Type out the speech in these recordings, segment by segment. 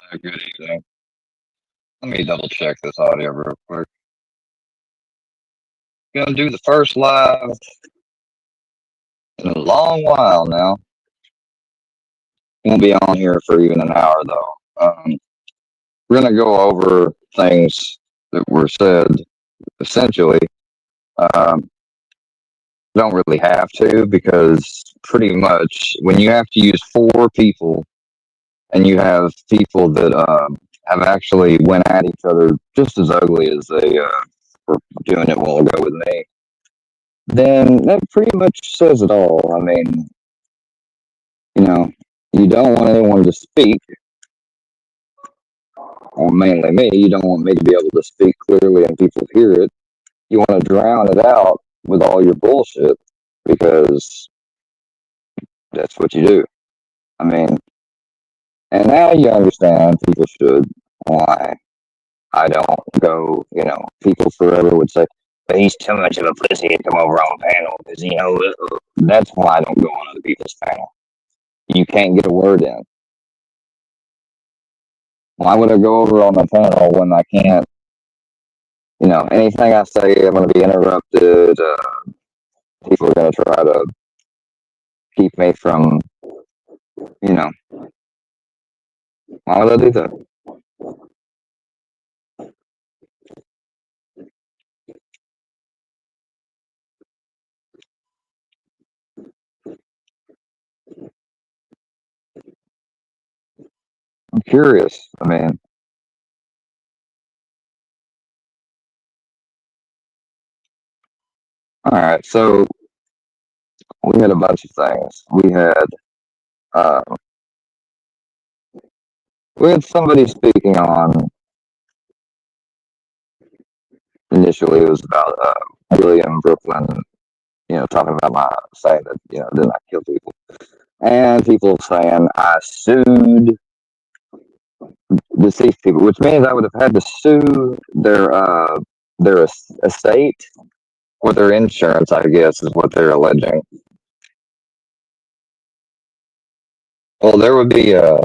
Good evening. Let me double check this audio real quick. Gonna do the first live in a long while now. Won't be on here for even an hour though. We're gonna go over things that were said. Essentially, um, don't really have to because pretty much when you have to use four people and you have people that have actually went at each other just as ugly as they were doing it a while ago with me, then that pretty much says it all. I mean, you know, you don't want anyone to speak, or mainly me, you don't want me to be able to speak clearly and people hear it. You want to drown it out with all your bullshit because that's what you do. I mean, and now you understand people should why I don't go, people forever would say, but he's too much of a pussy to come over on a panel because, that's why I don't go on other people's panel. You can't get a word in. Why would I go over on the panel when I can't? Anything I say, I'm going to be interrupted. People are going to try to keep me from, you know, why would I do that? I'm curious. I mean, all right. So we had a bunch of things. Uh, we had somebody speaking on initially. It was about William Brooklyn. Talking about my saying that didn't I kill people, and people saying I sued deceased people, which means I would have had to sue their estate or their insurance. I guess is what they're alleging. Well, there would be a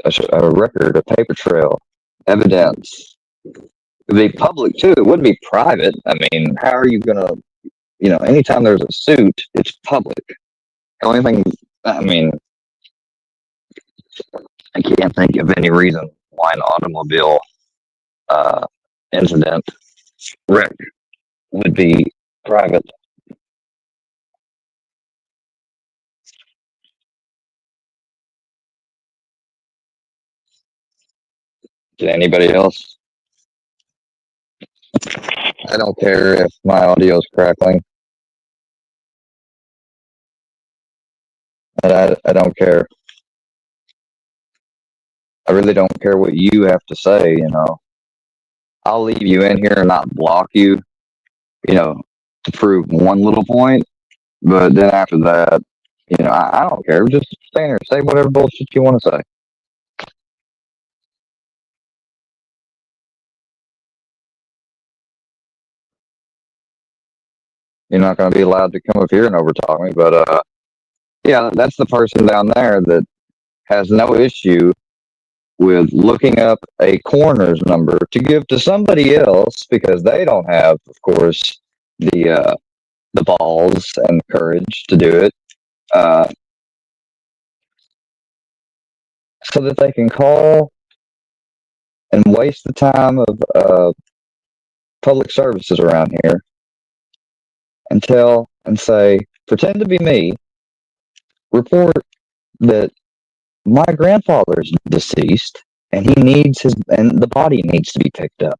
record, a paper trail, evidence. It would be public too. It wouldn't be private. I mean, how are you gonna? Anytime there's a suit, it's public. The only thing, I mean, I can't think of any reason why an automobile uh, incident wreck would be private. To anybody else, I don't care if my audio is crackling. I don't care. I really don't care what you have to say. I'll leave you in here and not block you. To prove one little point, but then after that, I don't care. Just stand here, say whatever bullshit you want to say. You're not going to be allowed to come up here and overtalk me, but yeah, that's the person down there that has no issue with looking up a coroner's number to give to somebody else because they don't have, of course, the balls and courage to do it, uh, so that they can call and waste the time of public services around here and tell and say, pretend to be me, report that my grandfather's deceased and and the body needs to be picked up.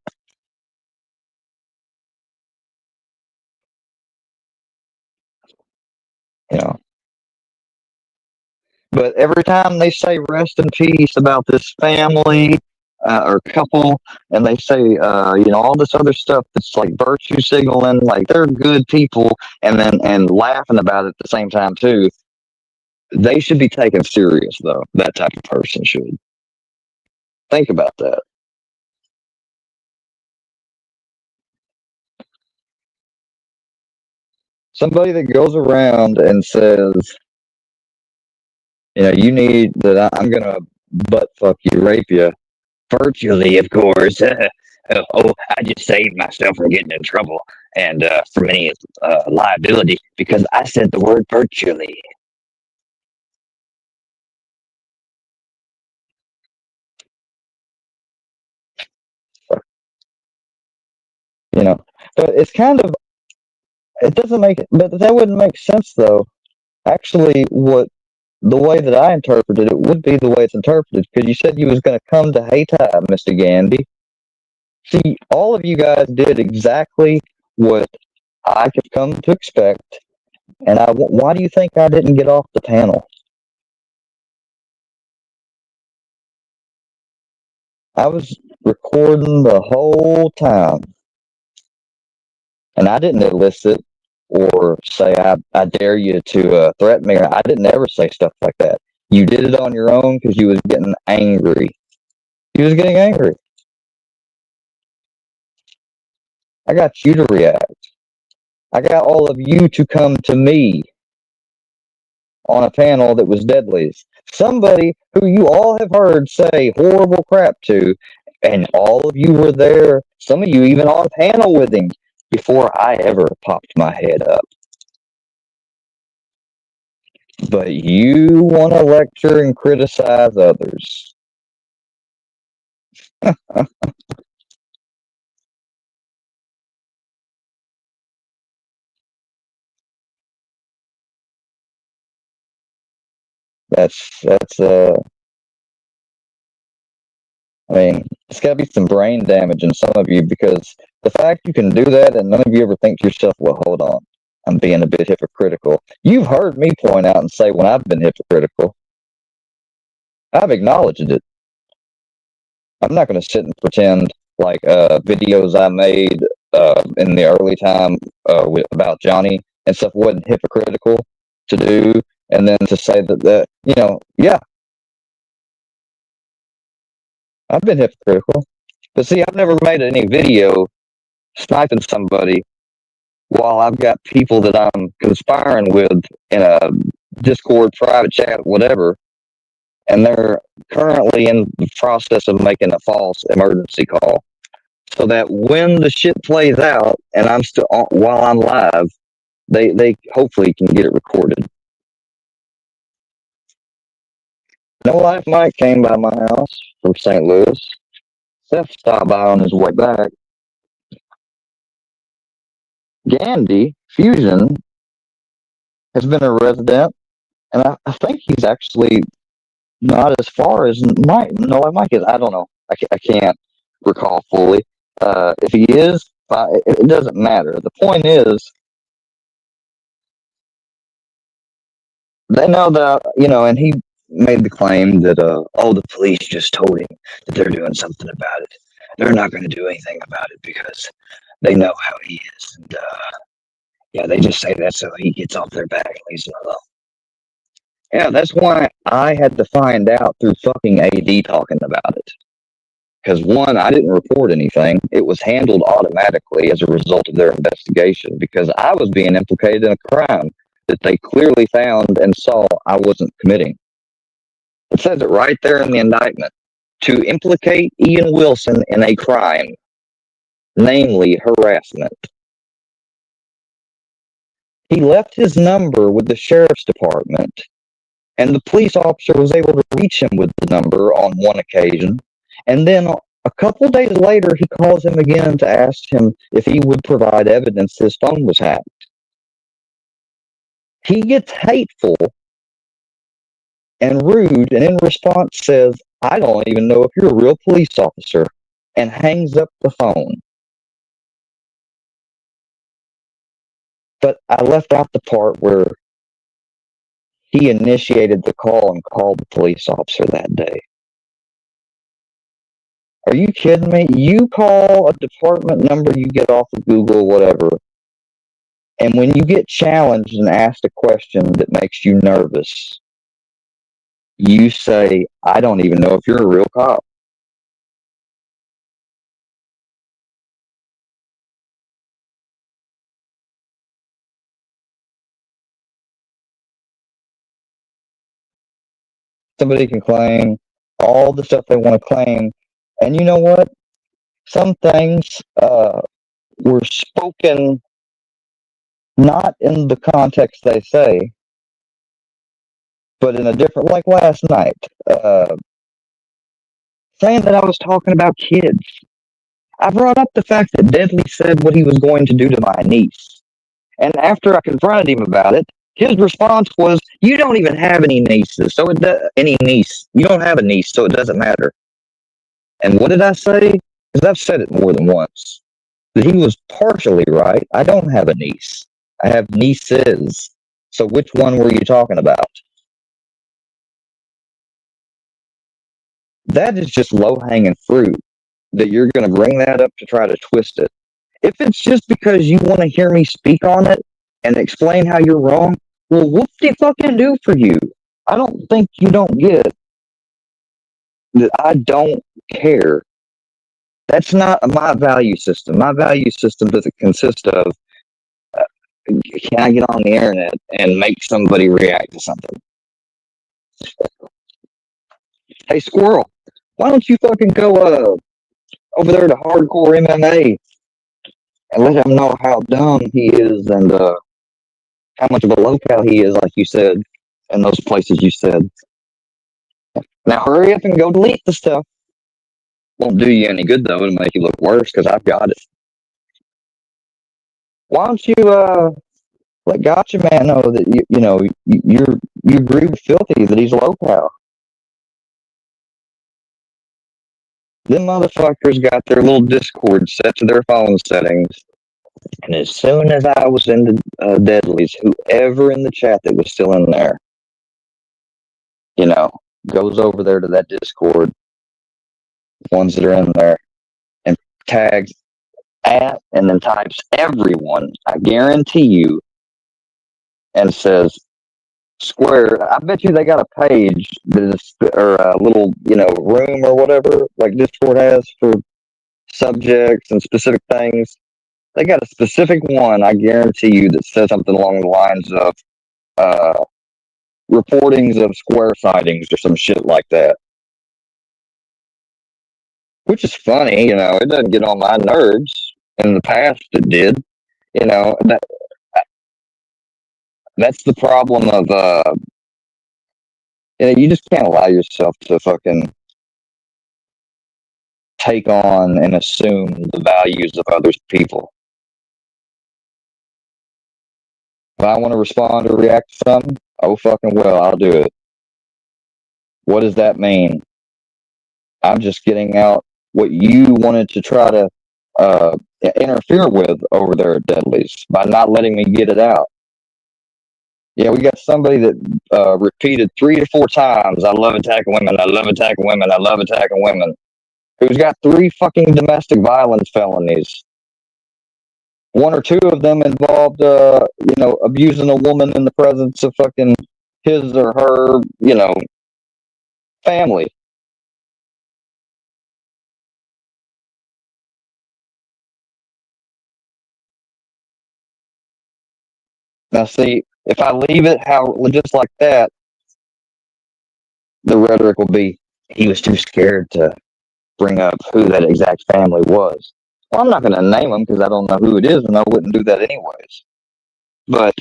You know, but every time they say rest in peace about this family or couple, and they say, all this other stuff that's like virtue signaling, like they're good people, and laughing about it at the same time too. They should be taken serious, though. That type of person should think about that. Somebody that goes around and says, you need that I'm gonna butt fuck you, rape you. Virtually, of course. I just saved myself from getting in trouble and from any liability because I said the word virtually. You know, but it's kind of it doesn't make it, but that wouldn't make sense though. Actually, what the way that I interpreted it would be the way it's interpreted because you said you was going to come to Hayti, Mr. Gandy. See, all of you guys did exactly what I have come to expect, and why do you think I didn't get off the panel? I was recording the whole time, and I didn't elicit or say I dare you to threaten me. I didn't ever say stuff like that. You did it on your own because you was getting angry. You was getting angry. I got you to react. I got all of you to come to me on a panel that was deadlies. Somebody who you all have heard say horrible crap to, and all of you were there. Some of you even on panel with him before I ever popped my head up. But you want to lecture and criticize others. that's I mean, it's got to be some brain damage in some of you because the fact you can do that and none of you ever think to yourself, well, hold on, I'm being a bit hypocritical. You've heard me point out and say when I've been hypocritical. I've acknowledged it. I'm not going to sit and pretend like videos I made in the early time about Johnny and stuff wasn't hypocritical to do, and then to say that yeah, I've been hypocritical. But see, I've never made any video sniping somebody while I've got people that I'm conspiring with in a Discord, private chat, whatever, and they're currently in the process of making a false emergency call. So that when the shit plays out and I'm still on, while I'm live, they hopefully can get it recorded. No Life Mike came by my house from St. Louis. Seth stopped by on his way back. Gandy Fusion has been a resident, and I think he's actually not as far as Mike. No, Mike is. I don't know. I can't recall fully. If he is, it doesn't matter. The point is, they know that, and he made the claim that, oh, the police just told him that they're doing something about it. They're not going to do anything about it because they know how he is. And, yeah, they just say that so he gets off their back and leaves them alone. Yeah, that's why I had to find out through fucking AD talking about it. Because one, I didn't report anything. It was handled automatically as a result of their investigation because I was being implicated in a crime that they clearly found and saw I wasn't committing. It says it right there in the indictment. To implicate Ian Wilson in a crime, namely harassment. He left his number with the sheriff's department, and the police officer was able to reach him with the number on one occasion. And then a couple days later, he calls him again to ask him if he would provide evidence his phone was hacked. He gets hateful and rude, and in response says, I don't even know if you're a real police officer, and hangs up the phone. But I left out the part where he initiated the call and called the police officer that day. Are you kidding me? You call a department number you get off of Google, whatever, and when you get challenged and asked a question that makes you nervous, you say, I don't even know if you're a real cop. Somebody can claim, all the stuff they want to claim. And you know what? Some things were spoken not in the context they say, but in a different, like last night, saying that I was talking about kids. I brought up the fact that Deadly said what he was going to do to my niece. And after I confronted him about it, his response was, "You don't even have any nieces, so any niece. You don't have a niece, so it doesn't matter." And what did I say? Because I've said it more than once. That he was partially right. I don't have a niece. I have nieces. So which one were you talking about? That is just low hanging fruit. That you're going to bring that up to try to twist it. If it's just because you want to hear me speak on it and explain how you're wrong, well, whoop de fucking do for you. I don't think you don't get that I don't care. That's not my value system. My value system doesn't consist of can I get on the internet and make somebody react to something? Hey, Squirrel, why don't you fucking go over there to Hardcore MMA and let him know how dumb he is and how much of a locale he is, like you said, in those places you said. Now hurry up and go delete the stuff. Won't do you any good though. It'll make you look worse because I've got it. Why don't you let Gotcha Man know that you agree with Filthy that he's locale. Them motherfuckers got their little Discord set to their phone settings, and as soon as I was in the Deadlies, whoever in the chat that was still in there, goes over there to that Discord, ones that are in there, and tags at and then types everyone, I guarantee you, and says Square. I bet you they got a page that is, or a little, room or whatever, like Discord has for subjects and specific things. They got a specific one, I guarantee you, that says something along the lines of reportings of Square sightings or some shit like that. Which is funny, it doesn't get on my nerves. In the past, it did. That's the problem of, you just can't allow yourself to fucking take on and assume the values of other people. If I want to respond or react to something, oh fucking well, I'll do it. What does that mean? I'm just getting out what you wanted to try to interfere with over there at Deadlies by not letting me get it out. Yeah, we got somebody that repeated 3 to 4 times, "I love attacking women, I love attacking women, I love attacking women," who's got 3 fucking domestic violence felonies. 1 or 2 of them involved, abusing a woman in the presence of fucking his or her, family. Now, see, if I leave it just like that, the rhetoric will be, he was too scared to bring up who that exact family was. Well, I'm not going to name them because I don't know who it is, and I wouldn't do that anyways. But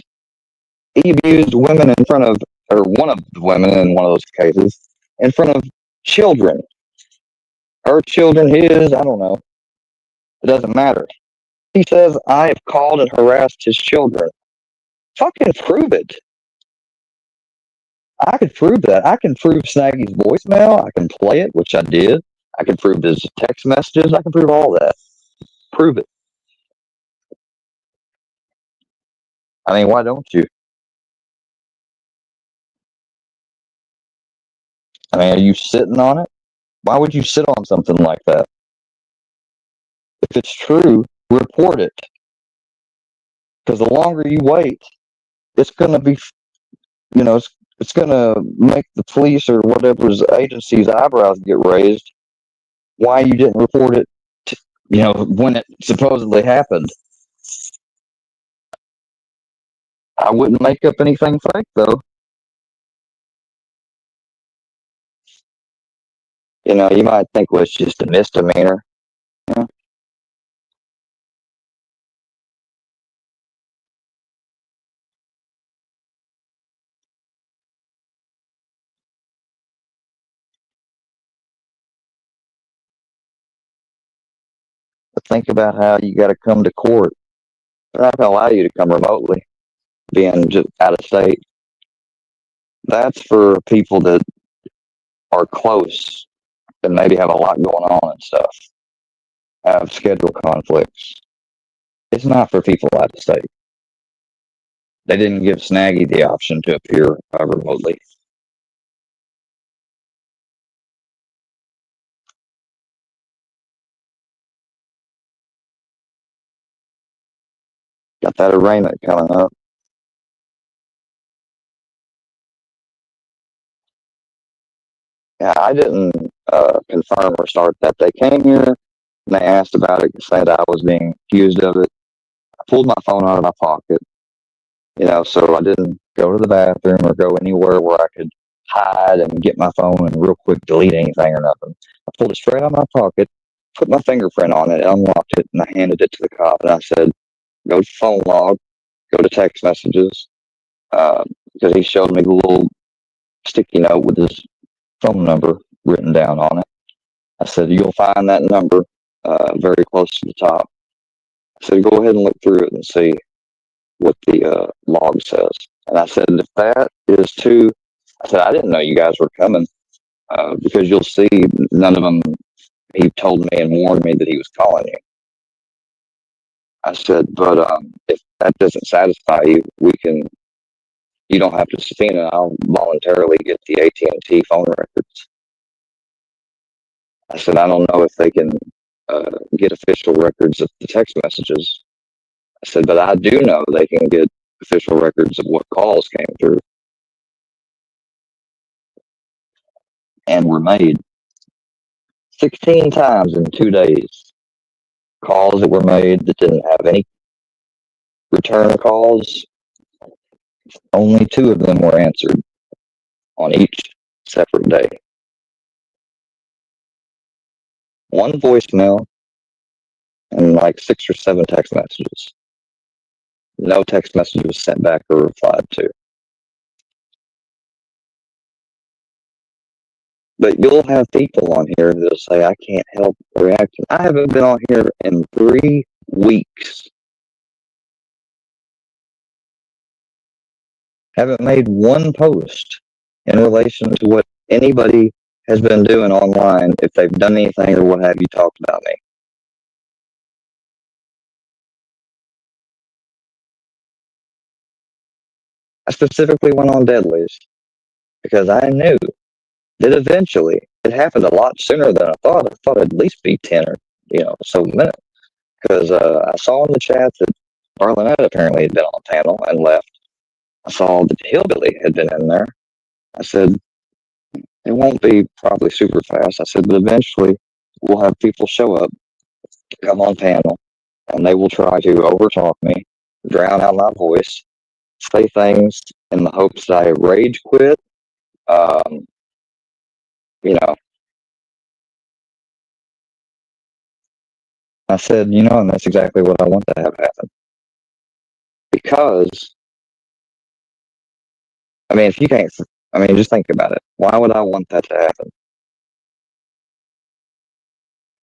he abused women in front of, or one of the women in one of those cases, in front of children. Her children, his, I don't know. It doesn't matter. He says, "I have called and harassed his children." Fucking prove it. I could prove that. I can prove Snaggy's voicemail. I can play it, which I did. I can prove his text messages. I can prove all that. Prove it. I mean, why don't you? I mean, are you sitting on it? Why would you sit on something like that? If it's true, report it. Because the longer you wait, it's going to be, it's going to make the police or whatever's agency's eyebrows get raised. Why you didn't report it, when it supposedly happened. I wouldn't make up anything fake, though. You might think, well, it's just a misdemeanor. Yeah. But think about how you got to come to court. They're not going to allow you to come remotely, being just out of state. That's for people that are close and maybe have a lot going on and stuff, have schedule conflicts. It's not for people out of state. They didn't give Snaggy the option to appear remotely. Got that arraignment coming up. Yeah, I didn't confirm or start that. They came here and they asked about it, saying I was being accused of it. I pulled my phone out of my pocket, so I didn't go to the bathroom or go anywhere where I could hide and get my phone and real quick delete anything or nothing. I pulled it straight out of my pocket, put my fingerprint on it, unlocked it, and I handed it to the cop. And I said, go to phone log, go to text messages, because he showed me the little sticky note with his phone number written down on it. I said, you'll find that number very close to the top. I said, go ahead and look through it and see what the log says. And I said, if that is too, I said, I didn't know you guys were coming because you'll see none of them, he told me and warned me that he was calling you. I said, but if that doesn't satisfy you, you don't have to subpoena. I'll voluntarily get the AT&T phone records. I said, I don't know if they can get official records of the text messages. I said, but I do know they can get official records of what calls came through and were made 16 times in 2 days. Calls that were made that didn't have any return calls, only 2 of them were answered on each separate day. 1 voicemail and like 6 or 7 text messages. No text message was sent back or replied to. But you'll have people on here that'll say, I can't help reacting. I haven't been on here in 3 weeks. Haven't made 1 post in relation to what anybody has been doing online, if they've done anything or what have you talked about me. I specifically went on Deadlies because I knew that eventually it happened a lot sooner than I thought. I thought it'd at least be 10 or so minutes. Because I saw in the chat that Arlenette apparently had been on the panel and left. I saw that Hillbilly had been in there. I said, it won't be probably super fast. I said, but eventually we'll have people show up, come on panel, and they will try to overtalk me, drown out my voice, say things in the hopes that I rage quit. You know, I said, and that's exactly what I want to have happen. Because, if you can't, just think about it. Why would I want that to happen?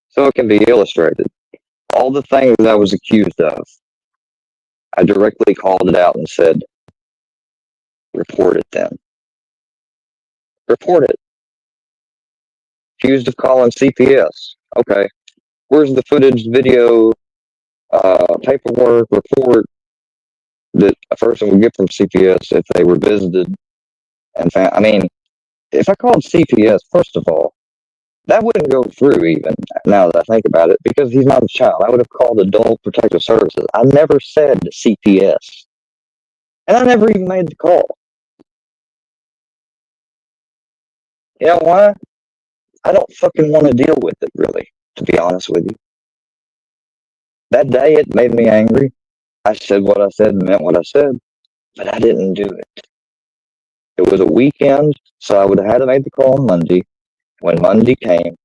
So it can be illustrated. All the things that I was accused of, I directly called it out and said, report it then. Report it. Accused of calling CPS. Okay. Where's the footage, video, paperwork, report that a person would get from CPS if they were visited and found? If I called CPS, first of all, that wouldn't go through even now that I think about it, because he's not a child. I would have called Adult Protective Services. I never said CPS. And I never even made the call. You know why? I don't fucking want to deal with it, really, to be honest with you. That day, it made me angry. I said what I said and meant what I said, but I didn't do it. It was a weekend, so I would have had to make the call on Monday. When Monday came,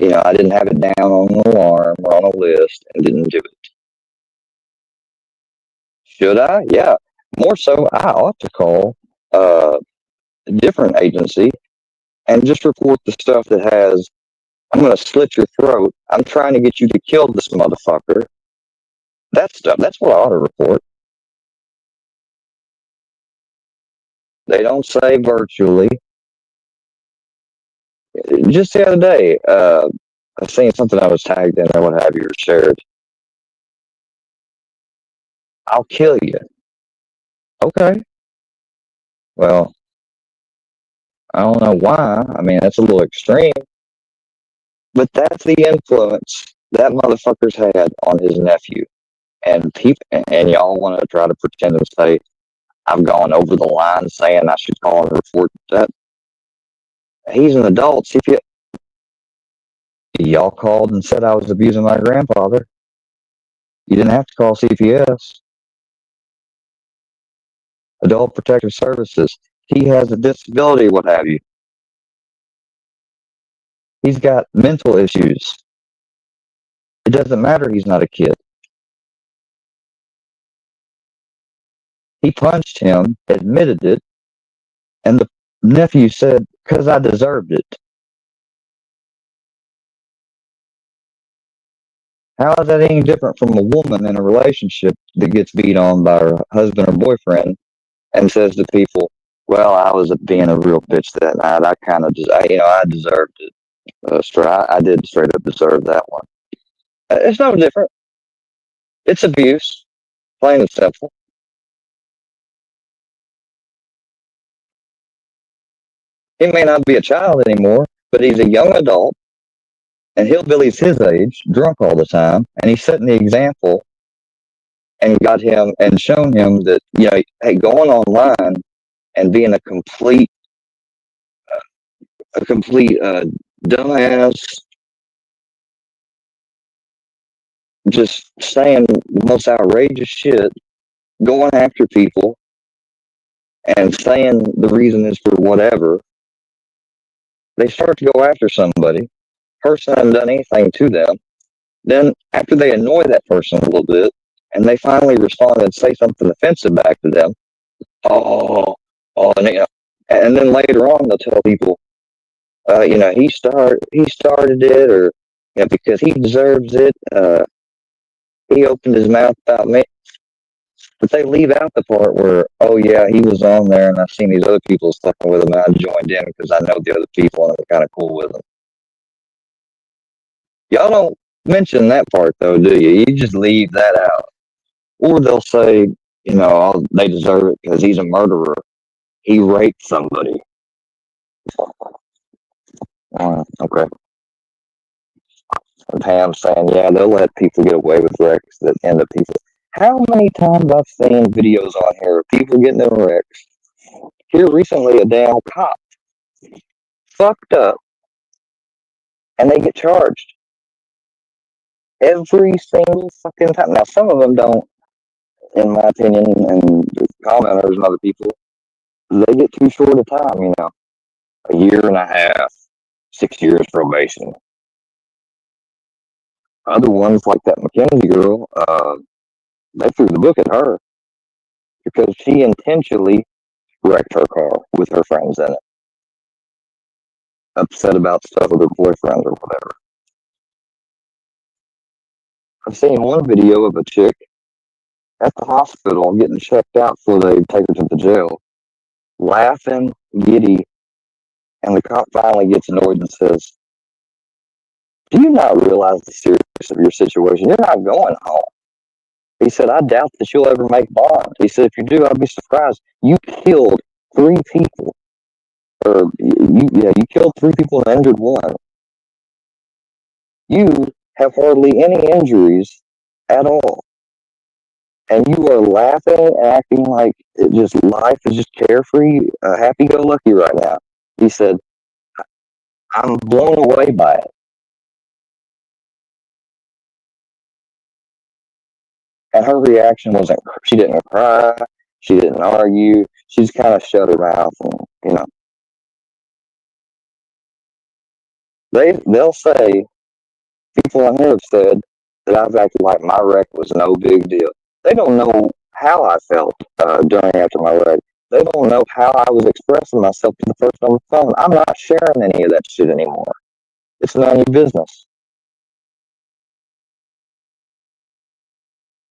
I didn't have it down on an alarm or on a list and didn't do it. Should I? Yeah. More so, I ought to call a different agency and just report the stuff that has, I'm going to slit your throat. I'm trying to get you to kill this motherfucker. That stuff. That's what I ought to report. They don't say virtually. Just the other day, I seen something I was tagged in or what have you, or shared. I'll kill you. Okay. Well, I don't know why. I mean, that's a little extreme, but that's the influence that motherfucker's had on his nephew. And people, and y'all want to try to pretend and say I've gone over the line saying I should call and report that. He's an adult. See if y'all called and said I was abusing my grandfather. You didn't have to call CPS. Adult Protective Services. He has a disability, what have you. He's got mental issues. It doesn't matter he's not a kid. He punched him, admitted it, and the nephew said, because I deserved it. How is that any different from a woman in a relationship that gets beat on by her husband or boyfriend and says to people, well, I was being a real bitch that night. I kind of just, I deserved it. I did straight up deserve that one. It's no different. It's abuse, plain and simple. He may not be a child anymore, but he's a young adult, and hillbilly's his age, drunk all the time, and he's setting the example and got him and shown him that, hey, going online and being a complete dumbass, just saying the most outrageous shit, going after people and saying the reason is for whatever. They start to go after somebody. Person hasn't done anything to them. Then after they annoy that person a little bit and they finally respond and say something offensive back to them, and then later on they'll tell people, he started it, or because he deserves it. He opened his mouth about me, but they leave out the part where, oh yeah, he was on there, and I've seen these other people fucking with him, and I joined in because I know the other people and I'm kind of cool with them. Y'all don't mention that part though, do you? You just leave that out, or they'll say, they deserve it because he's a murderer. He raped somebody. Okay. And Pam saying, yeah, they'll let people get away with wrecks that end up people. How many times I've seen videos on here of people getting in wrecks? Here recently, a damn cop fucked up and they get charged every single fucking time. Now, some of them don't, in my opinion, and the commenters and other people, they get too short a time, a year and a half, 6 years probation. Other ones, like that McKenzie girl, they threw the book at her because she intentionally wrecked her car with her friends in it. Upset about stuff with her boyfriend or whatever. I've seen one video of a chick at the hospital getting checked out before they take her to the jail, laughing, giddy, and the cop finally gets annoyed and says, do you not realize the seriousness of your situation? You're not going home. He said, I doubt that you'll ever make bond. He said, if you do, I'll be surprised. You killed 3 people. Or, you killed 3 people and injured 1. You have hardly any injuries at all. And you are laughing and acting like life is just carefree, happy-go-lucky right now. He said, I'm blown away by it. And her reaction wasn't, she didn't cry, she didn't argue, she just kind of shut her mouth and, they'll say, people on here have said that I've acted like my wreck was no big deal. They don't know how I felt during after my wreck. They don't know how I was expressing myself to the person on the phone. I'm not sharing any of that shit anymore. It's none of your business.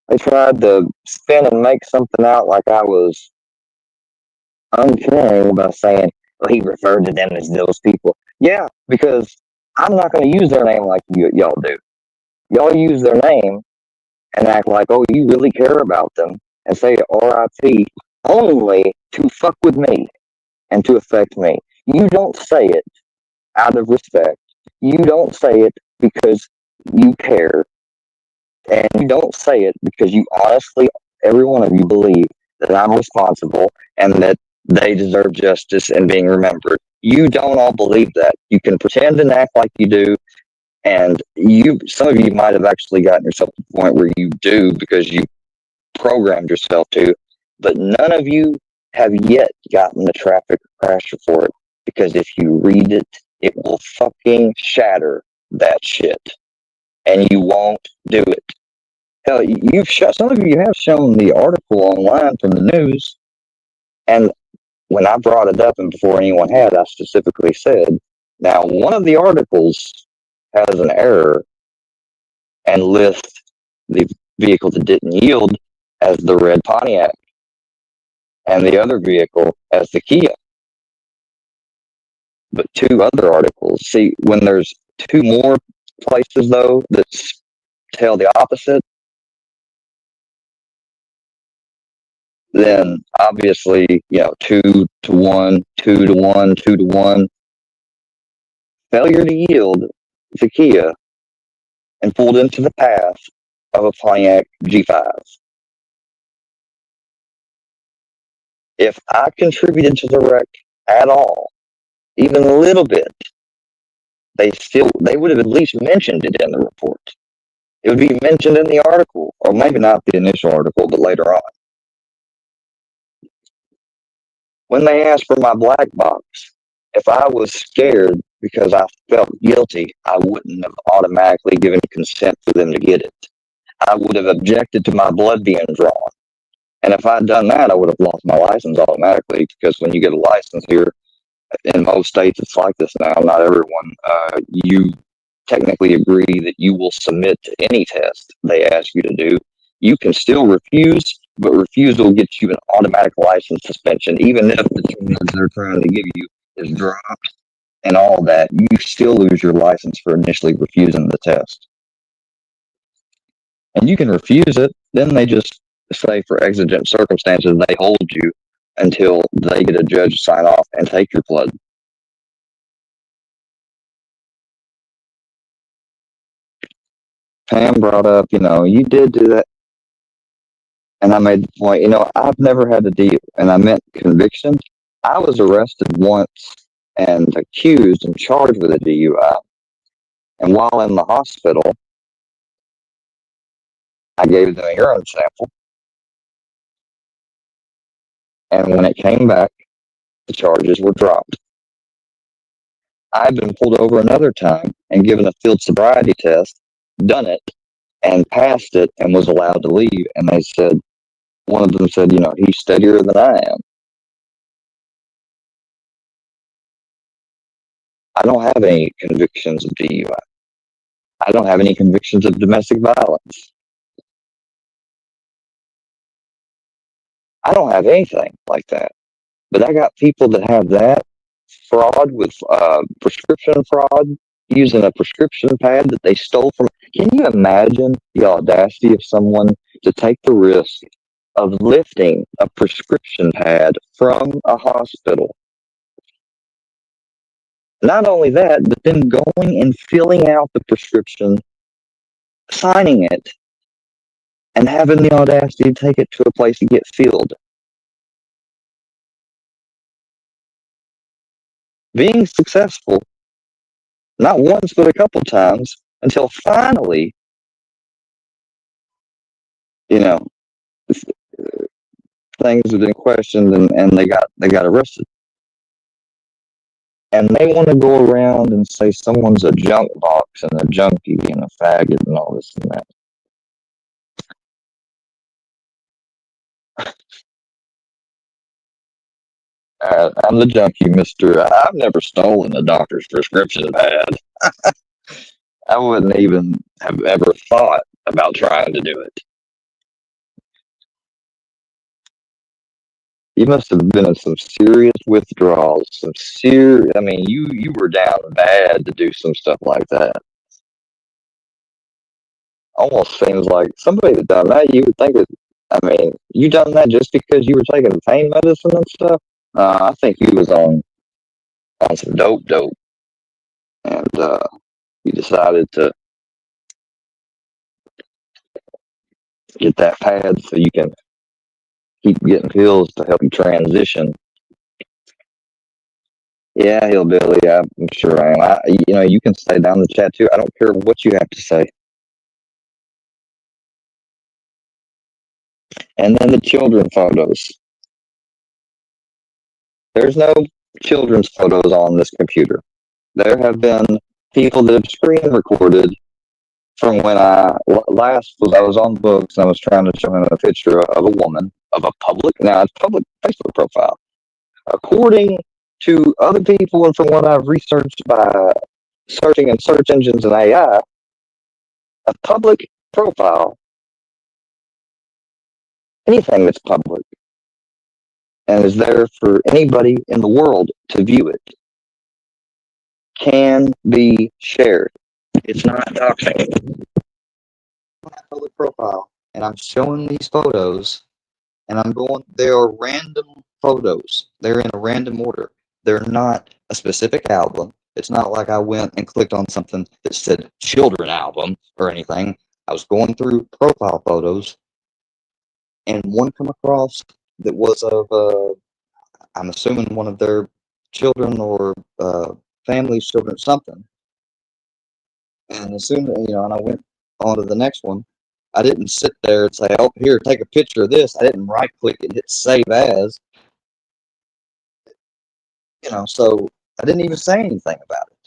They tried to spin and make something out like I was uncaring by saying, well, he referred to them as those people. Yeah, because I'm not going to use their name like y'all do. Y'all use their name and act like, oh, you really care about them and say RIP only to fuck with me and to affect me. You don't say it out of respect. You don't say it because you care. And you don't say it because you honestly, every one of you believe that I'm responsible and that they deserve justice and being remembered. You don't all believe that. You can pretend and act like you do, and some of you might have actually gotten yourself to the point where you do because you programmed yourself to, but none of you have yet gotten the traffic crash report, because if you read it, it will fucking shatter that shit, and you won't do it. Hell, some of you have shown the article online from the news, and when I brought it up and before anyone had, I specifically said, now one of the articles has an error and lists the vehicle that didn't yield as the red Pontiac and the other vehicle as the Kia. But two other articles, see, when there's two more places though that tell the opposite, then obviously, 2-1, 2-1, 2-1. Failure to yield the Kia and pulled into the path of a Pontiac G5. If I contributed to the wreck at all, even a little bit, they would have at least mentioned it in the report. It would be mentioned in the article, or maybe not the initial article, but later on. When they asked for my black box, if I was scared because I felt guilty, I wouldn't have automatically given consent for them to get it. I would have objected to my blood being drawn. And if I'd done that, I would have lost my license automatically, because when you get a license here, in most states, it's like this now, not everyone, you technically agree that you will submit to any test they ask you to do. You can still refuse, but refusal gets you an automatic license suspension, even if the charge they're trying to give you is dropped and all that. You still lose your license for initially refusing the test. And you can refuse it, then they just say for exigent circumstances they hold you until they get a judge to sign off and take your blood. Pam brought up, you did do that. And I made the point, I've never had a DUI, and I meant conviction. I was arrested once and accused and charged with a DUI. And while in the hospital, I gave them a urine sample. And when it came back, the charges were dropped. I've been pulled over another time and given a field sobriety test, done it, and passed it, and was allowed to leave. And they said, one of them said, he's steadier than I am. I don't have any convictions of DUI. I don't have any convictions of domestic violence. I don't have anything like that. But I got people that have that fraud with prescription fraud, using a prescription pad that they stole from. Can you imagine the audacity of someone to take the risk of lifting a prescription pad from a hospital? Not only that, but then going and filling out the prescription, signing it, and having the audacity to take it to a place to get filled. Being successful, not once, but a couple times, until finally, things have been questioned and they got arrested. and they want to go around and say someone's a junk box and a junkie and a faggot and all this and that. I'm the junkie, Mister. I've never stolen a doctor's prescription pad. I wouldn't even have ever thought about trying to do it. You must have been in some serious withdrawals. I mean, you were down bad to do some stuff like that. Almost seems like somebody that done that, you would think that, I mean, you done that just because you were taking pain medicine and stuff? I think you was on some dope, and you decided to get that pad so you can keep getting pills to help you transition. Yeah, hillbilly, I'm sure I am. You can stay down in the chat too. I don't care what you have to say. And then the children photos. There's no children's photos on this computer. There have been people that have screen recorded from when I was on books and I was trying to show him a picture of a woman of a public Facebook profile. According to other people and from what I've researched by searching in search engines and AI, a public profile, anything that's public and is there for anybody in the world to view it, can be shared. It's not doxing. Public profile, and I'm showing these photos, and they are random photos. They're in a random order. They're not a specific album. It's not like I went and clicked on something that said children album or anything. I was going through profile photos, and one come across that was of, I'm assuming one of their children or family's children, something. And as soon as, and I went on to the next one, I didn't sit there and say, oh, here, take a picture of this. I didn't right click and hit save as, so I didn't even say anything about it.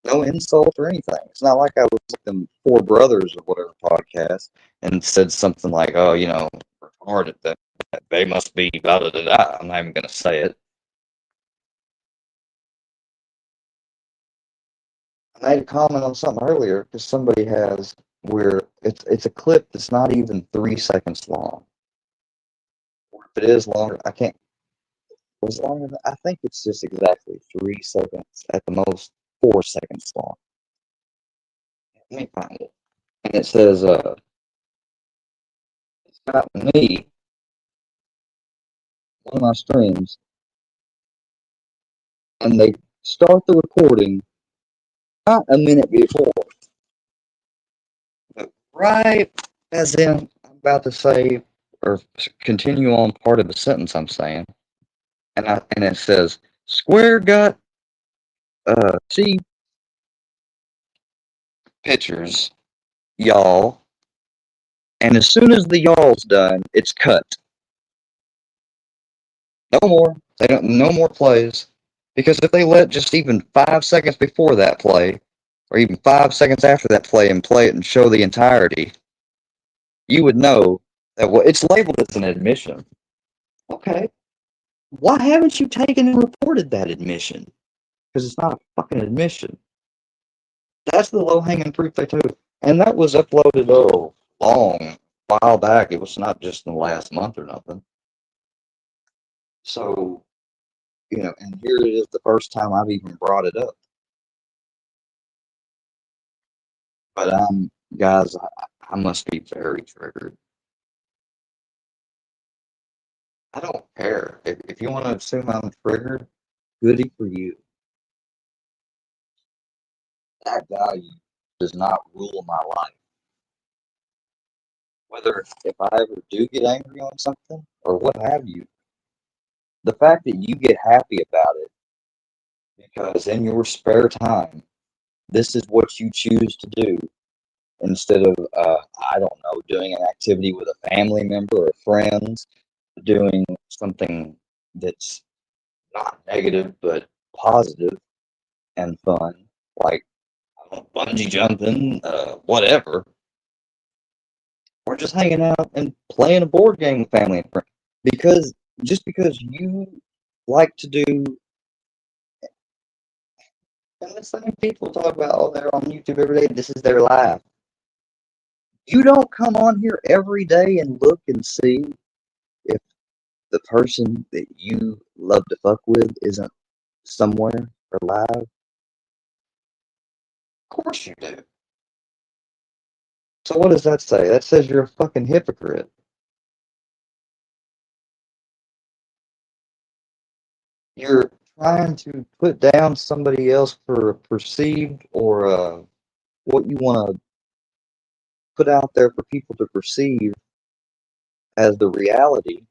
No insult or anything. It's not like I was like them Four Brothers or whatever podcast and said something like, oh, retarded, that they must be blah, blah, blah, blah. I'm not even going to say it. I made a comment on something earlier because somebody has where it's a clip that's not even 3 seconds long. Or if it is longer, I can't. It was longer than, I think it's just exactly 3 seconds at the most, 4 seconds long. Let me find it. And it says, it's got me, one of my streams, and they start the recording not a minute before, but right as in I'm about to say or continue on part of the sentence I'm saying, and it says Square got see pictures, y'all, and as soon as the y'all's done, it's cut. No more. They don't. No more plays, because if they let just even 5 seconds before that play, or even 5 seconds after that play, and play it and show the entirety, you would know that it's labeled as an admission. Okay, why haven't you taken and reported that admission? Because it's not a fucking admission. That's the low-hanging fruit they took, and that was uploaded long while back. It was not just in the last month or nothing. So, and here it is the first time I've even brought it up. But guys, I must be very triggered. I don't care. If you want to assume I'm triggered, goody for you. That value does not rule my life. Whether if I ever do get angry on something or what have you, the fact that you get happy about it because in your spare time, this is what you choose to do instead of, I don't know, doing an activity with a family member or friends, doing something that's not negative, but positive and fun, like bungee jumping, whatever, or just hanging out and playing a board game with family and friends. Because just because you like to do, and the same people talk about, oh, they're on YouTube every day, this is their life. You don't come on here every day and look and see if the person that you love to fuck with isn't somewhere alive. Of course you do. So what does that say? That says you're a fucking hypocrite. You're trying to put down somebody else for a perceived or what you want to put out there for people to perceive as the reality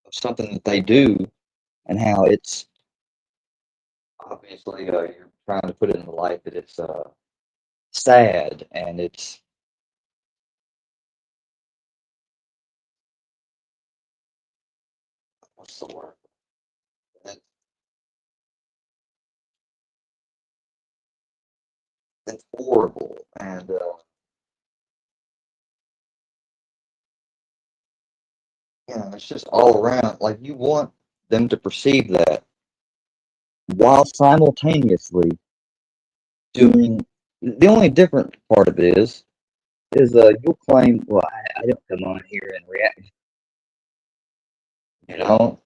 of something that they do, and how it's obviously you're trying to put it in the light that it's sad and it's what's the word? That's horrible, and it's just all around. Like you want them to perceive that, while simultaneously doing. The only different part of it is you'll claim, well, I don't come on here and react. You know,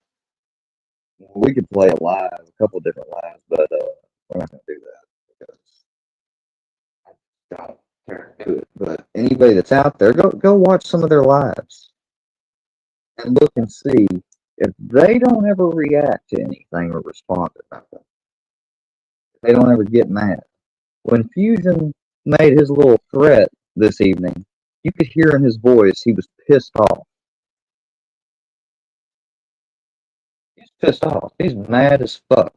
we could play a live, a couple different lives, but we're not gonna do that because I don't care to do it. But anybody that's out there, go watch some of their lives and look and see if they don't ever react to anything or respond to nothing. They don't ever get mad. When Fusion made his little threat this evening, you could hear in his voice he was pissed off. He's pissed off. He's mad as fuck.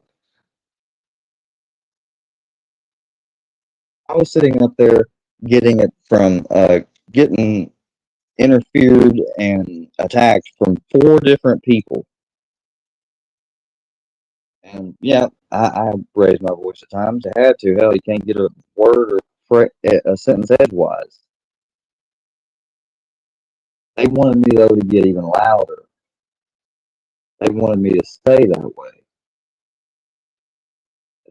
I was sitting up there getting it from getting interfered and attacked from 4 different people. And yeah, I raised my voice at times. I had to. Hell, you can't get a word or a sentence edgewise. They wanted me though to get even louder. They wanted me to stay that way.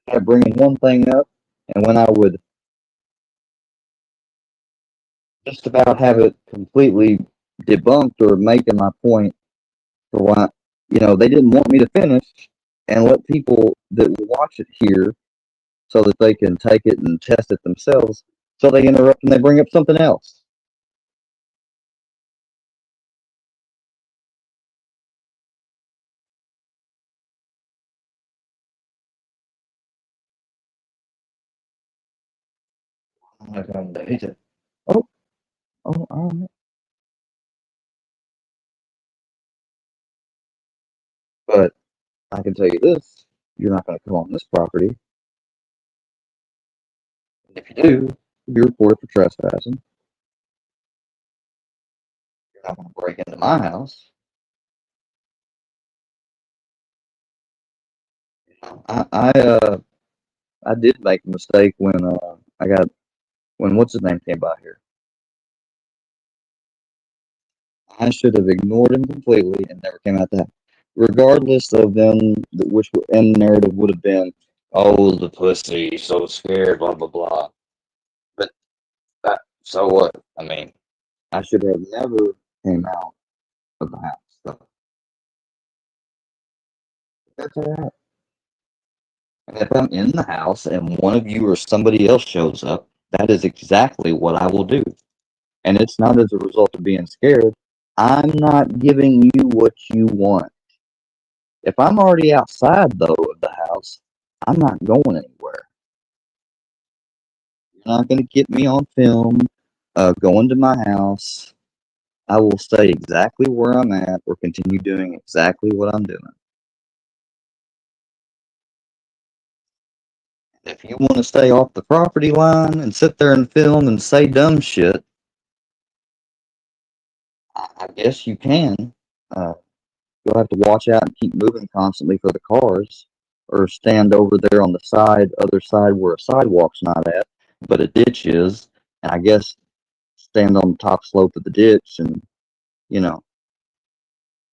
I kept bringing one thing up, and when I would just about have it completely debunked or making my point for why, they didn't want me to finish and let people that will watch it hear so that they can take it and test it themselves. So they interrupt and they bring up something else. He said, "Oh, oh, all right." But I can tell you this: you're not going to come on this property. If you do, you're reported for trespassing. You're not going to break into my house. I did make a mistake when when what's his name came by here. I should have ignored him completely and never came out that. Regardless of them, which end narrative would have been, oh, the pussy, so scared, blah blah blah. But so what? I mean, I should have never came out of the house. So that's all right. And if I'm in the house and one of you or somebody else shows up, that is exactly what I will do. And it's not as a result of being scared. I'm not giving you what you want. If I'm already outside, though, of the house, I'm not going anywhere. You're not going to get me on film going to my house. I will stay exactly where I'm at or continue doing exactly what I'm doing. If you want to stay off the property line and sit there and film and say dumb shit, I guess you can. you'll have to watch out and keep moving constantly for the cars, or stand over there on the other side where a sidewalk's not at, but a ditch is, and I guess stand on the top slope of the ditch and, you know,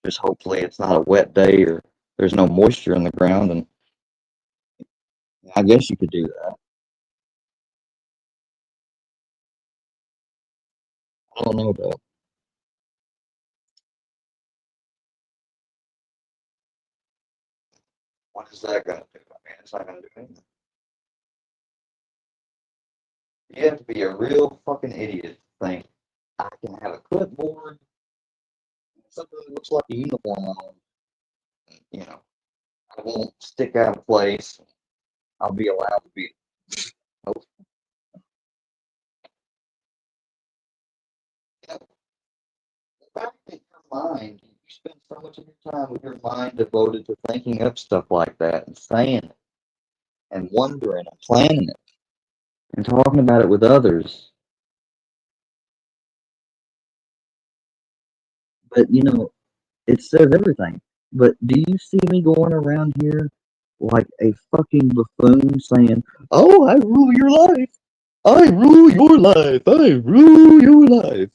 just hopefully it's not a wet day or there's no moisture in the ground, and I guess you could do that. I don't know though. What is that gonna do? I mean, it's not gonna do anything. You have to be a real fucking idiot to think I can have a clipboard, something that looks like a uniform on, you know, I won't stick out of place. I'll be allowed to be. Oh, you know, the fact that your mind, you spend so much of your time with your mind devoted to thinking up stuff like that and saying it and wondering and planning it and talking about it with others. But you know, it says everything. But do you see me going around here like a fucking buffoon saying, "Oh, I rule your life. I rule your life. I rule your life."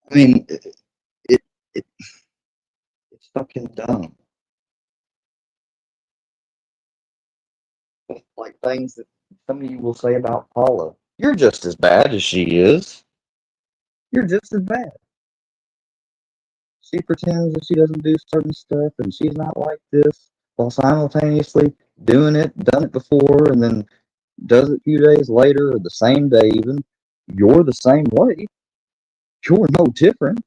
I mean, it, it it's fucking dumb. Like things that some of you will say about Paula. You're just as bad as she is. You're just as bad. She pretends that she doesn't do certain stuff and she's not like this, while simultaneously done it before, and then does it a few days later or the same day even. You're the same way. You're no different.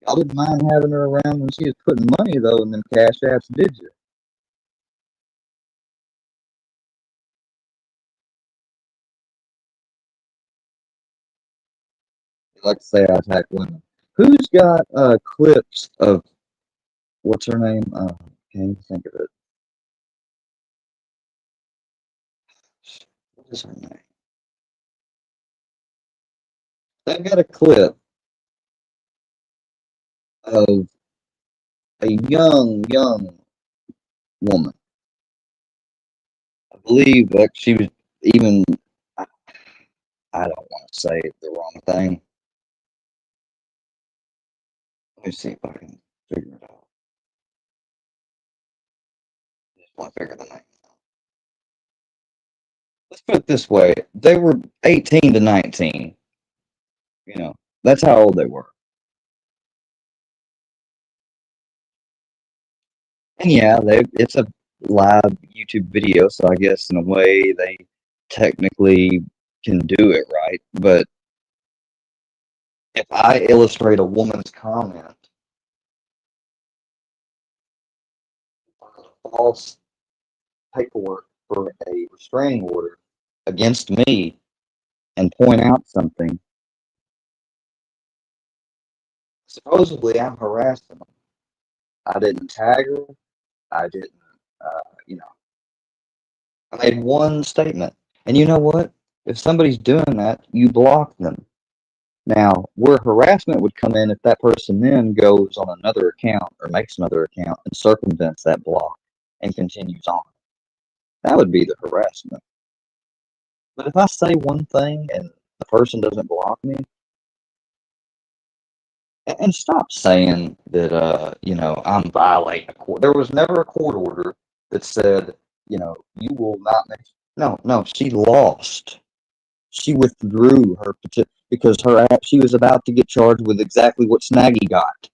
I wouldn't mind having her around when she was putting money though in them cash apps, did you? You like to say I attack women. Who's got clips of what's her name? Can't even think of it. What is her name? They've got a clip of a young woman. I believe that she was even. I, I don't want to say the wrong thing. Let me see if I can figure it out. Just want to figure the name out. Let's put it this way: they were 18 to 19. You know, that's how old they were. And yeah, it's a live YouTube video, so I guess in a way they technically can do it right. But if I illustrate a woman's comment on false paperwork for a restraining order against me and point out something, supposedly I'm harassing them. I didn't tag her. I didn't, you know, I made one statement. And you know what? If somebody's doing that, you block them. Now, where harassment would come in if that person then goes on another account or makes another account and circumvents that block and continues on. That would be the harassment. But if I say one thing and the person doesn't block me, and stop saying that, you know, I'm violating a court. There was never a court order that said, you know, you will not make. No, no, she lost. She withdrew her petition because she was about to get charged with exactly what Snaggy got.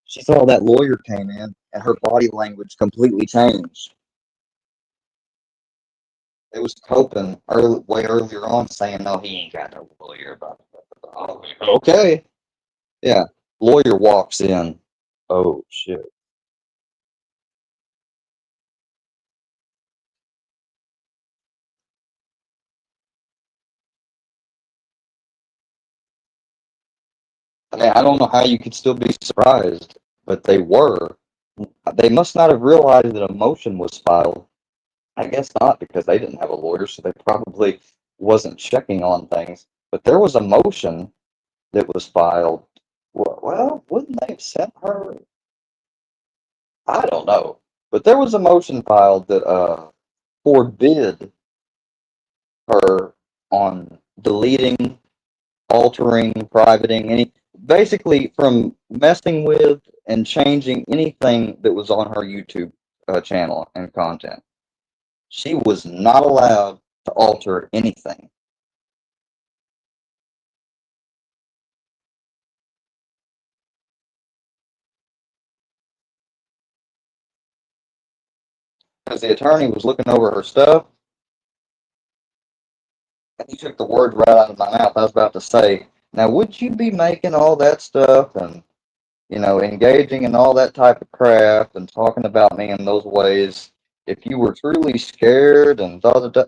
She saw that lawyer came in and her body language completely changed. It was Copen way earlier on saying, no, he ain't got no lawyer. Okay. Yeah. Lawyer walks in. Oh, shit. I mean, I don't know how you could still be surprised, but they were. They must not have realized that a motion was filed I guess not, because they didn't have a lawyer, so they probably wasn't checking on things. But there was a motion that was filed. Well, wouldn't they have sent her? I don't know. But there was a motion filed that forbid her on deleting, altering, privating, basically from messing with and changing anything that was on her YouTube channel and content. She was not allowed to alter anything. Because the attorney was looking over her stuff, and he took the words right out of my mouth. I was about to say, now would you be making all that stuff and engaging in all that type of crap and talking about me in those ways if you were truly scared and da.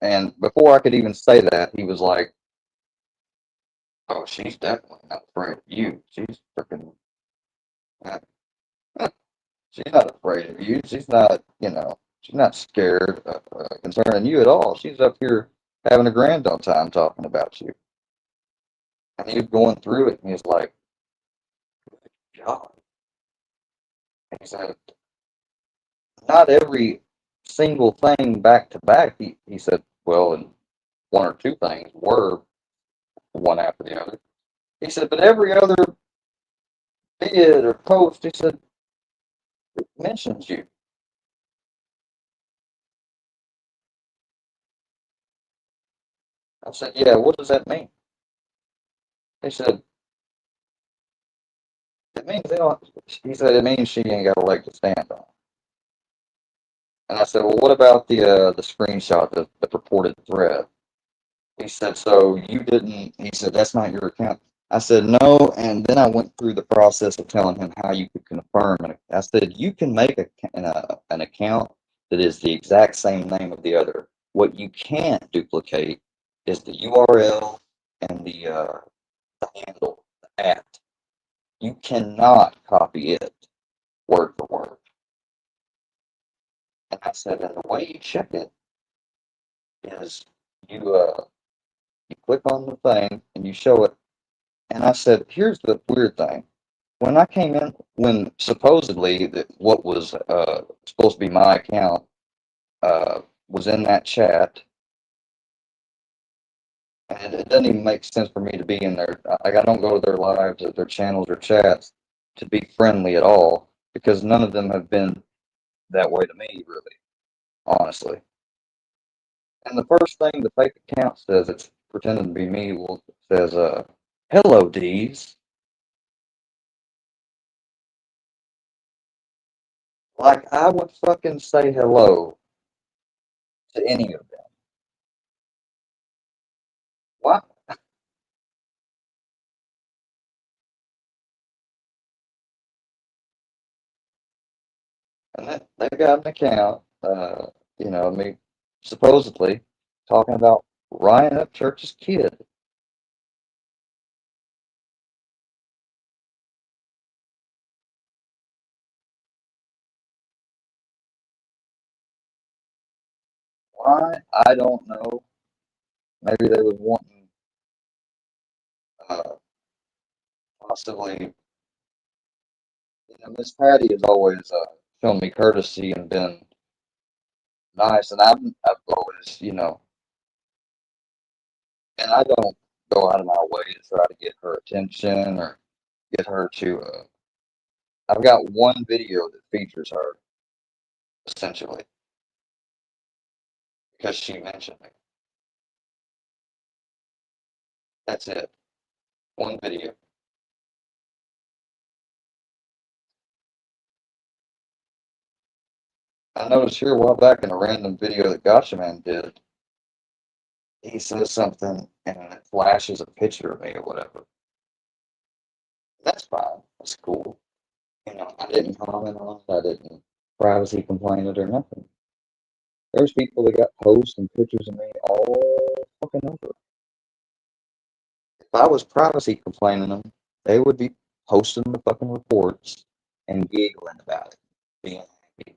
And before I could even say that, he was like, "Oh, she's definitely not afraid of you. She's freaking, she's not afraid of you. She's not scared concerning you at all. She's up here having a grand old time talking about you." And he was going through it, and he was like, "God," and he said, "Not every single thing back to back." He said, "Well, and one or two things were one after the other." He said, "But every other vid or post," he said, "mentions you." I said, "Yeah, what does that mean?" He said, "It means they don't," he said, "it means she ain't got a leg to stand on." And I said, "Well, what about the screenshot, the purported thread?" He said, "So you didn't," he said, "that's not your account." I said, "No," and then I went through the process of telling him how you could confirm. And I said, "You can make an account that is the exact same name of the other. What you can't duplicate is the URL and the handle, the at. You cannot copy it word for word." And I said, "And the way you check it is you click on the thing and you show it." And I said, "Here's the weird thing. When I came in, when supposedly that what was supposed to be my account was in that chat, and it doesn't even make sense for me to be in there. Like, I don't go to their lives or their channels or chats to be friendly at all, because none of them have been that way to me, really, honestly." And the first thing the fake account says, it's pretending to be me, well, it says, "Hello, D's." Like, I would fucking say hello to any of them. Why? And they got an account, me supposedly talking about Ryan Upchurch's kid. Why? I don't know. Maybe they was wanting, uh, possibly, Miss Patty has always shown me courtesy and been nice, and I've always, and I don't go out of my way to try to get her attention or get her to. I've got one video that features her, essentially, because she mentioned me. That's it. One video. I noticed here a while back in a random video that Gotcha Man did, he says something and it flashes a picture of me or whatever. That's fine. That's cool. I didn't comment on it. I didn't privacy complain it or nothing. There's people that got posts and pictures of me all fucking over. If I was privacy complaining them, they would be posting the fucking reports and giggling about it, being happy.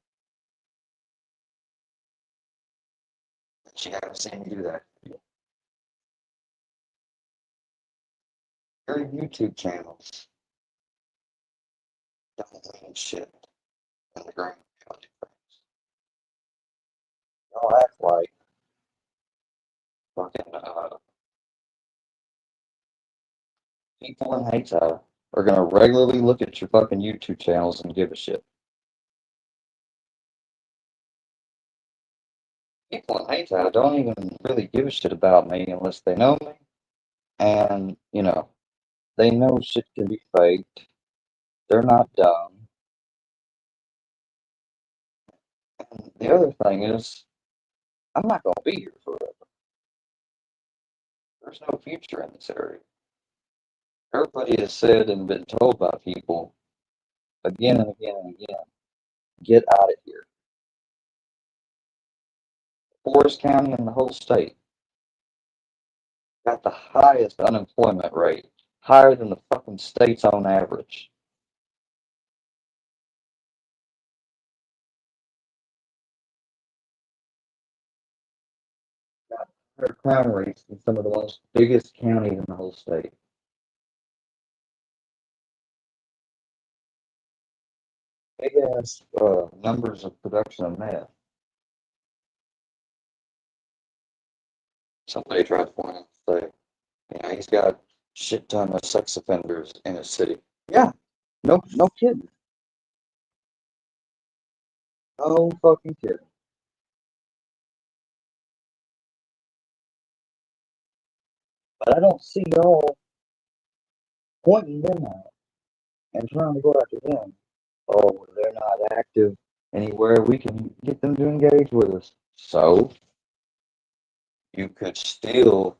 But you haven't seen me do that. Your YouTube channels don't mean shit in the grand reality of things. Y'all act like fucking people in Haiti are gonna regularly look at your fucking YouTube channels and give a shit. People in Haiti don't even really give a shit about me unless they know me. And, you know, they know shit can be faked. They're not dumb. And the other thing is, I'm not gonna be here forever. There's no future in this area. Everybody has said and been told by people again and again and again, get out of here. Forest County in the whole state got the highest unemployment rate, higher than the fucking states on average. Got higher crime rates than some of the most biggest counties in the whole state. Big ass numbers of production of meth. Somebody tried to point out, say, you know, he's got shit ton of sex offenders in his city. Yeah, no kidding. No fucking kidding. But I don't see y'all pointing them out and trying to go after them. Oh, they're not active anywhere. We can get them to engage with us. So you could still,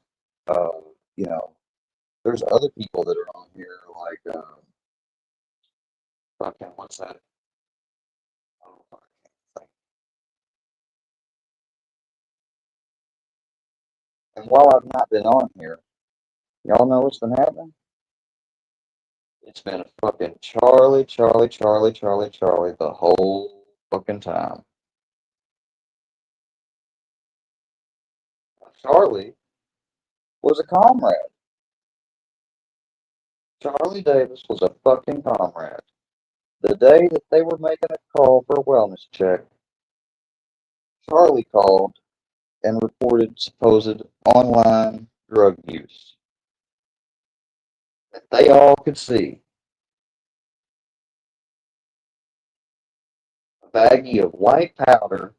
uh, you know, there's other people that are on here like, fucking, what's that? Oh, I can't think. And while I've not been on here, y'all know what's been happening? It's been fucking Charlie, Charlie, Charlie, Charlie, Charlie the whole fucking time. Charlie was a comrade. Charlie Davis was a fucking comrade. The day that they were making a call for a wellness check, Charlie called and reported supposed online drug use that they all could see. A baggie of white powder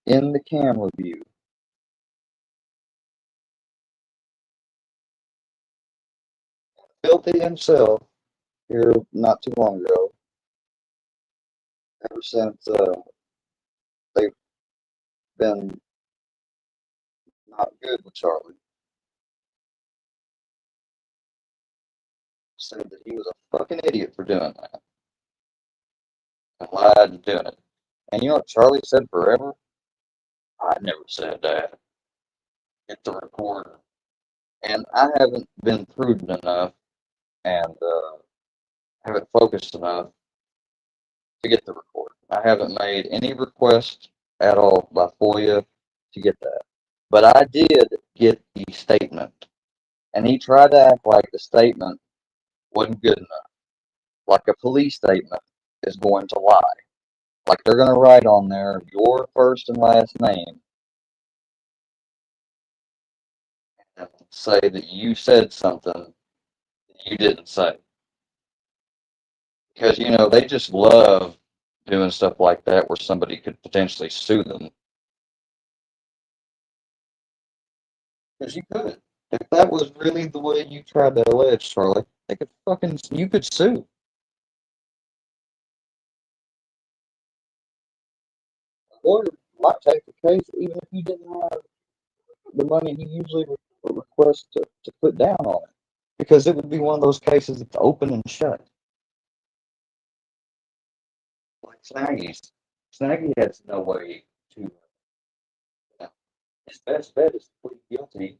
in the camera view. Filthy himself here not too long ago. Ever since they've been not good with Charlie, said that he was a fucking idiot for doing that and lied and doing it. And you know what Charlie said forever? I never said that. Get the recorder. And I haven't been prudent enough and haven't focused enough to get the recorder. I haven't made any request at all by FOIA to get that. But I did get the statement. And he tried to act like the statement wasn't good enough. Like a police statement is going to lie. Like they're going to write on there your first and last name and say that you said something that you didn't say. Because, you know, they just love doing stuff like that where somebody could potentially sue them. Because you could. If that was really the way you tried to allege, Charlie, they could fucking, you could sue. A lawyer might take the case even if you didn't have the money he usually requests to put down on it. Because it would be one of those cases that's open and shut. Like Snaggy's. Snaggy has no way to. His best bet is to plead guilty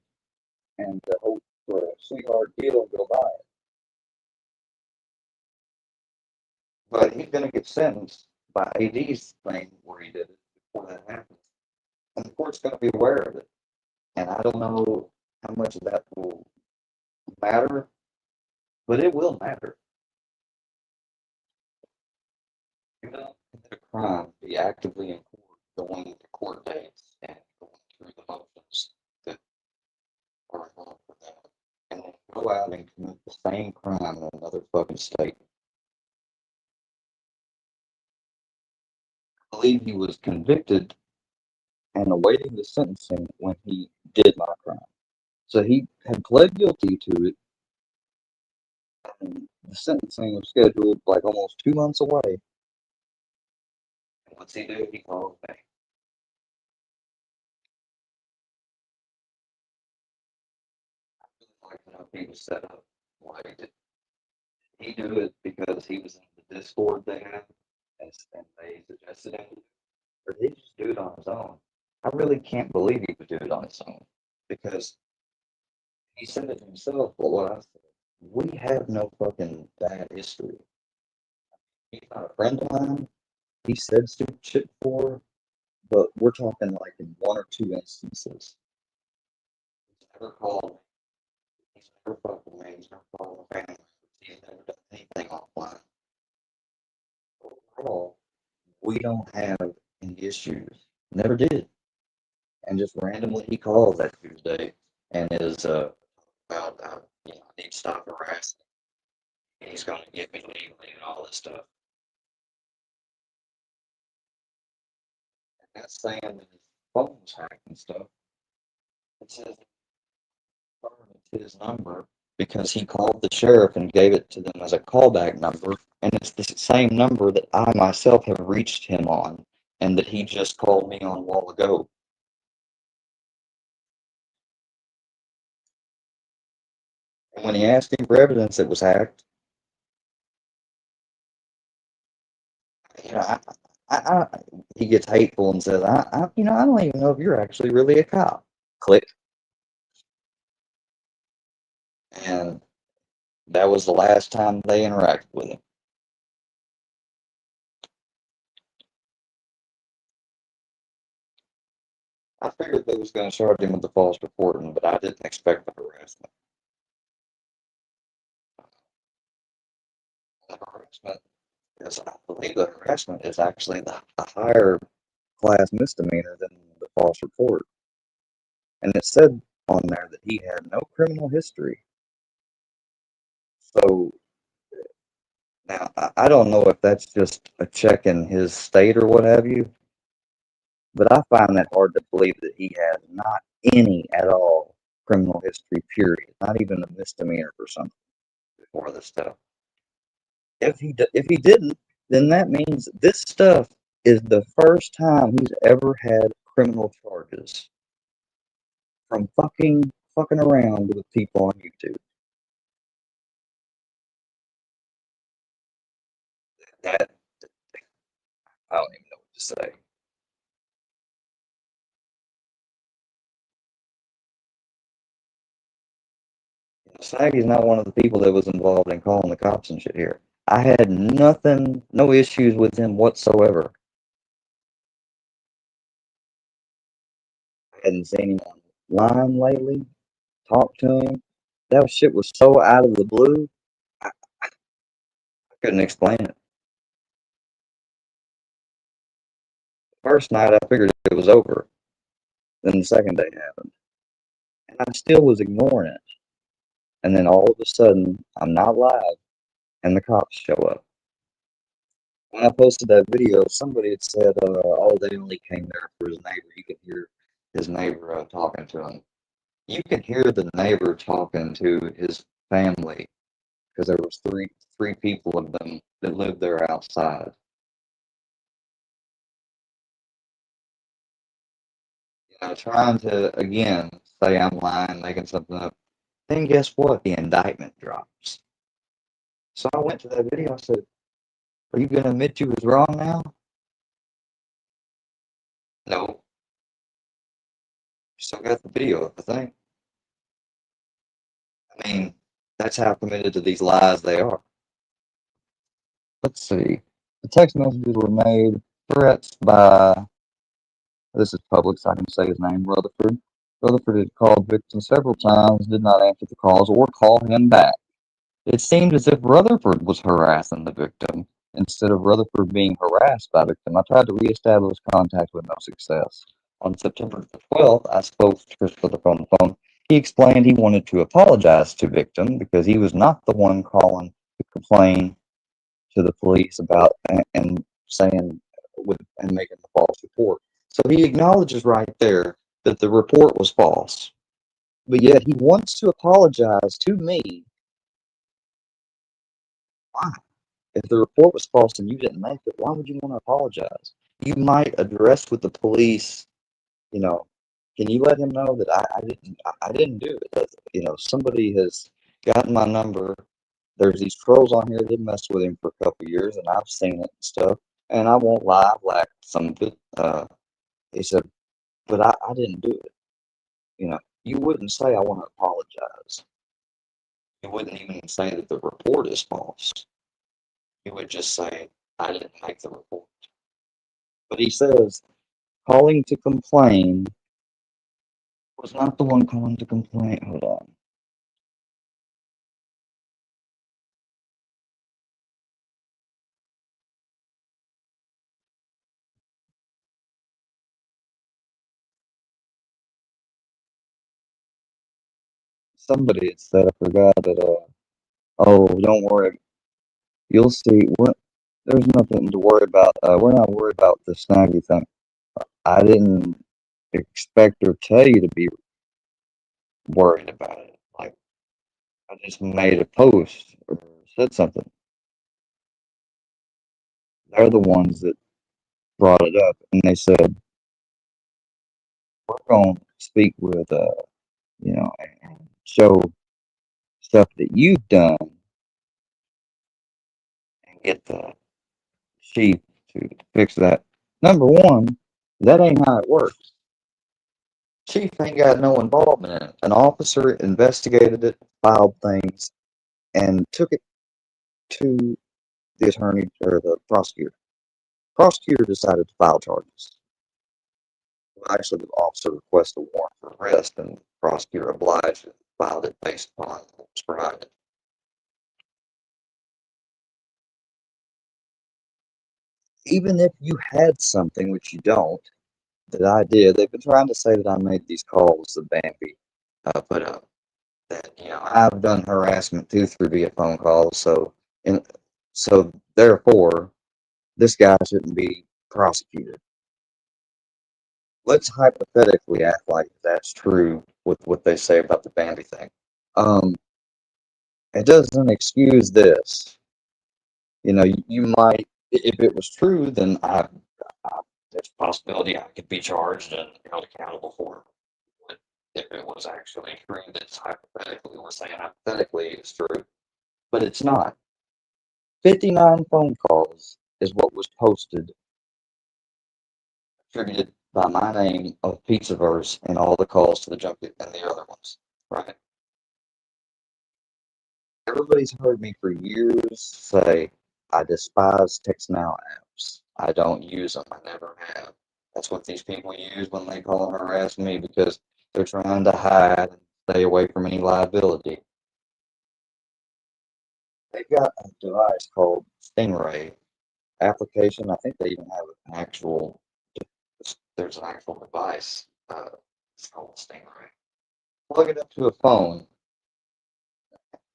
and hope for a sweetheart deal and go by it. But he's going to get sentenced by AD's thing where he did it before that happens. And the court's going to be aware of it. And I don't know how much of that will matter, but it will matter. You know, commit a crime, be actively in court, going to court dates, and going through the motions that are involved with that, and then go out and commit the same crime in another fucking state. I believe he was convicted and awaiting the sentencing when he did my crime. So he had pled guilty to it, and the sentencing was scheduled like almost 2 months away. And what's he do? He called me. I really like to know if he was set up. Why did he do it? Because he was in the Discord they had, and they suggested him, or did he just do it on his own? I really can't believe he would do it on his own, because he said it himself. But what I said, we have no fucking bad history. He's not a friend of mine. He said stupid shit before, but we're talking like in one or two instances. He's never called me. He's never fucked with me. He's never called my family. He's never done anything offline. Overall, we don't have any issues. Never did. And just randomly he calls that Tuesday and is about I need to stop harassing. And he's going to get me legally and all this stuff. And that's saying that his phone's hacked and stuff. It says it's his number because he called the sheriff and gave it to them as a callback number, and it's the same number that I myself have reached him on and that he just called me on a while ago. And when he asked him for evidence it was hacked, he gets hateful and says, I don't even know if you're actually really a cop. Click. And that was the last time they interacted with him. I figured they was going to charge him with the false reporting, but I didn't expect the harassment. The harassment I believe the harassment is actually a higher class misdemeanor than the false report. And it said on there that he had no criminal history. So now I don't know if that's just a check in his state or what have you, but I find that hard to believe that he has not any at all criminal history, period. Not even a misdemeanor or something before this stuff. If he didn't, then that means this stuff is the first time he's ever had criminal charges from fucking around with people on YouTube. That I don't even know what to say. Saggy's not one of the people that was involved in calling the cops and shit here. I had nothing, no issues with him whatsoever. I hadn't seen him online lately, talked to him. That shit was so out of the blue, I couldn't explain it. First night, I figured it was over. Then the second day happened. And I still was ignoring it. And then all of a sudden, I'm not live, and the cops show up. When I posted that video, somebody had said, oh, they only came there for his neighbor. You could hear his neighbor talking to him. You could hear the neighbor talking to his family because there was three people of them that lived there outside. Trying to, again, say I'm lying, making something up. Then guess what? The indictment drops. So I went to that video. I said, are you going to admit you was wrong now? No. Still got the video up, I think. I mean, that's how committed to these lies they are. Let's see. The text messages were made, threats by, this is public, so I can say his name, Rutherford. Rutherford had called victim several times, did not answer the calls or call him back. It seemed as if Rutherford was harassing the victim instead of Rutherford being harassed by the victim. I tried to reestablish contact with no success. On September the 12th, I spoke to Chris Rutherford on the phone. He explained he wanted to apologize to victim because he was not the one calling to complain to the police about and saying and making the false report. So he acknowledges right there that the report was false, but yet he wants to apologize to me. Why? If the report was false and you didn't make it, why would you want to apologize? You might address with the police, you know, can you let him know that I didn't do it? That, somebody has gotten my number. There's these trolls on here that messed with him for a couple of years, and I've seen it and stuff. And I won't lie, I've lacked some of it. He said, but I didn't do it. You wouldn't say I want to apologize. You wouldn't even say that the report is false. You would just say, I didn't make the report. But he says, calling to complain was not the one calling to complain. Hold on. Somebody had said, I forgot that, oh, don't worry. You'll see. There's nothing to worry about. We're not worried about the snaggy thing. I didn't expect or tell you to be worried about it. Like, I just made a post or said something. They're the ones that brought it up, and they said, we're going to speak with, and show stuff that you've done and get the chief to fix that. Number one, that ain't how it works. Chief ain't got no involvement in it. An officer investigated it, filed things, and took it to the attorney or the prosecutor. Prosecutor decided to file charges. Well, actually, the officer requested a warrant for arrest, and the prosecutor obliged and filed it based upon what was provided. Even if you had something, which you don't, that I did, they've been trying to say that I made these calls that Bambi put up. That I've done harassment too through via phone calls. So therefore, this guy shouldn't be prosecuted. Let's hypothetically act like that's true with what they say about the Bambi thing. It doesn't excuse this. You might, if it was true, then there's a possibility I could be charged and held accountable for it. But if it was actually true, that's hypothetically, we're saying hypothetically it's true, but it's not. 59 phone calls is what was posted, attributed by my name of Pizzaverse and all the calls to the junket and the other ones, right? Everybody's heard me for years say I despise text now apps. I don't use them. I never have. That's what these people use when they call and harass me because they're trying to hide and stay away from any liability. They've got a device called Stingray application. I think they even have an actual, there's an actual device. It's called Stingray. Plug it up to a phone.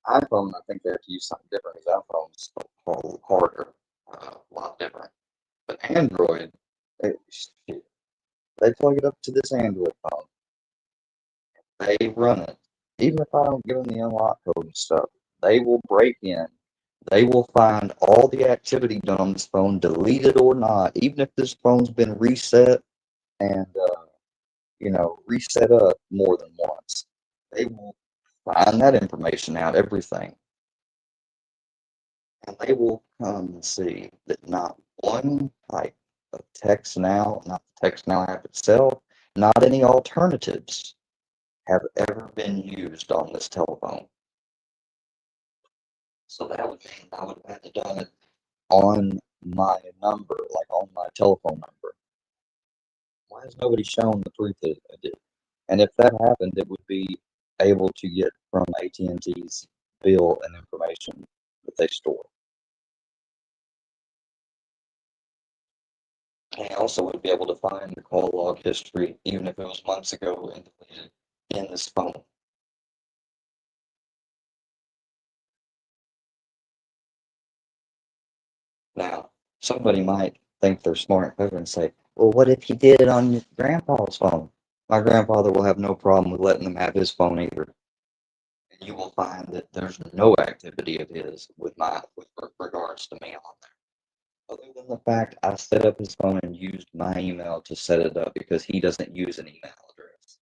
iPhone, I think they have to use something different because iPhone's a harder, a lot different. But Android, they plug it up to this Android phone. They run it. Even if I don't give them the unlock code and stuff, they will break in. They will find all the activity done on this phone, deleted or not, even if this phone's been reset and, reset up more than once. They will find that information out, everything. And they will come and see that not one type of text now, not the text now app itself, not any alternatives have ever been used on this telephone. So that would mean I would have had to done it on my number, like on my telephone number. Why has nobody shown the proof that I did? And if that happened, it would be able to get from AT&T's bill and information that they store. And I also would be able to find the call log history, even if it was months ago and deleted in this phone. Now, somebody might think they're smart and clever and say, well, what if you did it on your grandpa's phone? My grandfather will have no problem with letting them have his phone either. And you will find that there's no activity of his with regards to me on there. Other than the fact I set up his phone and used my email to set it up because he doesn't use an email address.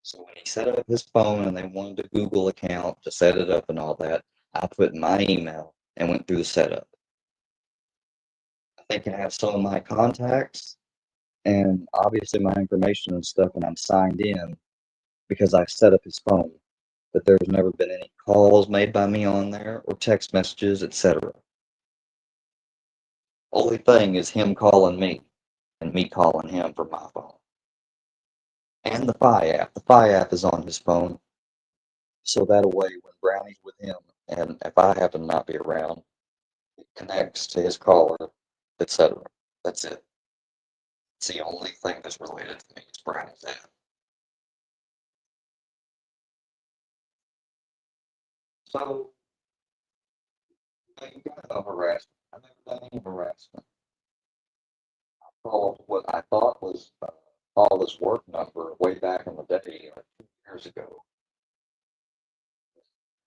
So when he set up his phone and they wanted a Google account to set it up and all that, I put my email and went through the setup. They can have some of my contacts and obviously my information and stuff, and I'm signed in because I set up his phone. But there's never been any calls made by me on there or text messages, etc. Only thing is him calling me and me calling him from my phone. And the Fi app. The Fi app is on his phone. So that way, when Brownie's with him, and if I happen to not be around, it connects to his caller, etc. That's it. It's the only thing that's related to me. It's Brownie's app. So, you got no harassment. I've never done any harassment. I called what I thought was Paula's work number way back in the day, like 2 years ago.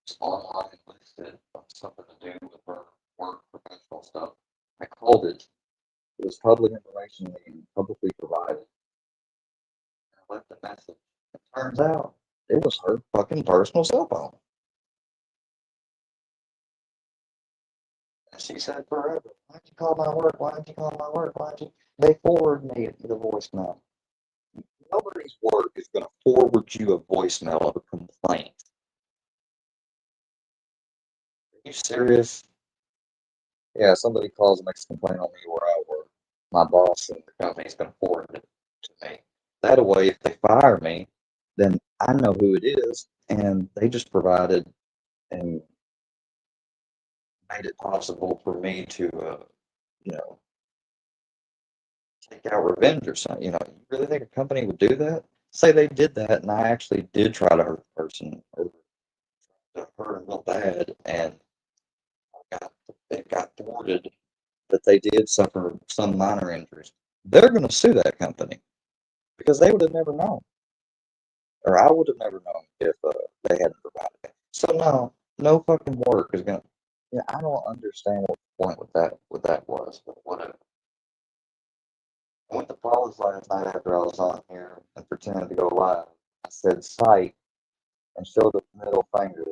It's online listed on something to do with her work professional stuff. I called it. It was public information being publicly provided. I left a message. It turns out it was her fucking personal cell phone. And she said forever, why'd you call my work? Why'd you call my work? Why'd you? They forward me the voicemail. Nobody's work is going to forward you a voicemail of a complaint. Are you serious? Yeah, somebody calls and makes a complaint on me where I work. My boss and the company is going to forward it to me. That way, if they fire me, then I know who it is, and they just provided and made it possible for me to, you know, take out revenge or something. You know, you really think a company would do that? Say they did that, and I actually did try to hurt the person or to hurt them real bad, and it got thwarted that they did suffer some minor injuries. They're going to sue that company because they would have never known, or I would have never known if they hadn't provided it. So no fucking work is going to. Yeah, I don't understand what the point with that was, but whatever. I went to Paula's last night after I was on here and pretended to go live. I said "sight" and showed the middle finger,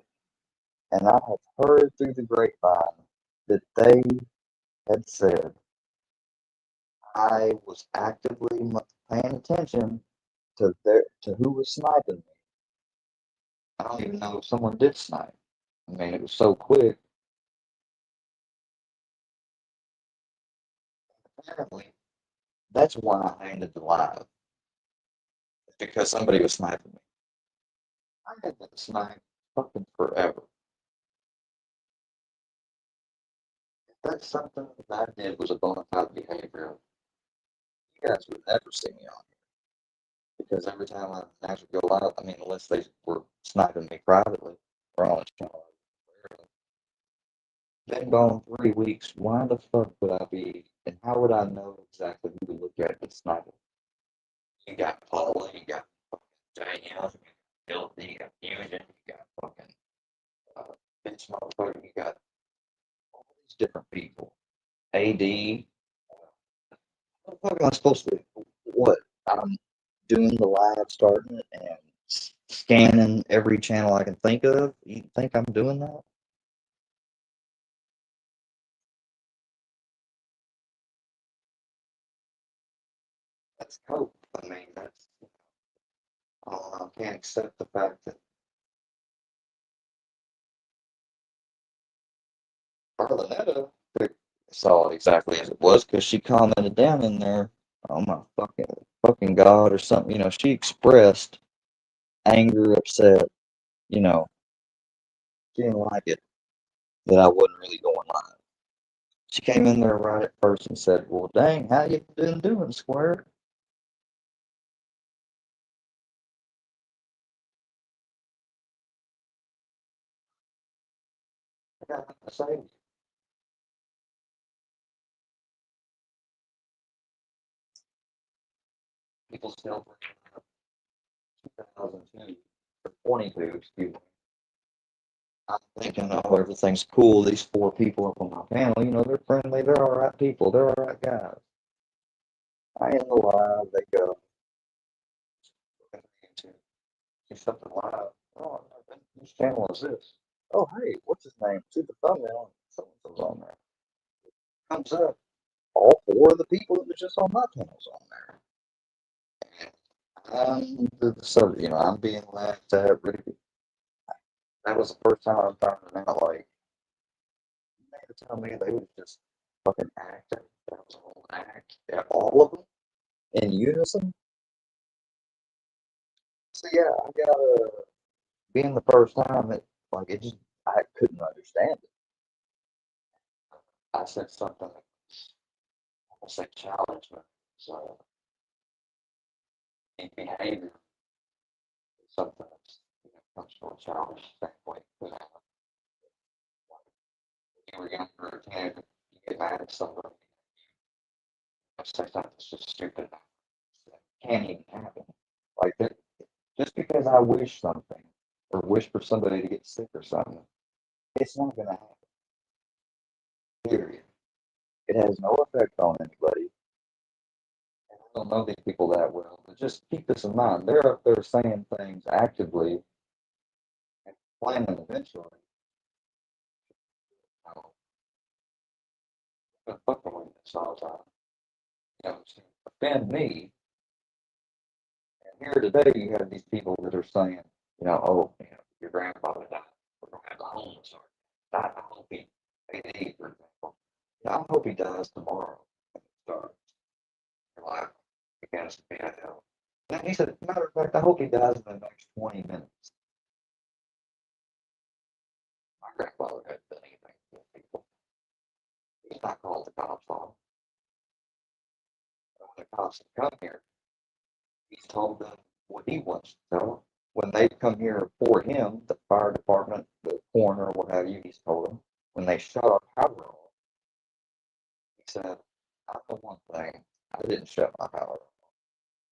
and I had heard through the grapevine that they had said I was actively paying attention to who was sniping me. I don't even know if someone did snipe. I mean, it was so quick. Apparently, that's why I ended the live. Because somebody was sniping me. I had been sniped fucking forever. If that's something that I did was a bona fide behavior, you guys would never see me on here. Because every time I actually go live, I mean, unless they were sniping me privately or on a channel, been gone 3 weeks. Why the fuck would I be, and how would I know exactly who to look at that's sniping? You got Paula, you got fucking Danielle, you got Filthy, you got Fusion, you got fucking bitch motherfucker, you got all these different people. AD, what the fuck am I supposed to do? What? I'm doing the live starting and scanning every channel I can think of. You think I'm doing that? That's cope. I mean, that's, I can't accept the fact that Carlinetta saw it exactly as it was because she commented down in there, oh my fucking God or something. You know, she expressed anger, upset, you know, she didn't like it that I wasn't really going live. She came in there right at first and said, "Well, dang, how you been doing, Square?" I got nothing to say. People still bring up 2002 or 22, excuse me. I'm thinking, oh, everything's cool. These four people up on my panel, they're friendly. They're all right people. They're all right guys. I am the live. They go. See something live. Oh, whose channel is this? Oh, hey, what's his name? See the thumbnail. Someone's on there. Comes up. All four of the people that was just on my panels on there. So, I'm being laughed at. Really, that was the first time I found out. Like, you mean to tell me they was just fucking acting? That was a whole act. Yeah, all of them in unison. So yeah, I gotta being the first time it like it just I couldn't understand it. I said something. I said challengement. So in behavior, sometimes comes from a childish standpoint. You were younger or kid, you get mad at somebody. Sometimes it's just stupid. It can't even happen. Like that, just because I wish something or wish for somebody to get sick or something, it's not gonna happen. Period. It has no effect on anybody. And I don't know these people that well, but just keep this in mind. They're up there saying things actively and planning eventually. You know, fucking with this all the time. To offend me. And here today, you have these people that are saying, oh, your grandfather died. We're going to have the homeless. Or I hope he, AD, for example. I hope he dies tomorrow. Start your life begins to be a hell. And he said, matter of fact, I hope he dies in the next 20 minutes. My grandfather hadn't done anything to people. He's not called the cops on him. When the cops have come here, he's told them what he wants to tell them. When they come here for him, the fire department, the coroner, what have you, he's told them. When they shut our power off, he said, I know one thing, I didn't shut my power off.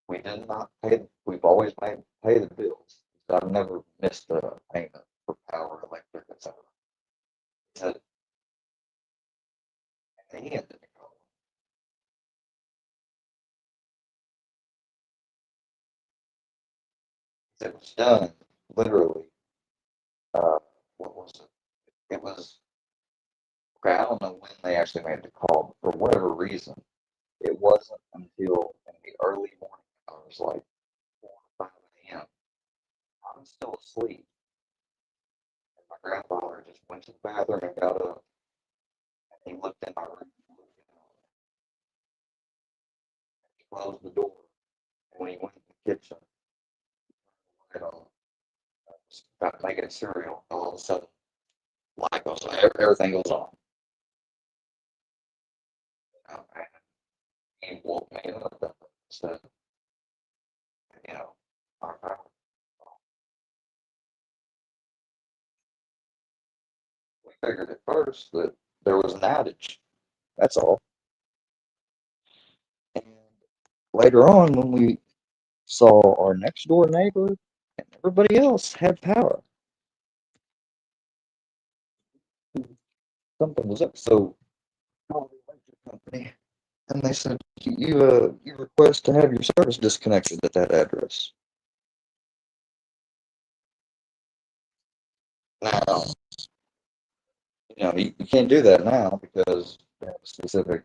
We did not pay, we've always pay the bills. I've never missed a payment for power, electric, etc. He said, and he ended the call. It was done, literally. What was it? It was, okay, I don't know when they actually made the call, but for whatever reason, it wasn't until in the early morning hours, like 4 or 5 a.m. I was still asleep. And my grandfather just went to the bathroom and got up. And he looked in my room. He closed the door. And when he went to the kitchen, you know, about making cereal, all of a sudden, light goes on. Everything goes on. And he woke me up and said, you know, our power. We figured at first that there was an outage. That's all. And later on, when we saw our next door neighbor and everybody else had power, something was up. So called the electric company, and they said you request to have your service disconnected at that address. Now, you can't do that now because they have a specific.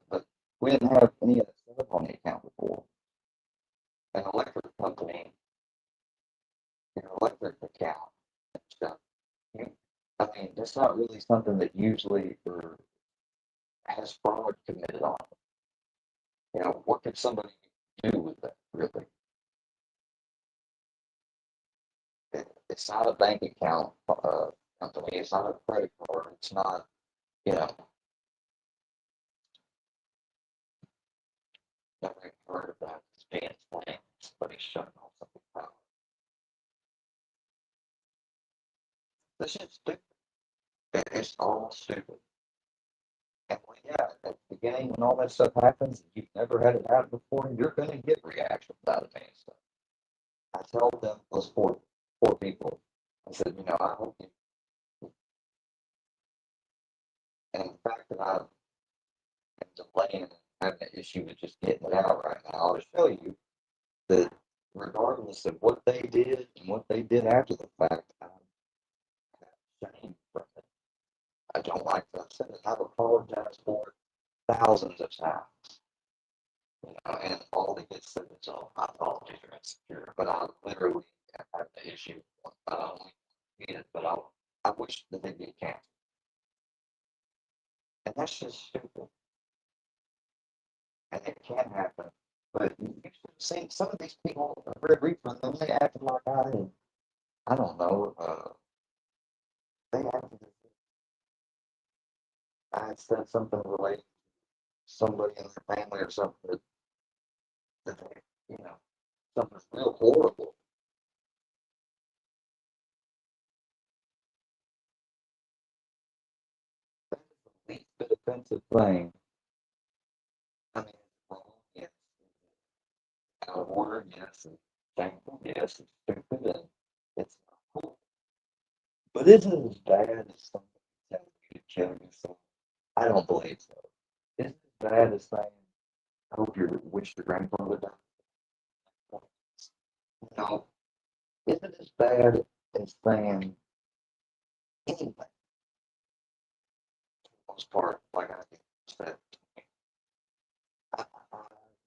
But we didn't have any of that stuff on the account before. An electric company, an electric account and stuff. I mean, that's not really something that usually has fraud committed on it. What could somebody do with that, really? It's not a bank account company. It's not a credit card. It's not, you know, never heard about this being playing. Somebody shutting off something power. This is stupid. It's all stupid. And when, yeah, at the beginning when all that stuff happens, you've never had it happen before, you're gonna get reactions out of me and stuff. I told them those four people. I said, you know, I hope you, and the fact that I'm delaying and having an issue with just getting it out right now, I'll show you that regardless of what they did and what they did after the fact, I'm ashamed from it. I don't like that. I said it. I've apologized for it thousands of times. You know, and all they get said is, "Oh, my apologies are insecure," but I literally have the issue. I don't need it, but I wish that they'd be canceled. And that's just stupid. And it can happen. But you should have seen some of these people, Red Reaper, and them, they acted like I don't know, they acted as if I had said something related to somebody in their family or something that they, you know, something real horrible. That is the least bit offensive thing. I mean, wrong, yes. Out of order, yes. And shameful, yes. It's stupid, and it's not cool. But is it as bad as somebody telling you to kill yourself? I don't believe so. Is it as bad as saying, I hope you wish your grandfather died? No. Is it as bad as saying anything, for the most part, like I said? I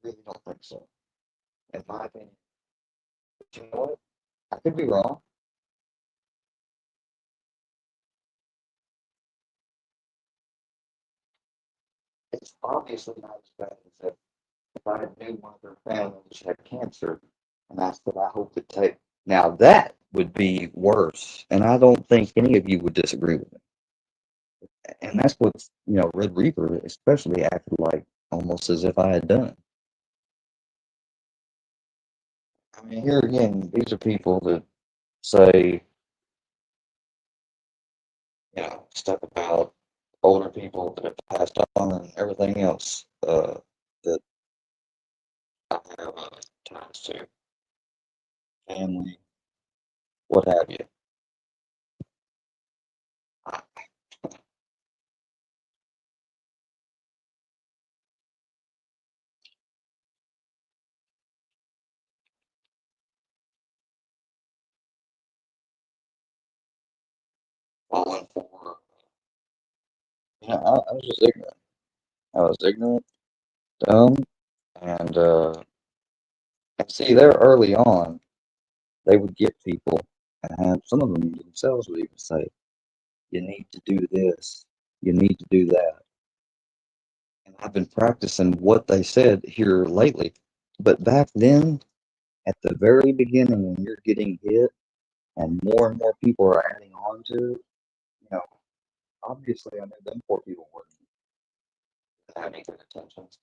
really don't think so, in my opinion. But you know what? I could be wrong. It's obviously not as bad as if I knew one of their families had cancer and I said, I hope to take. Now that would be worse. And I don't think any of you would disagree with me. And that's what, Red Reaper especially acted like almost as if I had done. I mean, here again, these are people that say, stuff about older people that have passed on and everything else that I have ties to, family, what have you. I, falling for, I was just ignorant. I was ignorant, dumb, and see, there early on, they would get people, and have some of them themselves would even say, "You need to do this, you need to do that." And I've been practicing what they said here lately, but back then, at the very beginning, when you're getting hit, and more people are adding on to it, you know, obviously, I knew them poor people weren't having good intentions,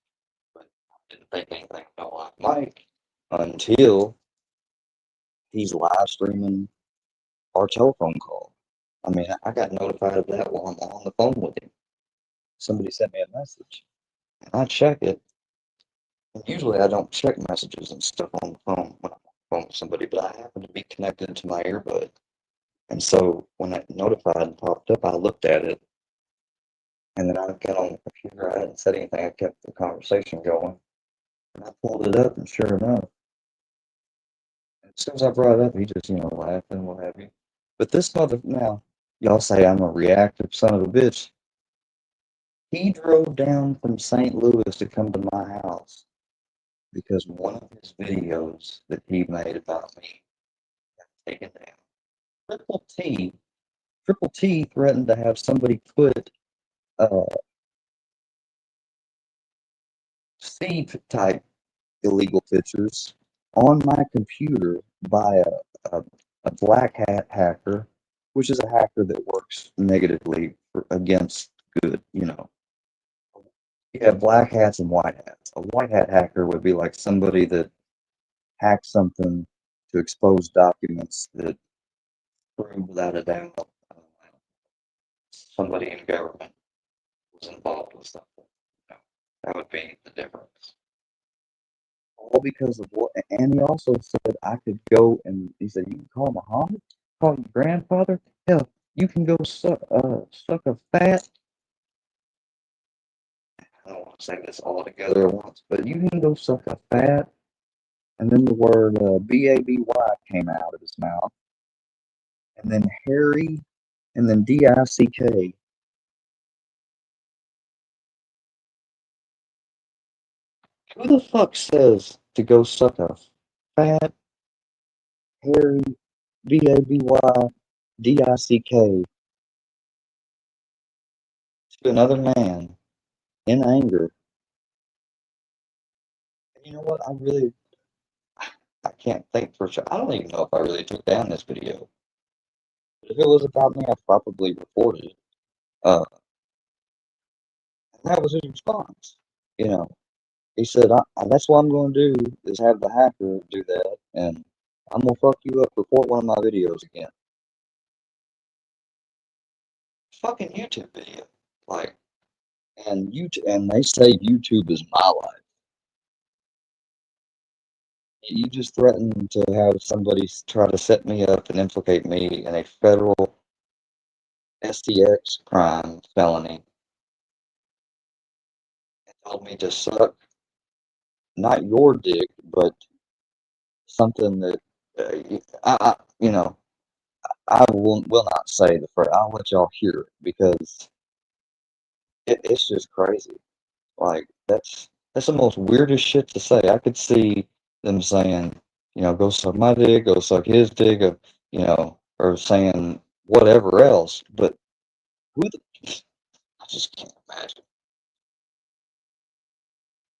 but I didn't think anything about Mike until he's live streaming our telephone call. I mean, I got notified of that while I'm on the phone with him. Somebody sent me a message, and I check it. And usually, I don't check messages and stuff on the phone when I'm on the phone with somebody, but I happen to be connected to my earbud. And so when that notified popped up, I looked at it, and then I got on the computer. I hadn't said anything. I kept the conversation going, and I pulled it up, and sure enough, as soon as I brought it up, he just, laughing, what have you. But this mother, now, y'all say I'm a reactive son of a bitch. He drove down from St. Louis to come to my house because one of his videos that he made about me got taken down. Triple T, Triple T threatened to have somebody put uh, C type illegal pictures on my computer by a black hat hacker, which is a hacker that works negatively against good, you know. You have black hats and white hats. A white hat hacker would be like somebody that hacked something to expose documents that prove without a doubt somebody in government was involved with something. You know, that would be the difference. All because of what? And he also said I could go and he said you can call Muhammad, call your grandfather. Hell, you can go suck a fat. I don't want to say this all together at once, but you can go suck a fat. And then the word baby came out of his mouth, and then Harry, and then dick. Who the fuck says to go suck a fat Harry baby dick to another man in anger? And you know what? I can't think for sure. I don't even know if I really took down this video. But if it was about me, I probably reported it. Uh, and that was his response. You know, he said, "That's what I'm going to do is have the hacker do that, and I'm gonna fuck you up. Report one of my videos again." Fucking YouTube video, like, and YouTube, and they say YouTube is my life. You just threatened to have somebody try to set me up and implicate me in a federal STX crime felony and told me to suck not your dick, but something that you know, I will not say the phrase. I'll let y'all hear it because it's just crazy. Like that's the most weirdest shit to say. I could see them saying, you know, go suck my dick, go suck his dick, or, you know, or saying whatever else. But who the? I just can't imagine.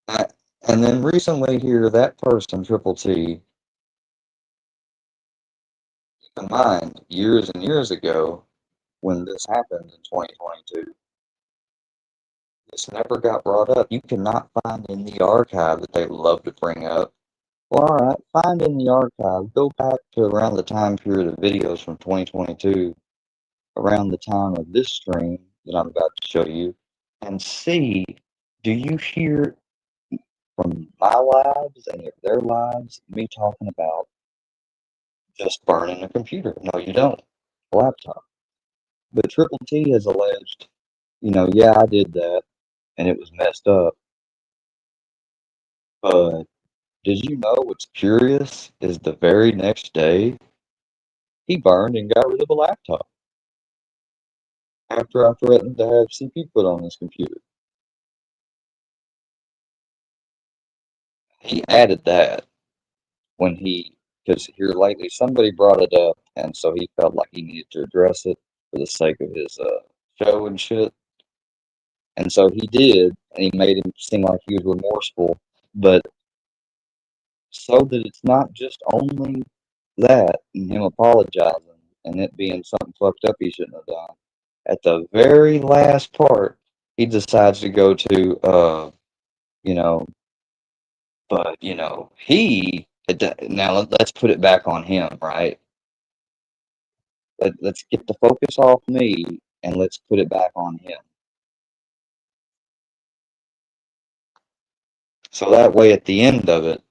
I, and then recently here, that person, Triple T, keep in mind, years and years ago, when this happened in 2022, this never got brought up. You cannot find in the archive that they love to bring up. Well, all right, find in the archive, go back to around the time period of videos from 2022, around the time of this stream that I'm about to show you, and see, do you hear from my lives, any of their lives, me talking about just burning a computer? No, you don't. A laptop. But Triple T has alleged, you know, yeah, I did that, and it was messed up. But did you know what's curious is the very next day, he burned and got rid of a laptop after I threatened to have CP put on his computer. He added that when because here lately somebody brought it up, and so he felt like he needed to address it for the sake of his show and shit. And so he did, and he made him seem like he was remorseful, but so that it's not just only that and him apologizing and it being something fucked up he shouldn't have done. At the very last part, he decides to go to, you know, but you know, now let's put it back on him, right? Let's get the focus off me and let's put it back on him. So that way, at the end of it,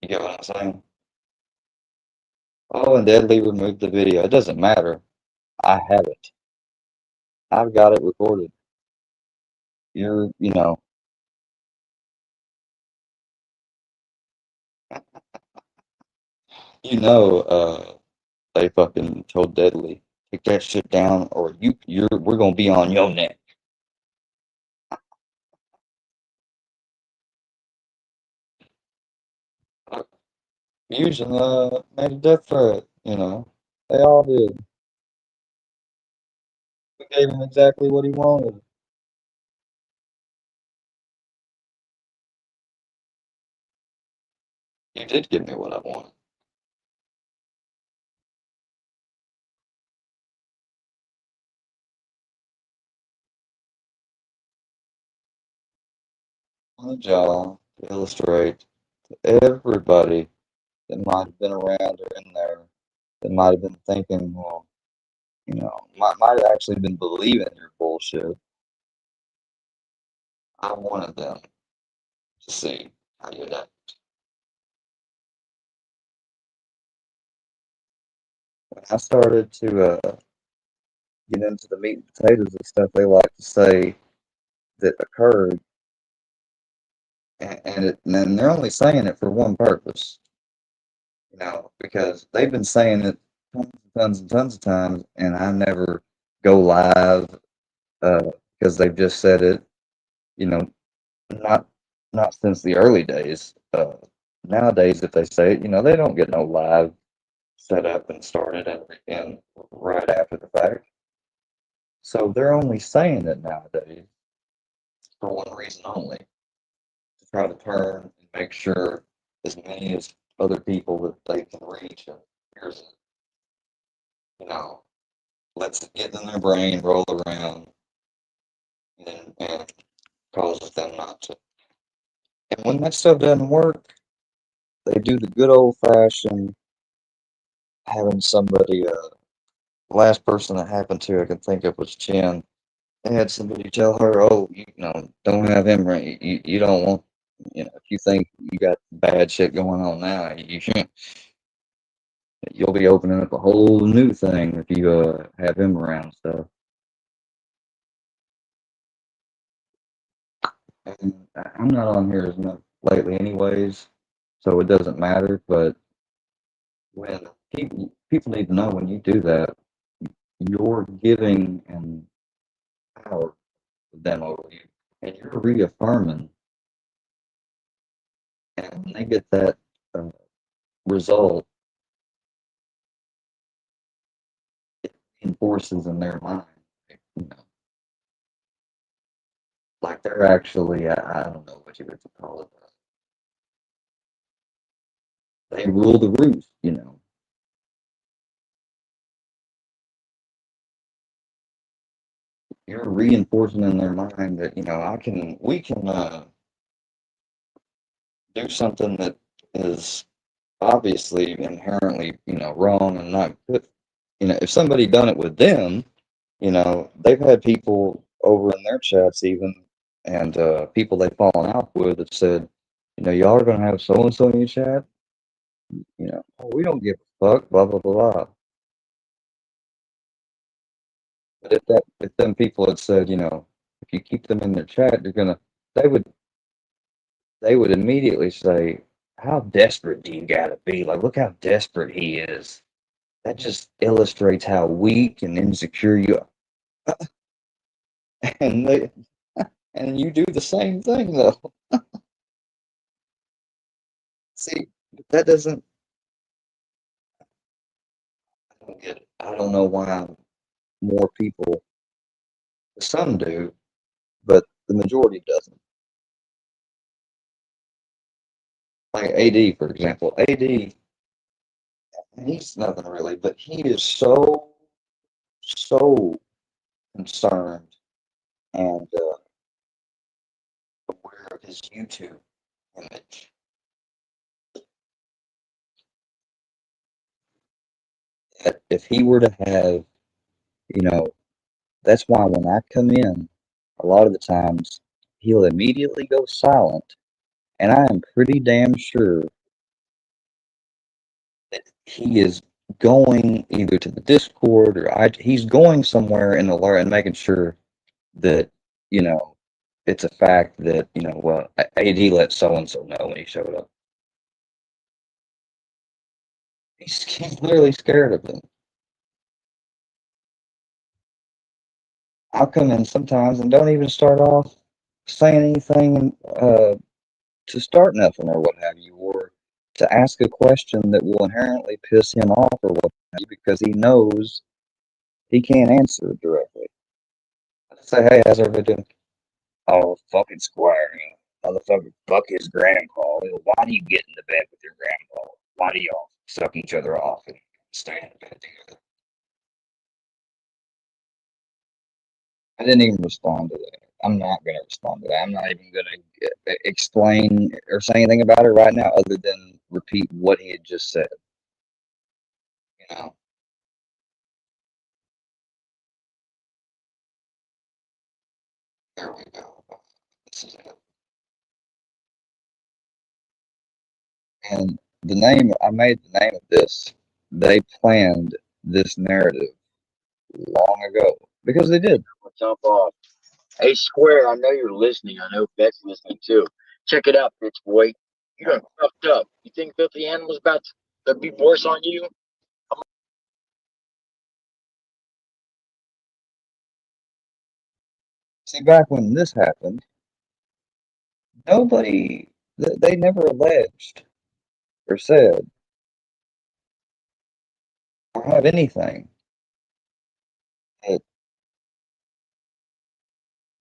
you get what I'm saying? Oh, and Deadly removed the video. It doesn't matter. I have it. I've got it recorded. You know, they fucking told Deadly, take that shit down, or we're gonna be on your neck. Fusion made a death threat. You know, they all did. We gave him exactly what he wanted. You did give me what I wanted. on the jaw to illustrate to everybody that might have been around or in there that might have been thinking, well, might have actually been believing your bullshit. I wanted them to see how you act. When I started to get into the meat and potatoes of stuff they like to say that occurred, and they're only saying it for one purpose, because they've been saying it tons and tons of times, and I never go live because they've just said it, you know, not not since the early days. Nowadays, if they say it, they don't get no live set up and started and right after the fact. So they're only saying it nowadays for one reason only, to try to turn and make sure as many as other people that they can reach and here's it, lets it get in their brain, roll around, and causes them not to. And when that stuff doesn't work, they do the good old fashioned having somebody, last person that happened to I can think of was Chen. They had somebody tell her, "Oh, don't have him right. You don't want, if you think you got bad shit going on now, you shouldn't. You'll be opening up a whole new thing if you have him around." So, and I'm not on here as much lately, anyways, so it doesn't matter. But when people need to know when you do that, you're giving and power to them over you, and you're reaffirming. And when they get that uh, result, it reinforces in their mind, you know, like they're actually, I don't know what you would call it, they rule the roost. You're reinforcing in their mind that, we can do something that is obviously inherently, wrong and not good. If somebody done it with them, they've had people over in their chats even, and people they've fallen out with have said, y'all are gonna have so and so in your chat. "Oh, we don't give a fuck, blah blah blah." But if them people had said, if you keep them in their chat, they would they would immediately say, "How desperate do you gotta be? Like, look how desperate he is. That just illustrates how weak and insecure you are." And you do the same thing though. See, that doesn't. I don't get it. I don't know why more people. Some do, but the majority doesn't. Like AD, for example. AD, he's nothing really, but he is so concerned and aware of his YouTube image. That if he were to have, you know, that's why when I come in, a lot of the times he'll immediately go silent, and I am pretty damn sure that he is going either to the Discord or he's going somewhere in the alert and making sure that you know it's a fact that well, AD let so and so know when he showed up. He's literally scared of them. I'll come in sometimes and don't even start off saying anything to start nothing or what have you, or to ask a question that will inherently piss him off or what have you, because he knows he can't answer it directly. I say, "Hey, how's everybody doing?" "Oh, fucking Squire, motherfucker, fuck his grandpa. Why do you get into bed with your grandpa? Why do y'all suck each other off and stay in bed together?" I didn't even respond to that. I'm not going to respond to that. I'm not even going to explain or say anything about it right now, other than repeat what he had just said. You know, there we go. This is it. And the name I made the name of this. They planned this narrative long ago because they did. Jump off. Hey, Square, I know you're listening. I know Beck's listening too. Check it out, bitch boy. You done fucked up. You think Filthy Animal's about to be worse on you? See, back when this happened, nobody, they never alleged or said or have anything that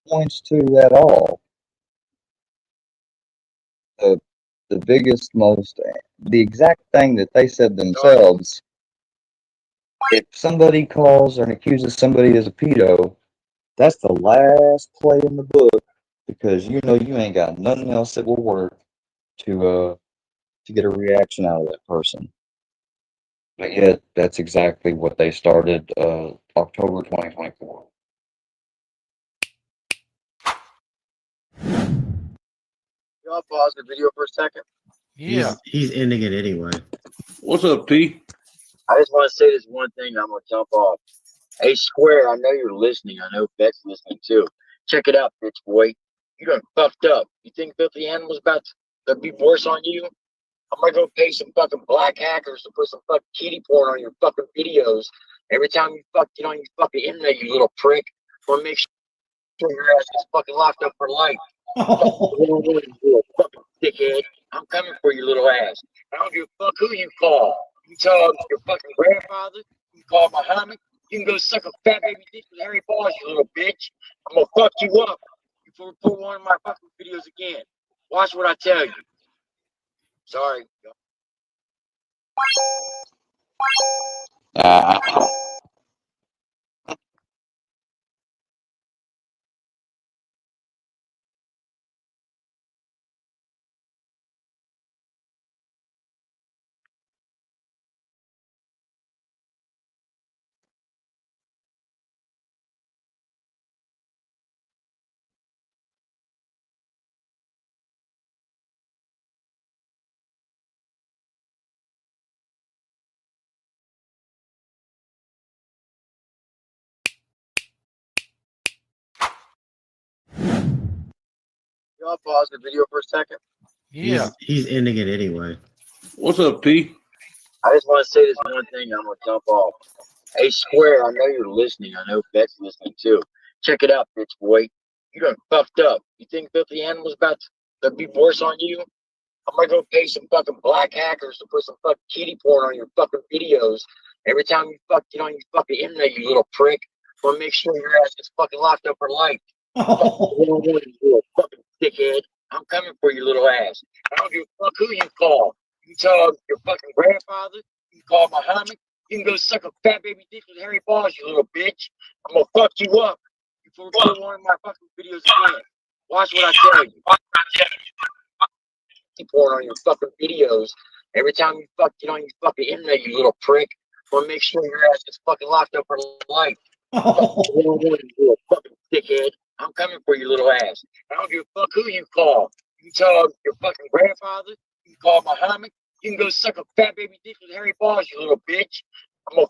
points to at all the biggest, the exact thing that they said themselves. If somebody calls or accuses somebody as a pedo, that's the last play in the book, because you know you ain't got nothing else that will work to get a reaction out of that person. But yet, that's exactly what they started October 2024. Y'all pause the video for a second. Yeah. He's ending it anyway. What's up, P? I just want to say this one thing. I'm gonna jump off. Hey, Square, I know you're listening. I know Beck's listening too. Check it out, bitch boy. You done fucked up. You think Filthy Animal's about to be worse on you? I'm gonna go pay some fucking black hackers to put some fucking kitty porn on your fucking videos. Every time you get on your fucking internet, you little prick. I'm gonna make sure your ass is fucking locked up for life. You little fucking dickhead. I'm coming for your little ass. I don't give a fuck who you call. You can tell your fucking grandfather. You can call Muhammad. You can go suck a fat baby dick with Harry Balls, you little bitch. I'm gonna fuck you up before we put one of my fucking videos again. Watch what I tell you. Sorry. Y'all pause the video for a second. Yeah. He's ending it anyway. What's up, P? I just want to say this one thing. I'm gonna jump off. Hey, Square, I know you're listening. I know Beck's listening too. Check it out, bitch boy. You done fucked up. You think Filthy Animal's about to be worse on you? I'm gonna go pay some fucking black hackers to put some fucking kitty porn on your fucking videos. Every time you get on your fucking internet, you little prick. I'm gonna make sure your ass gets fucking locked up for life. You little fucking dickhead. I'm coming for your little ass. I don't give a fuck who you call. You can tell your fucking grandfather. You can call Muhammad. You can go suck a fat baby dick with Harry Balls, you little bitch. I'm gonna fuck you up before we put one of my fucking videos again. Watch what I tell you. Porn on your fucking videos. Every time you get on your fucking internet, you little prick. I'm gonna make sure your ass gets fucking locked up for life. You little fucking dickhead. I'm coming for your little ass. I don't give a fuck who you call. You can tell your fucking grandfather. You can call Muhammad. You can go suck a fat baby dick with Harry Balls, you little bitch. I'm gonna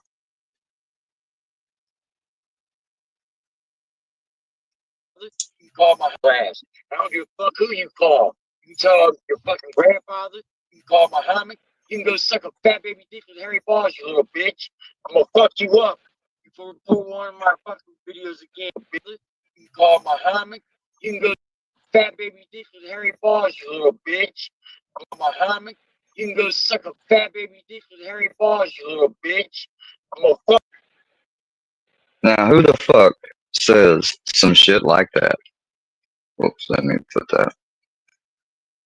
you can call my ass. I don't give a fuck who you call. You can tell your fucking grandfather. You can call Muhammad. You can go suck a fat baby dick with Harry Balls, you little bitch. I'm gonna fuck you up before we put one of my fucking videos again. You can call Muhammad. You can go fat baby dick with Harry Balls, you little bitch. I'm Muhammad. You can go suck a fat baby dick with Harry Balls, you little bitch. I'm gonna fuck. Now, who the fuck says some shit like that? Whoops, let me put that.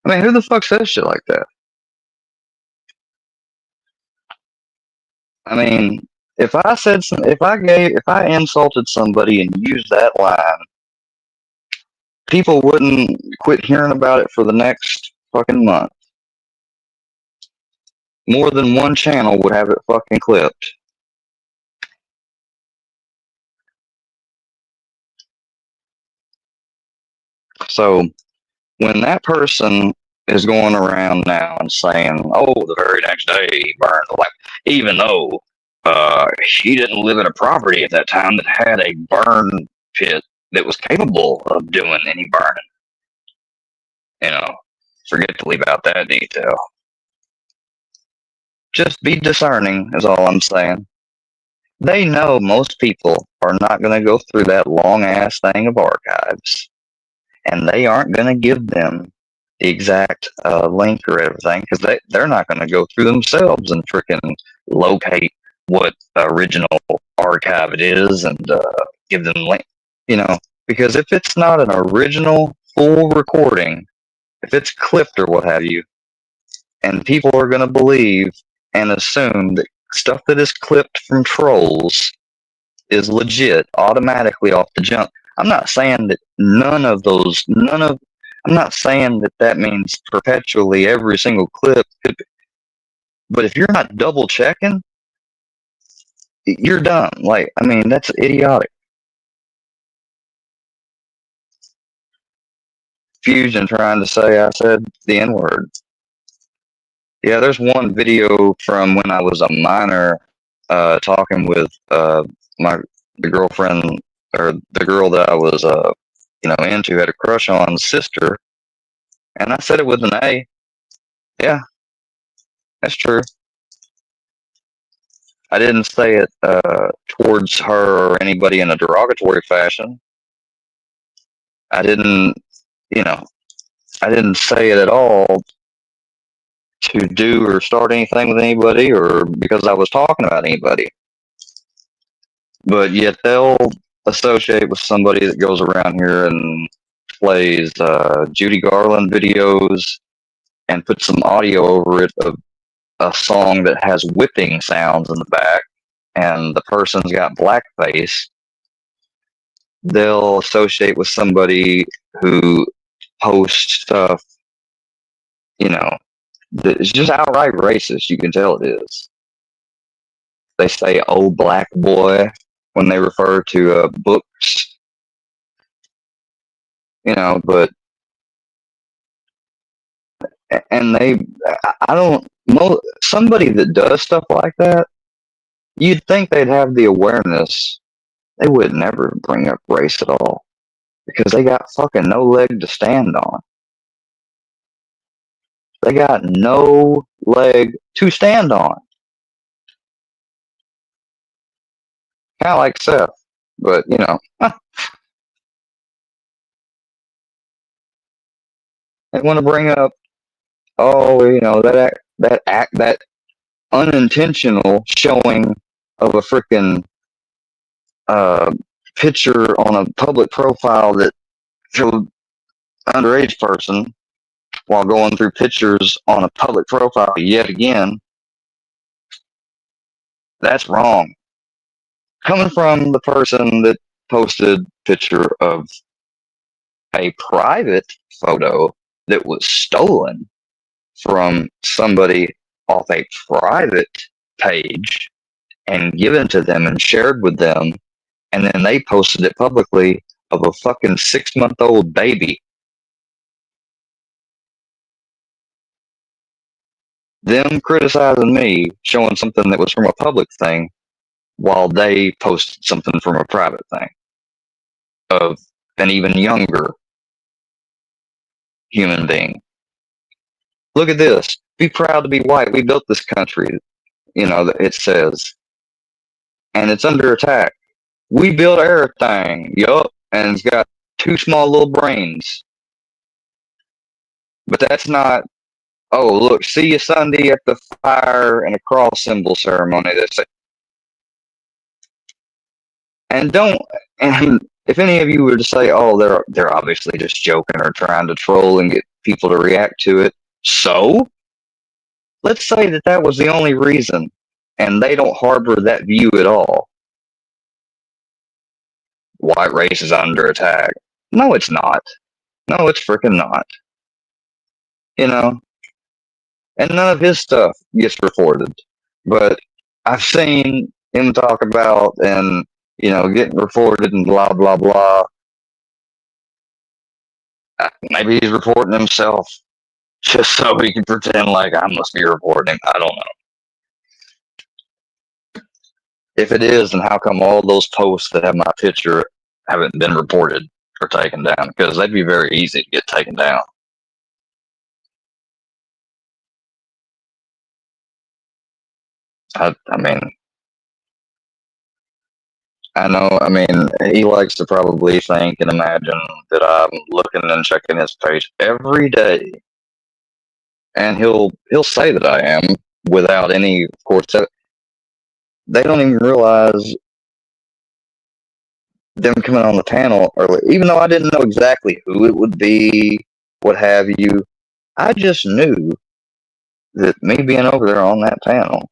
I mean, who the fuck says shit like that? I mean, if I insulted somebody and used that line, people wouldn't quit hearing about it for the next fucking month. More than one channel would have it fucking clipped. So when that person is going around now and saying, "Oh, the very next day he burned the light," even though he didn't live in a property at that time that had a burn pit that was capable of doing any burning. You know, forget to leave out that detail. Just be discerning, is all I'm saying. They know most people are not going to go through that long ass thing of archives, and they aren't going to give them the exact link or everything because they're not going to go through themselves and freaking locate what original archive it is and give them link. You know, because if it's not an original full recording, if it's clipped or what have you, and people are going to believe and assume that stuff that is clipped from trolls is legit automatically off the jump. I'm not saying that I'm not saying that that means perpetually every single clip could be, but if you're not double checking, you're done. Like, I mean, that's idiotic. Fusion trying to say I said the N word. Yeah, there's one video from when I was a minor, talking with the girlfriend or the girl that I was into, had a crush on, sister, and I said it with an A. Yeah, that's true. I didn't say it towards her or anybody in a derogatory fashion. I didn't, I didn't say it at all to do or start anything with anybody or because I was talking about anybody. But yet they'll associate with somebody that goes around here and plays Judy Garland videos and puts some audio over it of a song that has whipping sounds in the back and the person's got blackface. They'll associate with somebody who posts stuff, it's just outright racist. You can tell it is. They say "oh black boy" when they refer to books, but and I don't know somebody that does stuff like that. You'd think they'd have the awareness. They would never bring up race at all because they got fucking no leg to stand on. They got no leg to stand on. Kind of like Seth, but they want to bring up, that unintentional showing of a freaking picture on a public profile that showed underage person while going through pictures on a public profile yet again. That's wrong. Coming from the person that posted picture of a private photo that was stolen from somebody off a private page and given to them and shared with them, and then they posted it publicly of a fucking 6-month-old baby. Them criticizing me, showing something that was from a public thing, while they posted something from a private thing of an even younger human being. Look at this. Be proud to be white. We built this country, it says. And it's under attack. We built everything. Yup. And it's got 2 small little brains. But that's not, oh, look, see you Sunday at the fire and a cross symbol ceremony. And if any of you were to say, oh, they're obviously just joking or trying to troll and get people to react to it. So, let's say that was the only reason, and they don't harbor that view at all. White race is under attack. No, it's not. No, it's freaking not. You know, and none of his stuff gets reported. But I've seen him talk about and, getting reported and blah, blah, blah. Maybe he's reporting himself just so he can pretend like I must be reporting him. I don't know. If it is, then how come all those posts that have my picture haven't been reported or taken down? Because they'd be very easy to get taken down. I mean, I know. I mean, he likes to probably think and imagine that I'm looking and checking his page every day, and he'll say that I am without any, of course. They don't even realize them coming on the panel early, even though I didn't know exactly who it would be, what have you. I just knew that me being over there on that panel,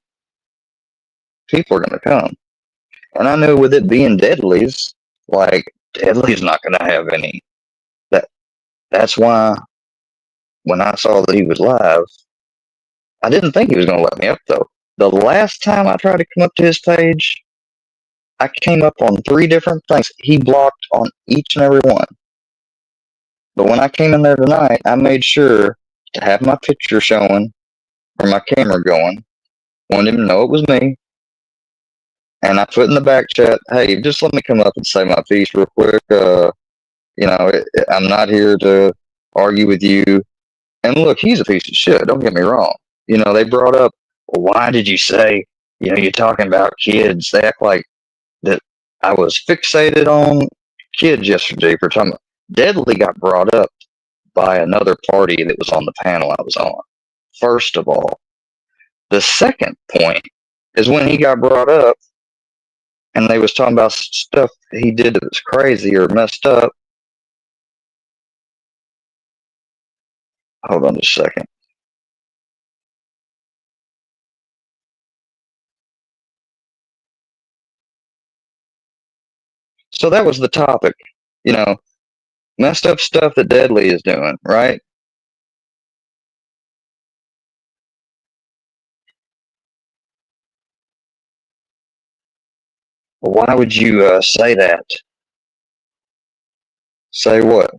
people are going to come. And I knew with it being Deadly's, like, Deadly's not going to have any. That's why when I saw that he was live, I didn't think he was going to let me up, though. The last time I tried to come up to his page, I came up on 3 different things. He blocked on each and every one. But when I came in there tonight, I made sure to have my picture showing or my camera going. Wanted him to know it was me. And I put in the back chat, hey, just let me come up and say my piece real quick. I'm not here to argue with you. And look, he's a piece of shit. Don't get me wrong. They brought up, well, why did you say, you're talking about kids? They act like that I was fixated on kids yesterday for talking. Deadly got brought up by another party that was on the panel I was on. First of all, the second point is when he got brought up and they was talking about stuff he did that was crazy or messed up. Hold on just a second. So that was the topic, messed up stuff that Deadly is doing, right? Well, why would you say that? Say what?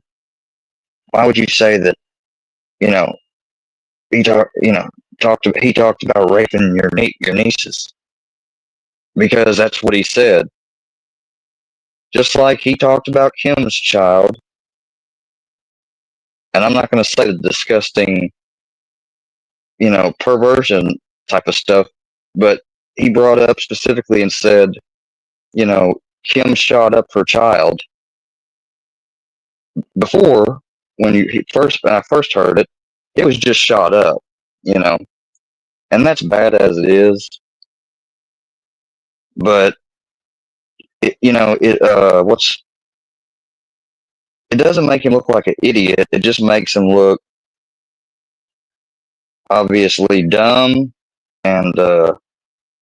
Why would you say that? He talked about raping your nieces because that's what he said. Just like he talked about Kim's child, and I'm not going to say the disgusting, perversion type of stuff, but he brought up specifically and said, Kim shot up her child. Before, when I first heard it, it was just shot up, and that's bad as it is. But it doesn't make him look like an idiot. It just makes him look obviously dumb and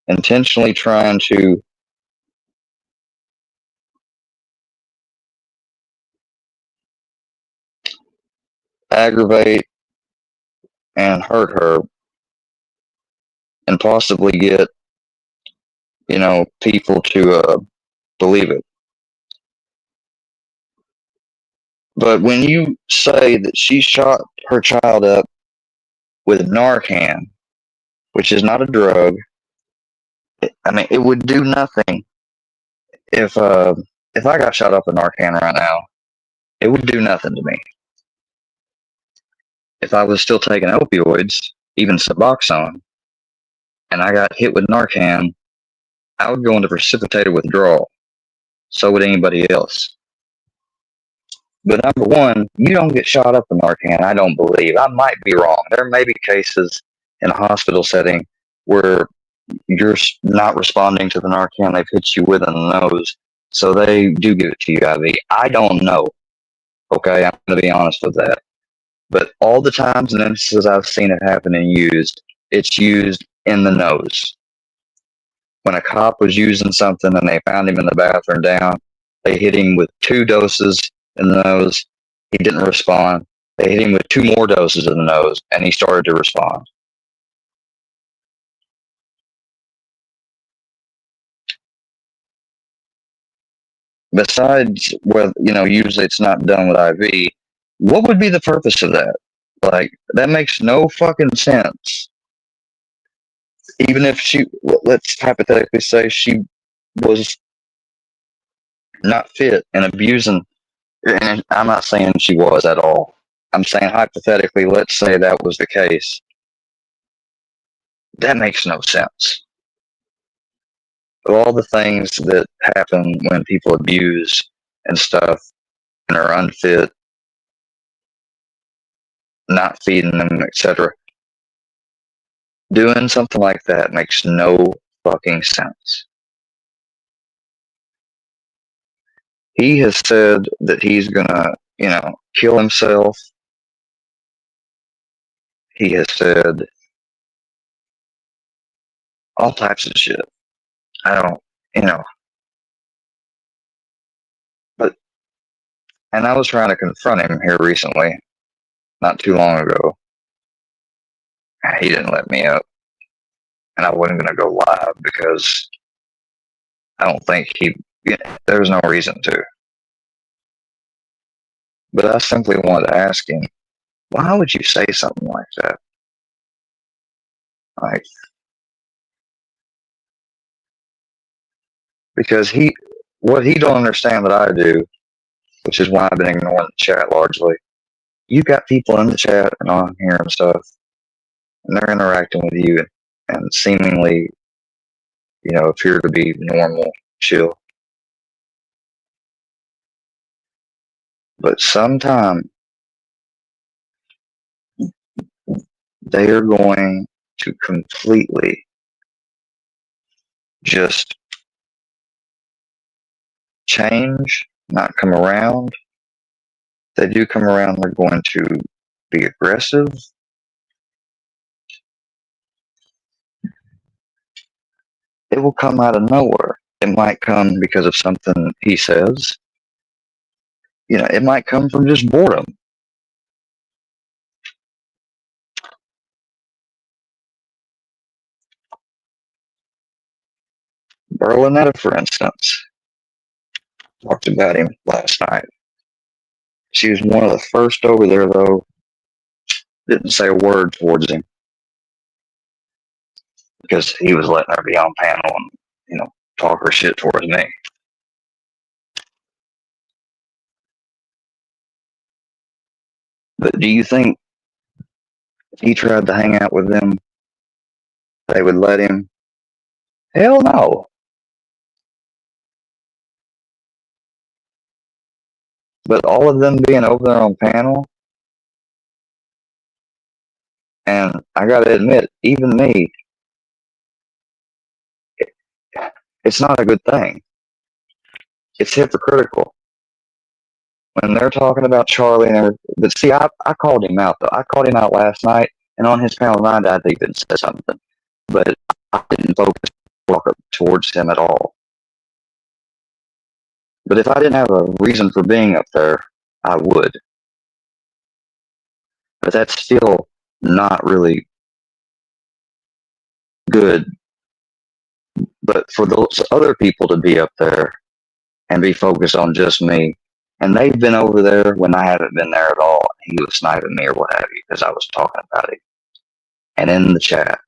intentionally trying to aggravate and hurt her and possibly get, people to believe it. But when you say that she shot her child up with Narcan, which is not a drug, it would do nothing. If I got shot up with Narcan right now, it would do nothing to me. If I was still taking opioids, even Suboxone, and I got hit with Narcan, I would go into precipitated withdrawal. So would anybody else. But number one, you don't get shot up with Narcan, I don't believe. I might be wrong. There may be cases in a hospital setting where you're not responding to the Narcan they've hit you with in the nose, so they do give it to you IV. I don't know. Okay, I'm going to be honest with that. But all the times and instances I've seen it happen and used, it's used in the nose. When a cop was using something and they found him in the bathroom down, they hit him with 2 doses in the nose. He didn't respond. They hit him with 2 more doses in the nose, and he started to respond. Besides, well, usually it's not done with IV. What would be the purpose of that? Like, that makes no fucking sense. Even if let's hypothetically say she was not fit and abusing, and I'm not saying she was at all. I'm saying hypothetically, let's say that was the case. That makes no sense. Of all the things that happen when people abuse and stuff and are unfit, not feeding them, etc., doing something like that makes no fucking sense. He has said that he's gonna, kill himself. He has said all types of shit. I don't, but, and I was trying to confront him here recently, not too long ago. He didn't let me up. And I wasn't going to go live because I don't think there was no reason to. But I simply wanted to ask him, why would you say something like that? Like, because what he don't understand that I do, which is why I've been ignoring the chat largely. You got people in the chat and on here and stuff, and they're interacting with you and seemingly, appear to be normal, chill. But sometime they are going to completely just change, not come around. If they do come around, they're going to be aggressive. It will come out of nowhere. It might come because of something he says. It might come from just boredom. Berlinetta, for instance, talked about him last night. She was one of the first over there, though. Didn't say a word towards him because he was letting her be on panel and, talk her shit towards me. But do you think if he tried to hang out with them, they would let him? Hell no. But all of them being over there on panel, and I gotta admit, even me, it's not a good thing. It's hypocritical. When they're talking about Charlie and everything, but see, I called him out, though. I called him out last night, and on his panel tonight, I think he said something. But I didn't focus walk up towards him at all. But if I didn't have a reason for being up there, I would. But that's still not really good. But for those other people to be up there and be focused on just me, and they've been over there when I haven't been there at all, he was sniping me or what have you because I was talking about it. And in the chat,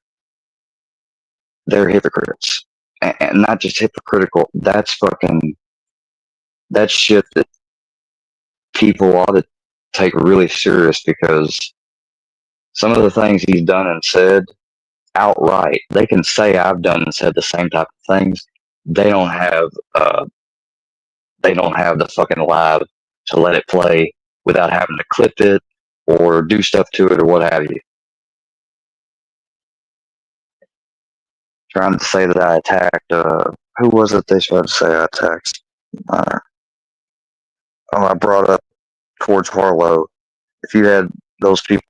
they're hypocrites. And not just hypocritical, that's shit that people ought to take really serious, because some of the things he's done and said outright, they can say I've done and said the same type of things. They don't have the fucking live to let it play without having to clip it or do stuff to it or what have you. Trying to say that I attacked, who was it they tried to say I attacked? I brought up towards Harlow. If you had those people,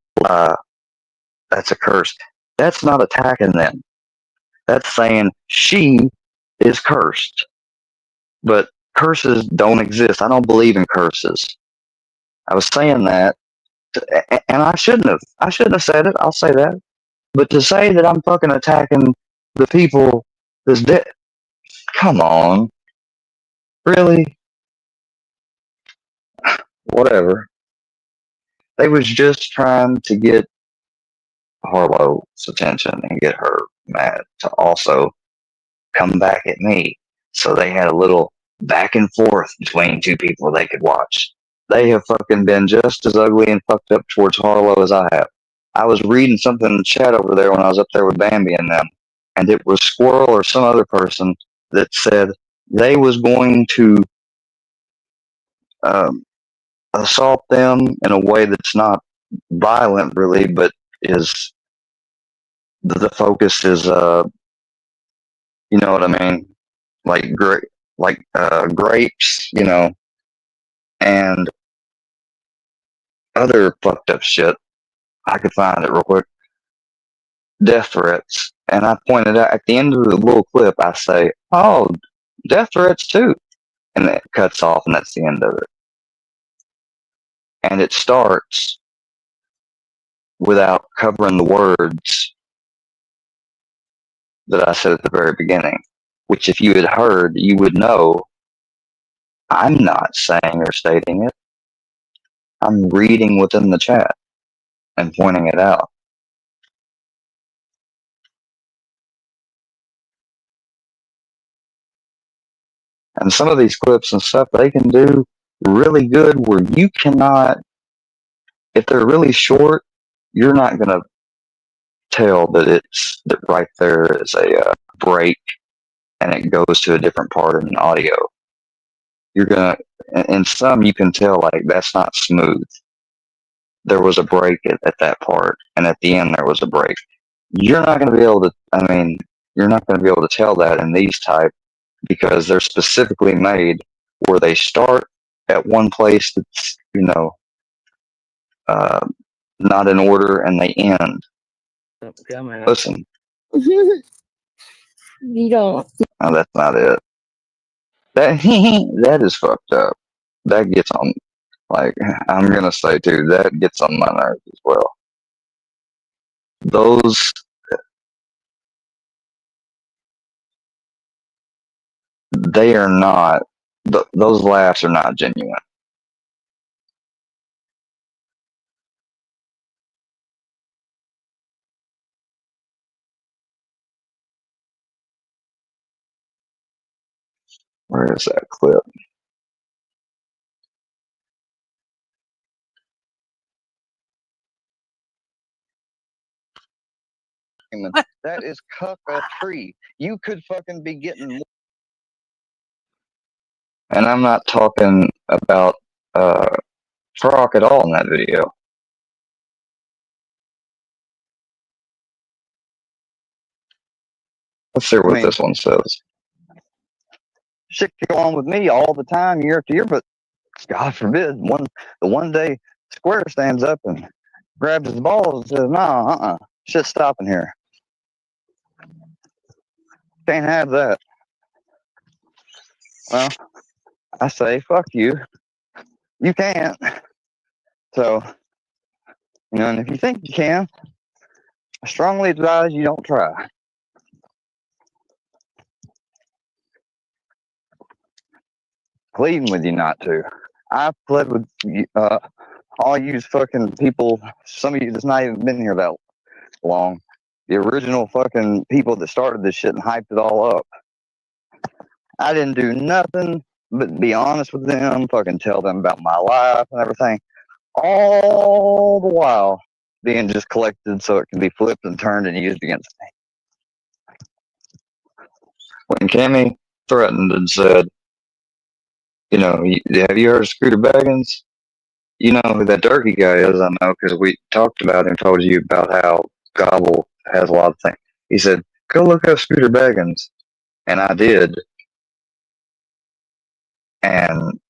that's a curse. That's not attacking them. That's saying she is cursed. But curses don't exist. I don't believe in curses. I was saying that, and I shouldn't have. I shouldn't have said it. I'll say that. But to say that I'm fucking attacking the people that's dead, come on, really? Whatever. They was just trying to get Harlow's attention and get her mad to also come back at me. So they had a little back and forth between two people they could watch. They have fucking been just as ugly and fucked up towards Harlow as I have. I was reading something in the chat over there when I was up there with Bambi and them, and it was Squirrel or some other person that said they was going to um, assault them in a way that's not violent, really, but is the focus is you know what I mean, like grapes, and other fucked up shit. I could find it real quick. Death threats. And I pointed out at the end of the little clip, I say, oh, death threats too. And it cuts off, and that's the end of it. And it starts without covering the words that I said at the very beginning, which if you had heard, you would know I'm not saying or stating it. I'm reading within the chat and pointing it out. And some of these clips and stuff, they can do really good where you cannot, if they're really short, you're not going to tell that that right there is a break and it goes to a different part of an audio. You're going to, in some, you can tell like that's not smooth. There was a break at that part, and at the end there was a break. You're not going to be able to, you're not going to be able to tell that in these type, because they're specifically made where they start at one place that's, not in order, and they end. Listen. You don't. Oh, that's not it. That that is fucked up. That gets on, like, I'm gonna say too, that gets on my nerves as well. Those they are not. Those laughs are not genuine. Where is that clip? That is cuck a tree. You could fucking be getting more. And I'm not talking about Frog at all in that video. Let's see what this one says. Shit can go on with me all the time, year after year, but God forbid, the one day Square stands up and grabs his balls and says, "No, shit's stopping here. Can't have that." Well, I say, fuck you. You can't. So, and if you think you can, I strongly advise you don't try. Pleading with you not to. I pled with all you fucking people, some of you that's not even been here that long, the original fucking people that started this shit and hyped it all up. I didn't do nothing but be honest with them, fucking tell them about my life and everything, all the while being just collected so it can be flipped and turned and used against me. When Cammy threatened and said, have you heard of Scooter Baggins? You know who that Durkee guy is, I know, because we talked about him, told you about how Gobble has a lot of things. He said, go look up Scooter Baggins. And I did. And,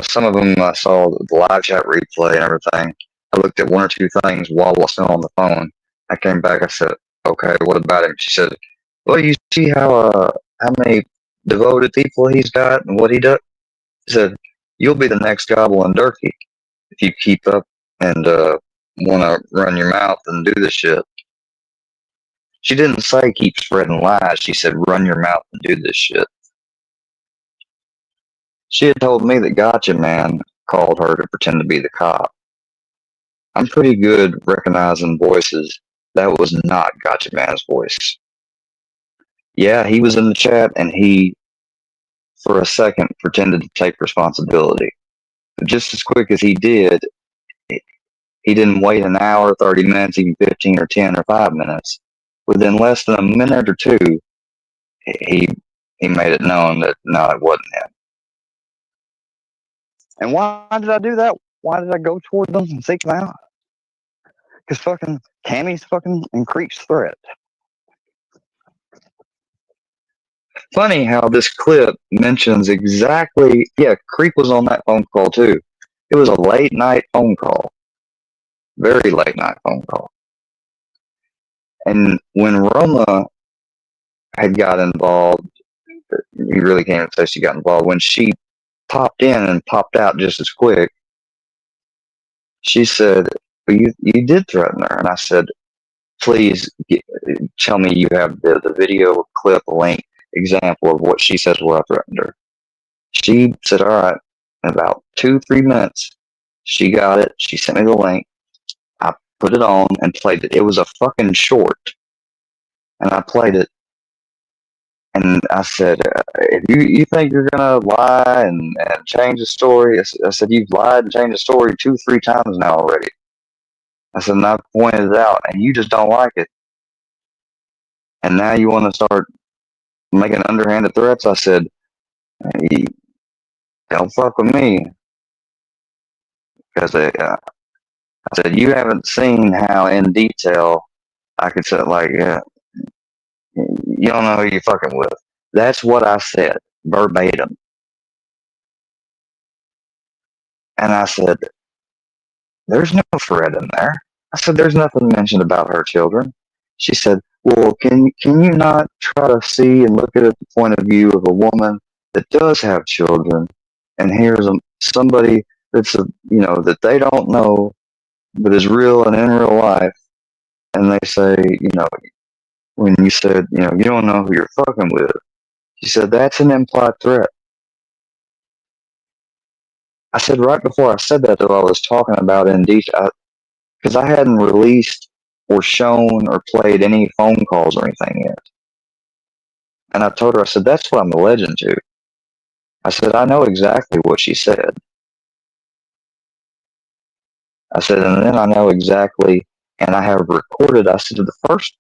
some of them I saw the live chat replay and everything. I looked at one or two things while I was still on the phone. I came back, I said, okay, what about him? She said, well, you see how many devoted people he's got and what he does? He said, you'll be the next Gobble and Durkee if you keep up and want to run your mouth and do this shit. She didn't say keep spreading lies. She said run your mouth and do this shit. She had told me that Gotcha Man called her to pretend to be the cop. I'm pretty good recognizing voices. That was not Gotcha Man's voice. Yeah, he was in the chat and he, for a second, pretended to take responsibility. But just as quick as he did, he didn't wait an hour, 30 minutes, even 15 or 10 or 5 minutes. Within less than a minute or two, he made it known that no, it wasn't him. And why did I do that? Why did I go toward them and seek them out? Because fucking Cammy's fucking increased threat. Funny how this clip mentions exactly, yeah, Creep was on that phone call too. It was a late night phone call. Very late night phone call. And when Roma had got involved, you really can't even say she got involved. When she popped in and popped out just as quick, she said, well, you did threaten her. And I said, please tell me you have the video clip link example of what she says where I threatened her. She said, all right. In about 2-3 minutes, she got it. She sent me the link. I put it on and played it. It was a fucking short. And I played it. And I said, if you think you're going to lie and change the story, I said, you've lied and changed the story 2-3 times now already. I said, and I've pointed it out, and you just don't like it. And now you want to start making underhanded threats? I said, hey, don't fuck with me. Because I said, you haven't seen how in detail I could say, like, you don't know who you're fucking with. That's what I said, verbatim. And I said, there's no threat in there. I said, there's nothing mentioned about her children. She said, well, can you not try to see and look at it the point of view of a woman that does have children and here's somebody that's that they don't know but is real and in real life, and they say, when you said, you don't know who you're fucking with, she said, that's an implied threat. I said right before I said that, though, I was talking about in detail, because I hadn't released or shown or played any phone calls or anything yet. And I told her, I said, that's what I'm alleging to. I said, I know exactly what she said. I said, and then I know exactly, and I have recorded, I said, the first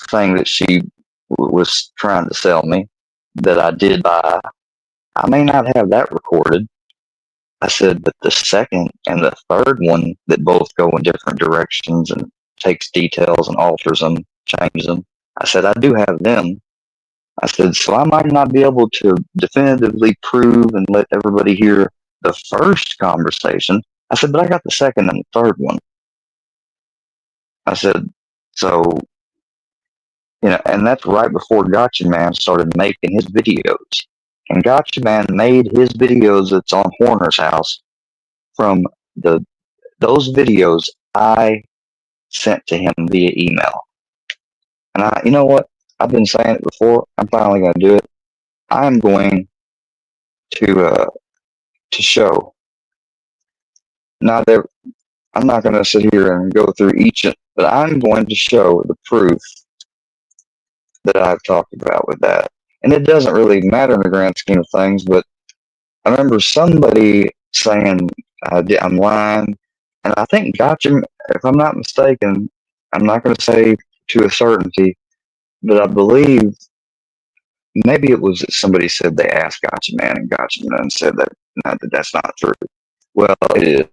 thing that she was trying to sell me that I did buy, I may not have that recorded. I said, but the second and the third one that both go in different directions and takes details and alters them, changes them, I said, I do have them. I said, so I might not be able to definitively prove and let everybody hear the first conversation. I said, but I got the second and the third one. I said, so, and that's right before Gotcha Man started making his videos. And Gotcha Man made his videos that's on Horner's house from those videos I sent to him via email. And you know what? I've been saying it before. I'm finally going to do it. I'm going to show. I'm not going to sit here and go through each, but I'm going to show the proof that I've talked about with that. And it doesn't really matter in the grand scheme of things, but I remember somebody saying I'm lying, and I think Gotcha, if I'm not mistaken, I'm not going to say to a certainty, but I believe maybe it was that somebody said they asked Gotcha Man, and Gotcha Man said that no, that's not true. Well, it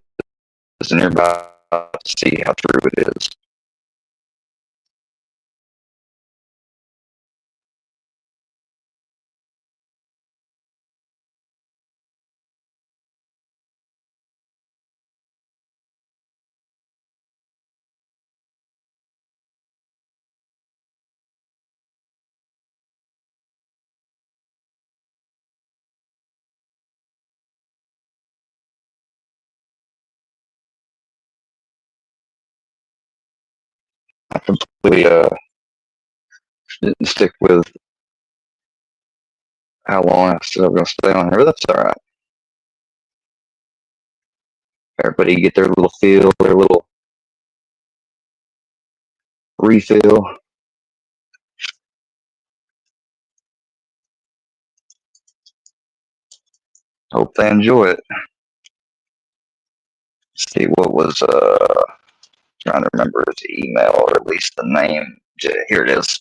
is, and you're about to see how true it is. I completely didn't stick with how long I said I'm going to stay on here, but that's all right. Everybody get their little feel, their little refill. Hope they enjoy it. See what was trying to remember his email or at least the name. Here it is.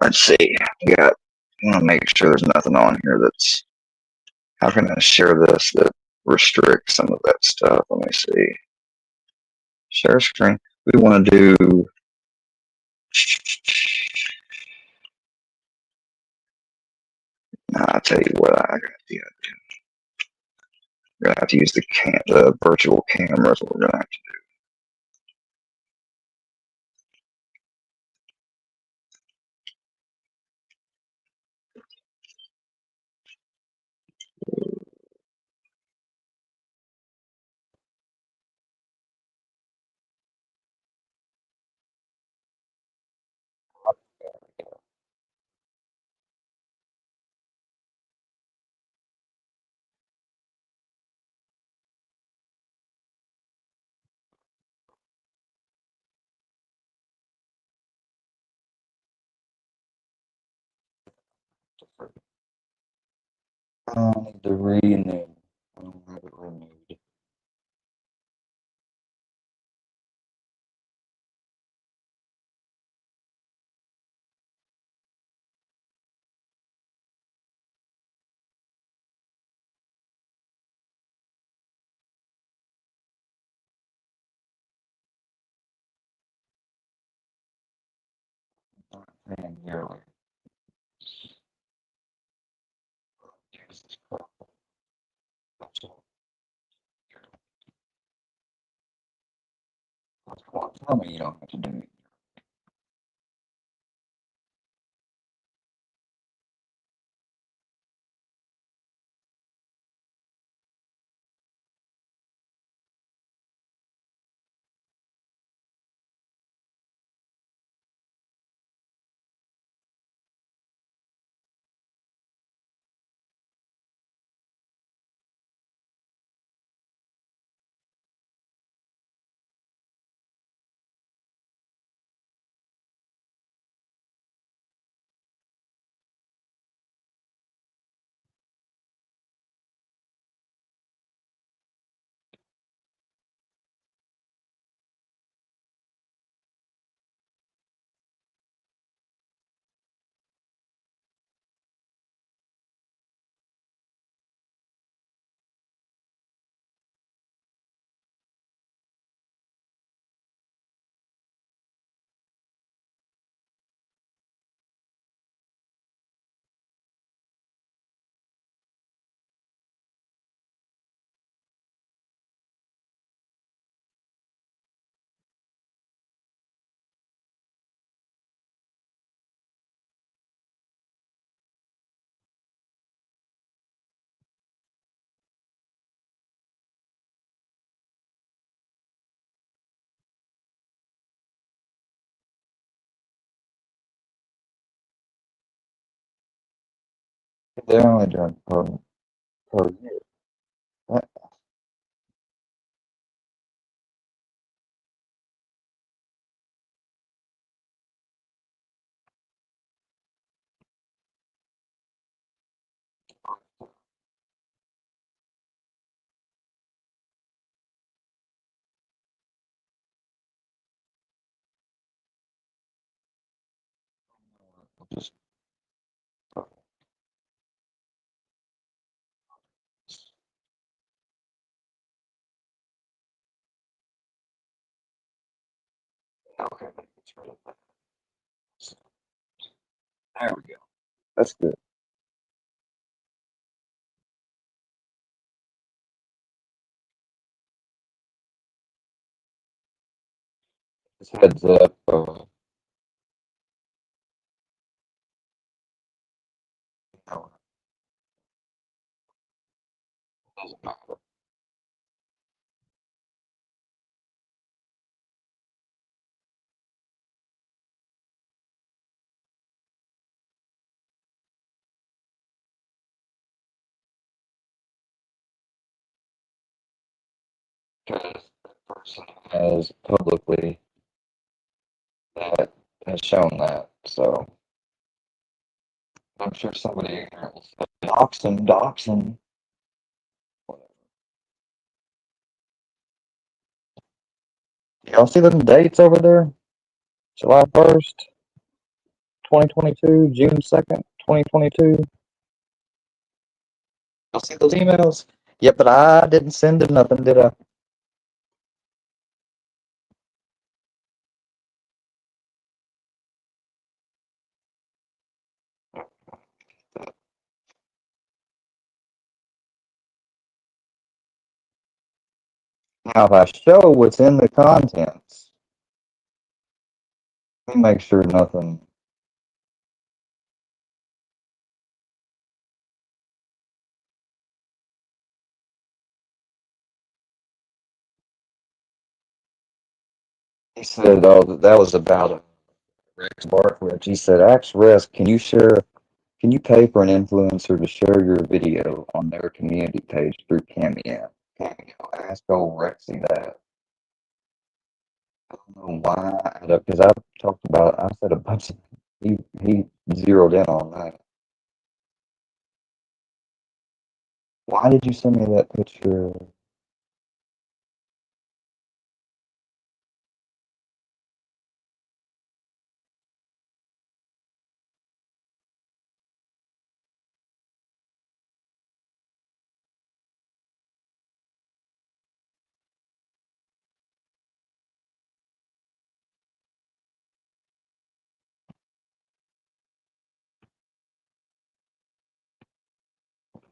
Let's see. I want to make sure there's nothing on here that's. How can I share this that restricts some of that stuff? Let me see. Share screen. We want to do. Nah, I'll tell you what. I got the idea. We're gonna have to use the virtual cameras. We're gonna have to do. I need to renew. I don't have it renewed. Paying yearly. Tell me you don't have to do it. They're only doing per year. What? Just okay. There we go. That's good. Just heads up. No, it doesn't matter. because that person has publicly that has shown that. So I'm sure somebody ignorant will say, dox him. Whatever. Y'all see them dates over there? July 1st, 2022, June 2nd, 2022. Y'all see those emails? Yeah, but I didn't send him nothing, did I? Now, if I show what's in the contents, let me make sure nothing. He said, oh, that was about Rex Barkley. He said, Ask Rex, can you pay for an influencer to share your video on their community page through Cameo? Ask old Rexy that. I don't know why, because I've talked about, I said a bunch of, he zeroed in on that. Why did you send me that picture?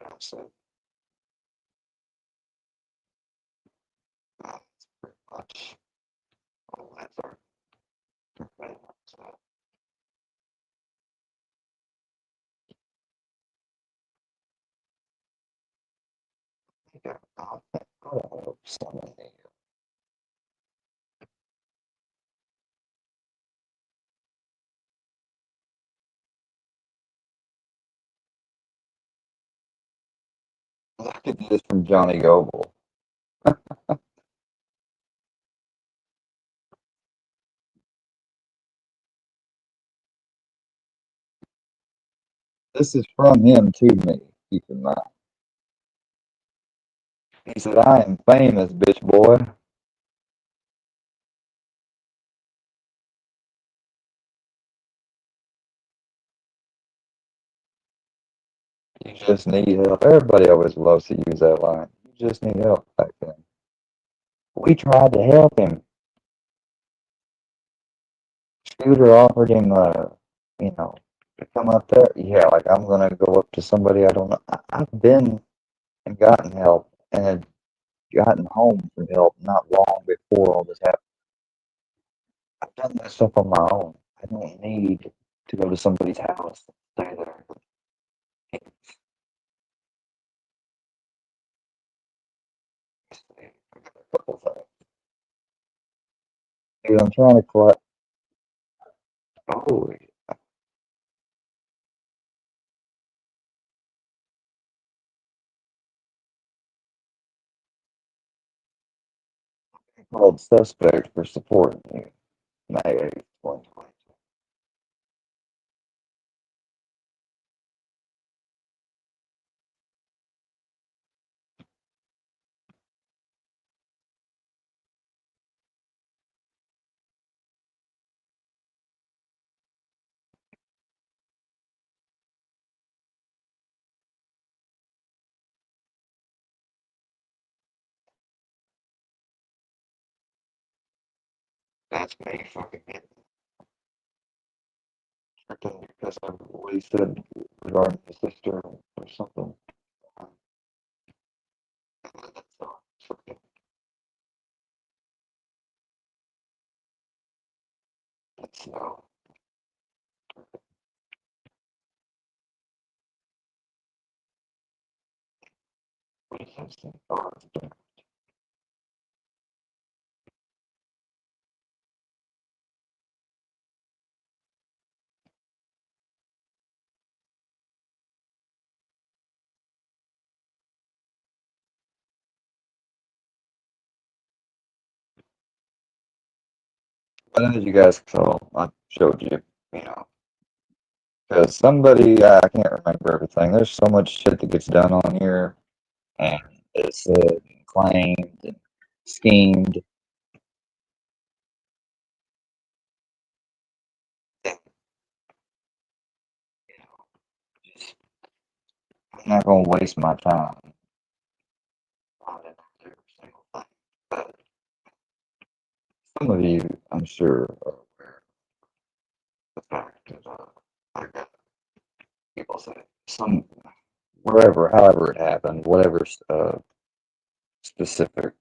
I said, that's pretty much all that's our so, yeah, I hope someone I could do this from Johnny Goble. This is from him to me, keep in mind. He said, I am famous, bitch boy. You just need help. Everybody always loves to use that line. You just need help back then. We tried to help him. Scooter offered him, to come up there. Yeah, like I'm gonna go up to somebody I don't know. I've been and gotten help and had gotten home from help not long before all this happened. I've done that stuff on my own. I don't need to go to somebody's house and stay there. A couple things. Dude, I'm trying to collect. Oh, called suspect for supporting you. May 8th, 2020. That's me fucking getting because of what he said regarding his sister or something. So, what is this thing? Oh, But as you guys saw, I showed you, you know, because somebody, I can't remember everything. There's so much shit that gets done on here, and it's said and claimed and schemed. And, you know, just, I'm not going to waste my time on every single thing. But some of you, I'm sure, are aware of the fact that I got people say some wherever, however it happened, whatever specific.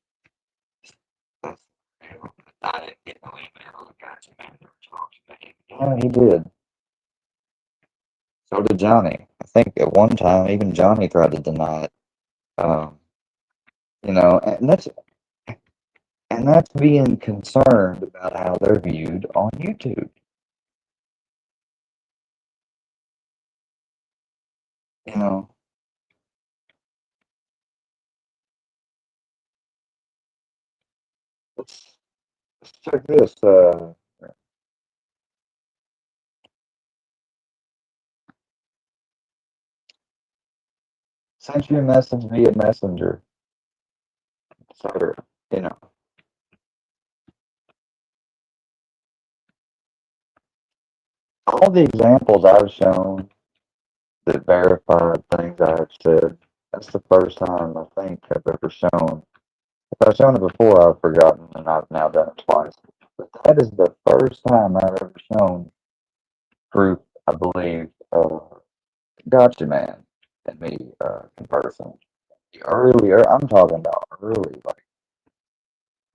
I didn't get no email. Gotcha, man. Never talked to me. Yeah, he did. So did Johnny. I think at one time even Johnny tried to deny it. Um, you know, and that's being concerned about how they're viewed on YouTube. You know, let's check this. Sent you a message via Messenger, etc. You know, all the examples I've shown that verified things I've said. That's the first time I think I've ever shown. If I've shown it before, I've forgotten, and I've now done it twice. But that is the first time I've ever shown proof, I believe, of Gotcha Man and me conversing. Earlier, I'm talking about early, like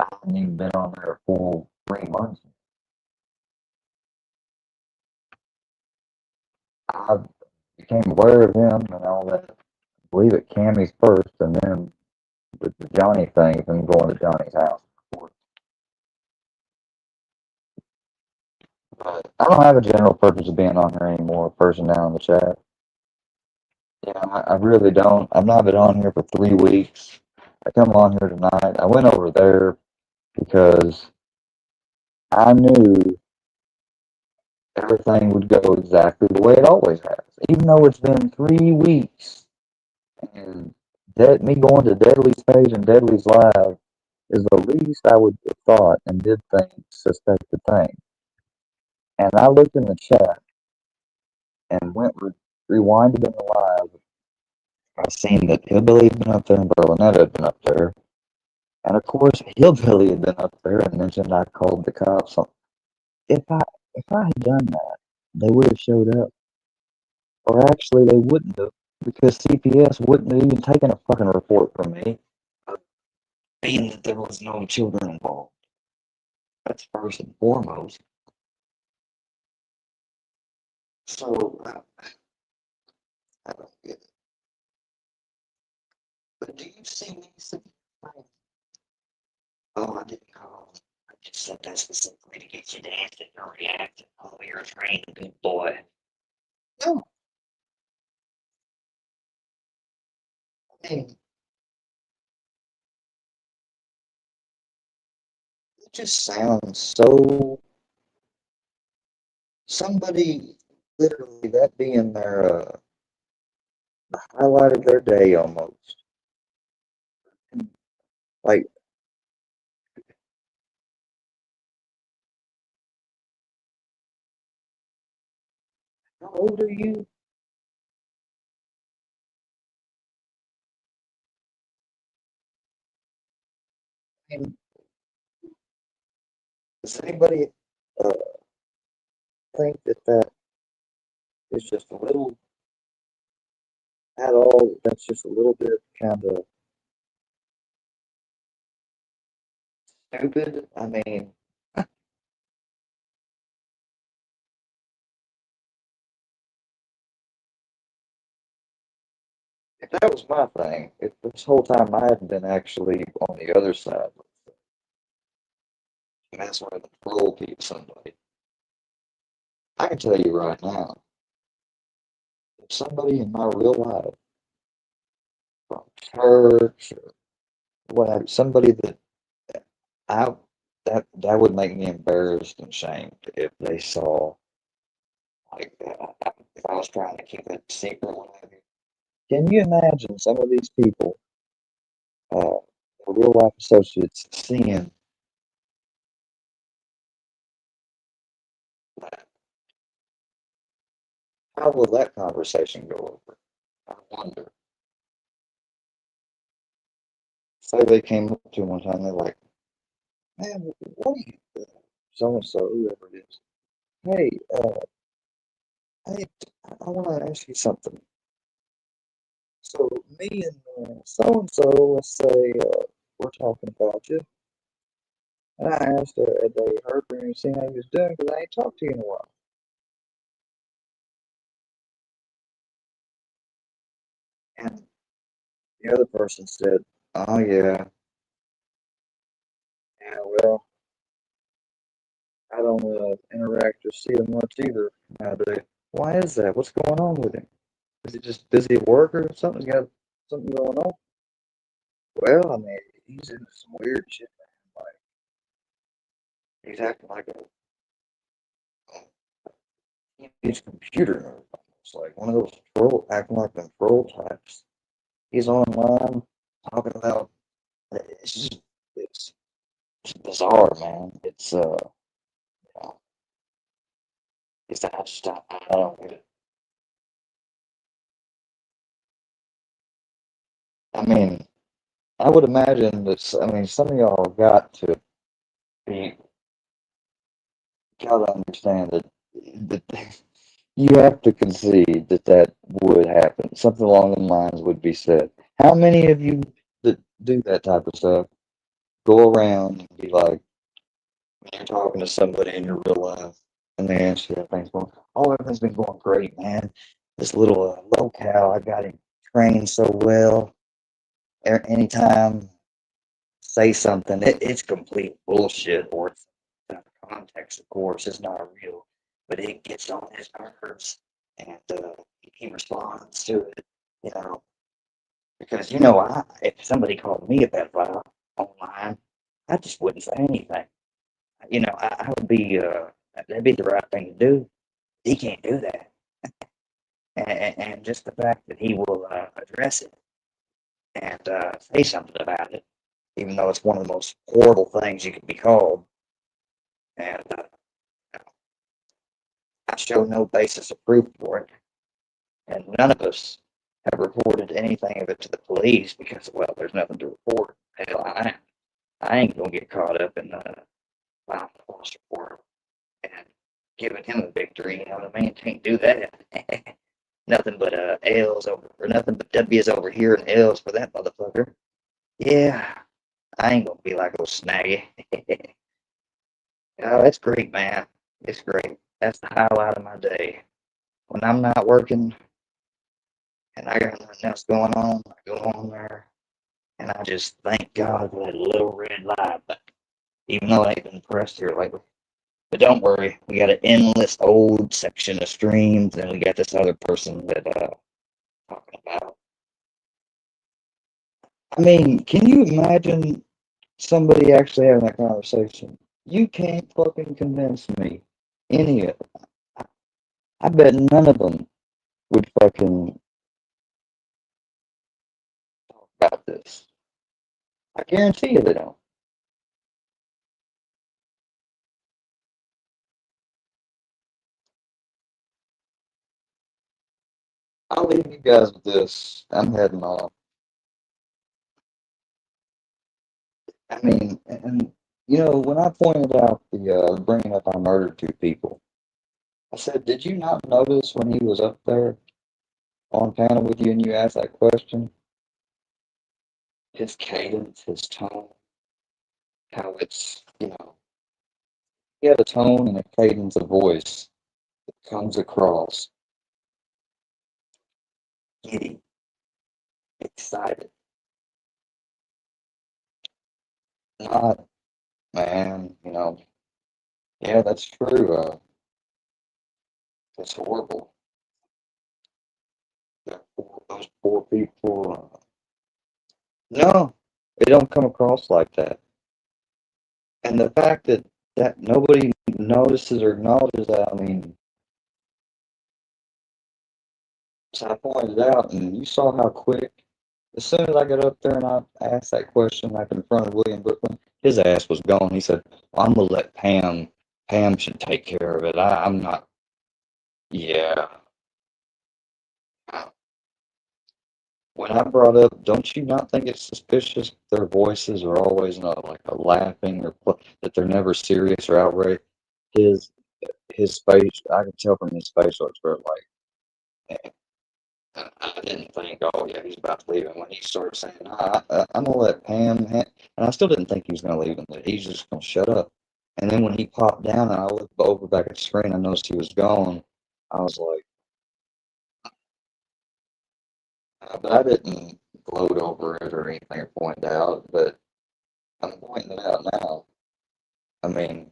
I haven't even been on there a full 3 months. I became aware of him and all that. I believe at Cammy's first, and then with the Johnny thing, and going to Johnny's house. But I don't have a general purpose of being on here anymore, person down in the chat. Yeah, I really don't. I've not been on here for 3 weeks. I come on here tonight. I went over there because I knew everything would go exactly the way it always has. Even though it's been 3 weeks, and me going to Deadly's page and Deadly's live is the least I would have thought and did think suspected thing. And I looked in the chat and rewinded in the live. I seen that Hillbilly had been up there and Berlinetta had been up there. And of course, Hillbilly had been up there and mentioned I called the cops. If I if I had done that, they would have showed up. Or actually, they wouldn't have, because CPS wouldn't have even taken a fucking report from me, being that there was no children involved. That's first and foremost. So I don't get it. But do you see me saying, "Oh, I didn't call. I just said that specifically to get you to answer or react. Oh, you're a trained good boy." No, I mean, it just sounds so. Somebody literally that being their the highlight of their day almost. Like, how old are you? And does anybody uh, think that that is just a little at all? That's just a little bit kind of stupid. I mean, if that was my thing, if this whole time I hadn't been actually on the other side, and that's why the troll people somebody. I can tell you right now, if somebody in my real life, from church or whatever, somebody that I that would make me embarrassed and shamed if they saw, like, if I was trying to keep it secret. Whatever. Can you imagine some of these people, uh, real life associates, seeing that? How will that conversation go over? I wonder. Say they came up to him one time, they're like, "Man, what are you doing?" So and so, whoever it is. Hey, hey, I want to ask you something. So me and so and so, let's say we're talking about you, and I asked her, had they heard from you and seen how you was doing? Because I ain't talked to you in a while. And the other person said, "Oh yeah, yeah. Well, I don't interact or see him much either nowadays. Why is that? What's going on with him? Is he just busy at work or something's got something going on?" Well, I mean, he's into some weird shit, man. Like he's acting like a huge computer nerd, almost like one of those troll, acting like them troll types. He's online talking about it's just it's, it's bizarre, man. You know, I don't get it. I mean, I would imagine that I mean some of y'all be gotta understand that you have to concede that that would happen. Something along the lines would be said. How many of you that do that type of stuff go around and be like, when you're talking to somebody in your real life, and they ask you, everything's been going great, man. This little locale, I got him trained so well. Anytime say something, it's complete bullshit, or it's out of context, of course, it's not real, but it gets on his nerves, and he responds to it, you know, because if somebody called me a pedophile online, I just wouldn't say anything. I would be that'd be the right thing to do. He can't do that, and just the fact that he will address it and say something about it, even though it's one of the most horrible things you could be called. And I show no basis of proof for it. And none of us have reported anything of it to the police because, well, there's nothing to report. Hell, I ain't gonna get caught up in filing a false report and giving him a victory. You know what I mean? Can't do that. Nothing but L's over, or nothing but W's over here and L's for that motherfucker. Yeah, I ain't gonna be like old Snaggy. Oh, that's great, man. It's great. That's the highlight of my day. When I'm not working and I got nothing else going on, I go on there and I just thank God for that little red light. But even though I ain't been pressed here lately. But don't worry, we got an endless old section of streams, and we got this other person that talking about. I mean, can you imagine somebody actually having that conversation? You can't fucking convince me. Any of it. I bet none of them would fucking talk about this. I guarantee you they don't. I'll leave you guys with this. I'm heading off. I mean, and when I pointed out the bringing up I murdered two people, I said, did you not notice when he was up there on panel with you and you asked that question? His cadence, his tone, how he had a tone and a cadence of voice that comes across giddy, excited. Not, man, yeah, that's true. It's horrible. Those poor people. No, they don't come across like that. And the fact that nobody notices or acknowledges that, I mean, so I pointed out, and you saw how quick, as soon as I got up there and I asked that question, like in front of William Brooklyn, his ass was gone. He said, well, I'm going to let Pam should take care of it. I'm not, yeah. When I brought up, don't you not think it's suspicious their voices are always not like a laughing or that they're never serious or outraged? His his face, I could tell from his facial expression, like, I didn't think, oh yeah, he's about to leave. And when he started saying, I'm gonna let and I still didn't think he was gonna leave him, that he's just gonna shut up. And then when he popped down and I looked over back at the screen, I noticed he was gone. I was like, but I didn't gloat over it or anything or point it out, but I'm pointing it out now. I mean,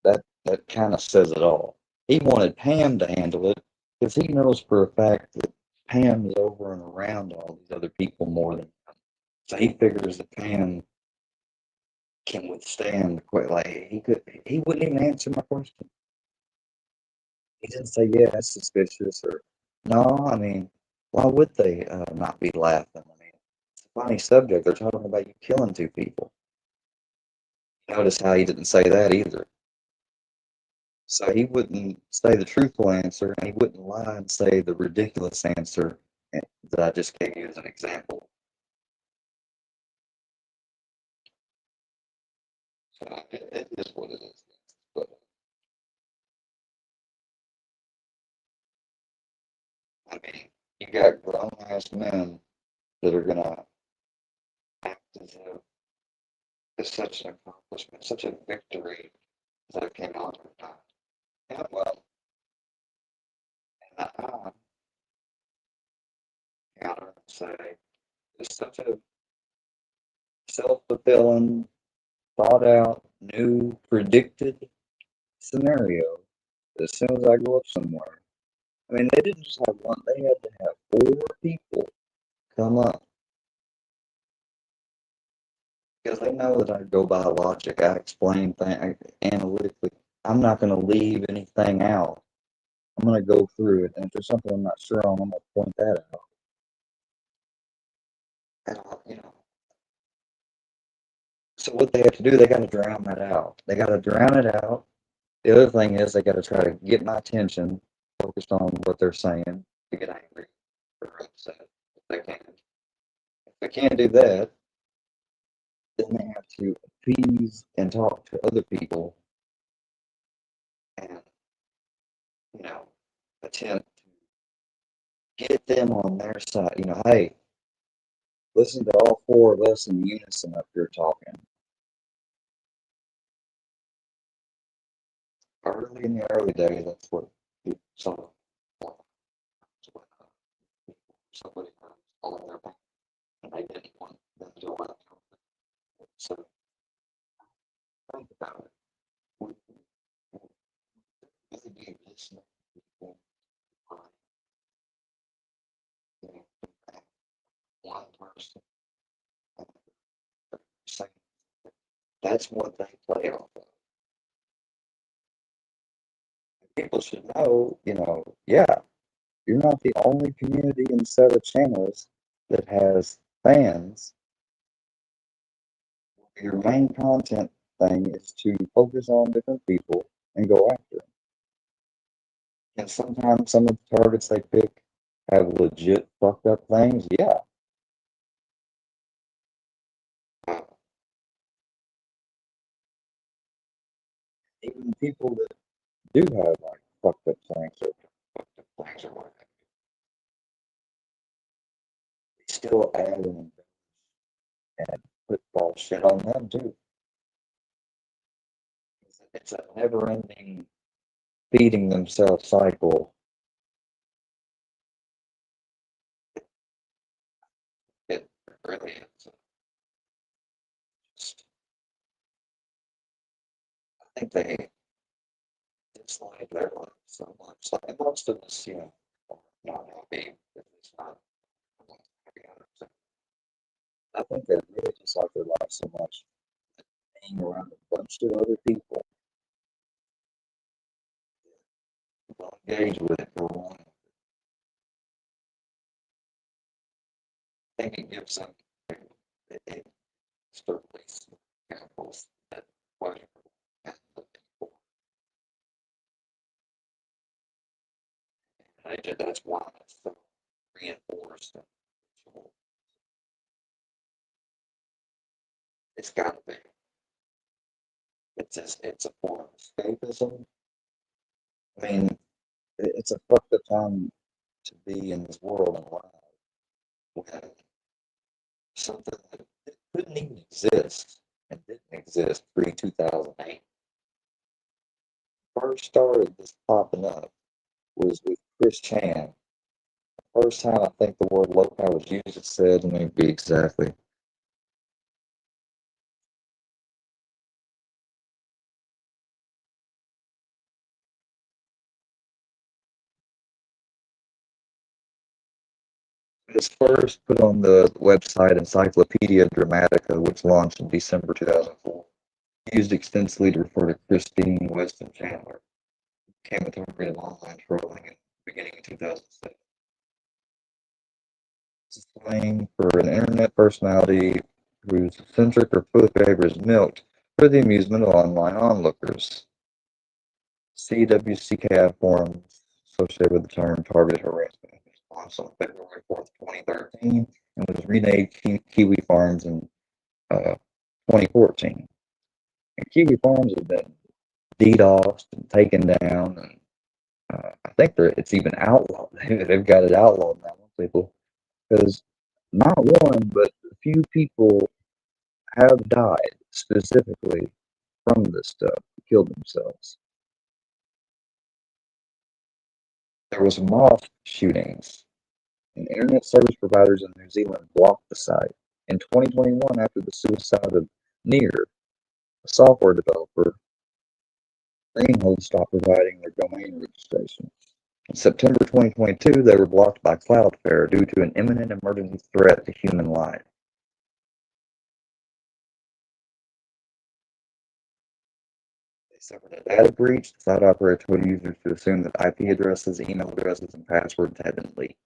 that kind of says it all. He wanted Pam to handle it because he knows for a fact that Pam is over and around all these other people more than him. So he figures that Pam can withstand the like he wouldn't even answer my question. He didn't say, yeah, that's suspicious, or no. I mean, why would they not be laughing? I mean, it's a funny subject. They're talking about you killing two people. Notice how he didn't say that either. So he wouldn't say the truthful answer, and he wouldn't lie and say the ridiculous answer that I just gave you as an example. So it is what it is. But I mean, you got grown ass men that are gonna act as if it's such an accomplishment, such a victory that I came out of that. Yeah, well, and I counter and say it's such a self-fulfilling, thought out, new, predicted scenario. As soon as I go up somewhere, I mean, they didn't just have one; they had to have 4 people come up because they know that I go by logic. I explain things analytically. I'm not going to leave anything out. I'm going to go through it, and if there's something I'm not sure on, I'm going to point that out. And so what they have to do, they got to drown that out. They got to drown it out. The other thing is they got to try to get my attention focused on what they're saying to get angry or upset if they can. If they can't do that, then they have to appease and talk to other people and, you know, attempt to get them on their side. Hey, listen to all 4 of us in unison up here talking. Early in the early days, that's what people saw. Somebody was on their back, and they didn't want them to want to. So think about it. Would you be listening to people one person saying that's what they play off of? People should know, yeah, you're not the only community and set of channels that has fans. Your main content thing is to focus on different people and go after them. And sometimes some of the targets they pick have legit fucked up things. Yeah. Even people that do have like fucked up things or whatever, they still add and put false shit on them too. It's a never ending feeding themselves cycle. It really is. I think they dislike their life so much. Like most of us, are not happy if it's not happy 100%. I think they really dislike their life so much. being around a bunch of other people. Don't engage with it for long. I think it gives them it release chemicals that pleasure and the people. That's why it's so reinforced. It's gotta be. It's a form of escapism. I mean, it's a fucked up time to be in this world and alive when something that couldn't even exist and didn't exist pre 2008 first started this popping up was with Chris Chan. The first time I think the word lo-fi was used, it said, let me be exactly. It was first put on the website Encyclopedia Dramatica, which launched in December 2004. Used extensively to refer to Christine Weston Chandler, who became a target of online trolling in the beginning of 2007. It's a slang for an internet personality whose eccentric or foolish behavior is milked for the amusement of online onlookers. CWCKI forums associated with the term targeted harassment response on February 4th, 2013, and was renamed Kiwi Farms in 2014. And Kiwi Farms have been DDoSed and taken down, and I think it's even outlawed. They've got it outlawed now, people, because not one, but a few people have died specifically from this stuff, killed themselves. There was mosque shootings, and internet service providers in New Zealand blocked the site. In 2021, after the suicide of Near, a software developer, Freehold stopped providing their domain registration. In September 2022, they were blocked by Cloudflare due to an imminent emergency threat to human life. They suffered a data breach. The site operator told users to assume that IP addresses, email addresses, and passwords had been leaked.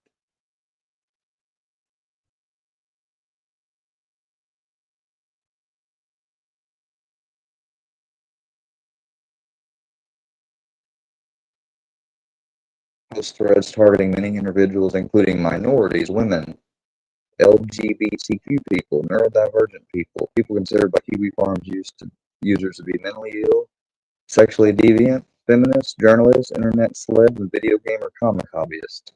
Those threads targeting many individuals, including minorities, women, LGBTQ people, neurodivergent people, people considered by Kiwi Farms users to be mentally ill, sexually deviant, feminists, journalists, internet celebs, and video game or comic hobbyists.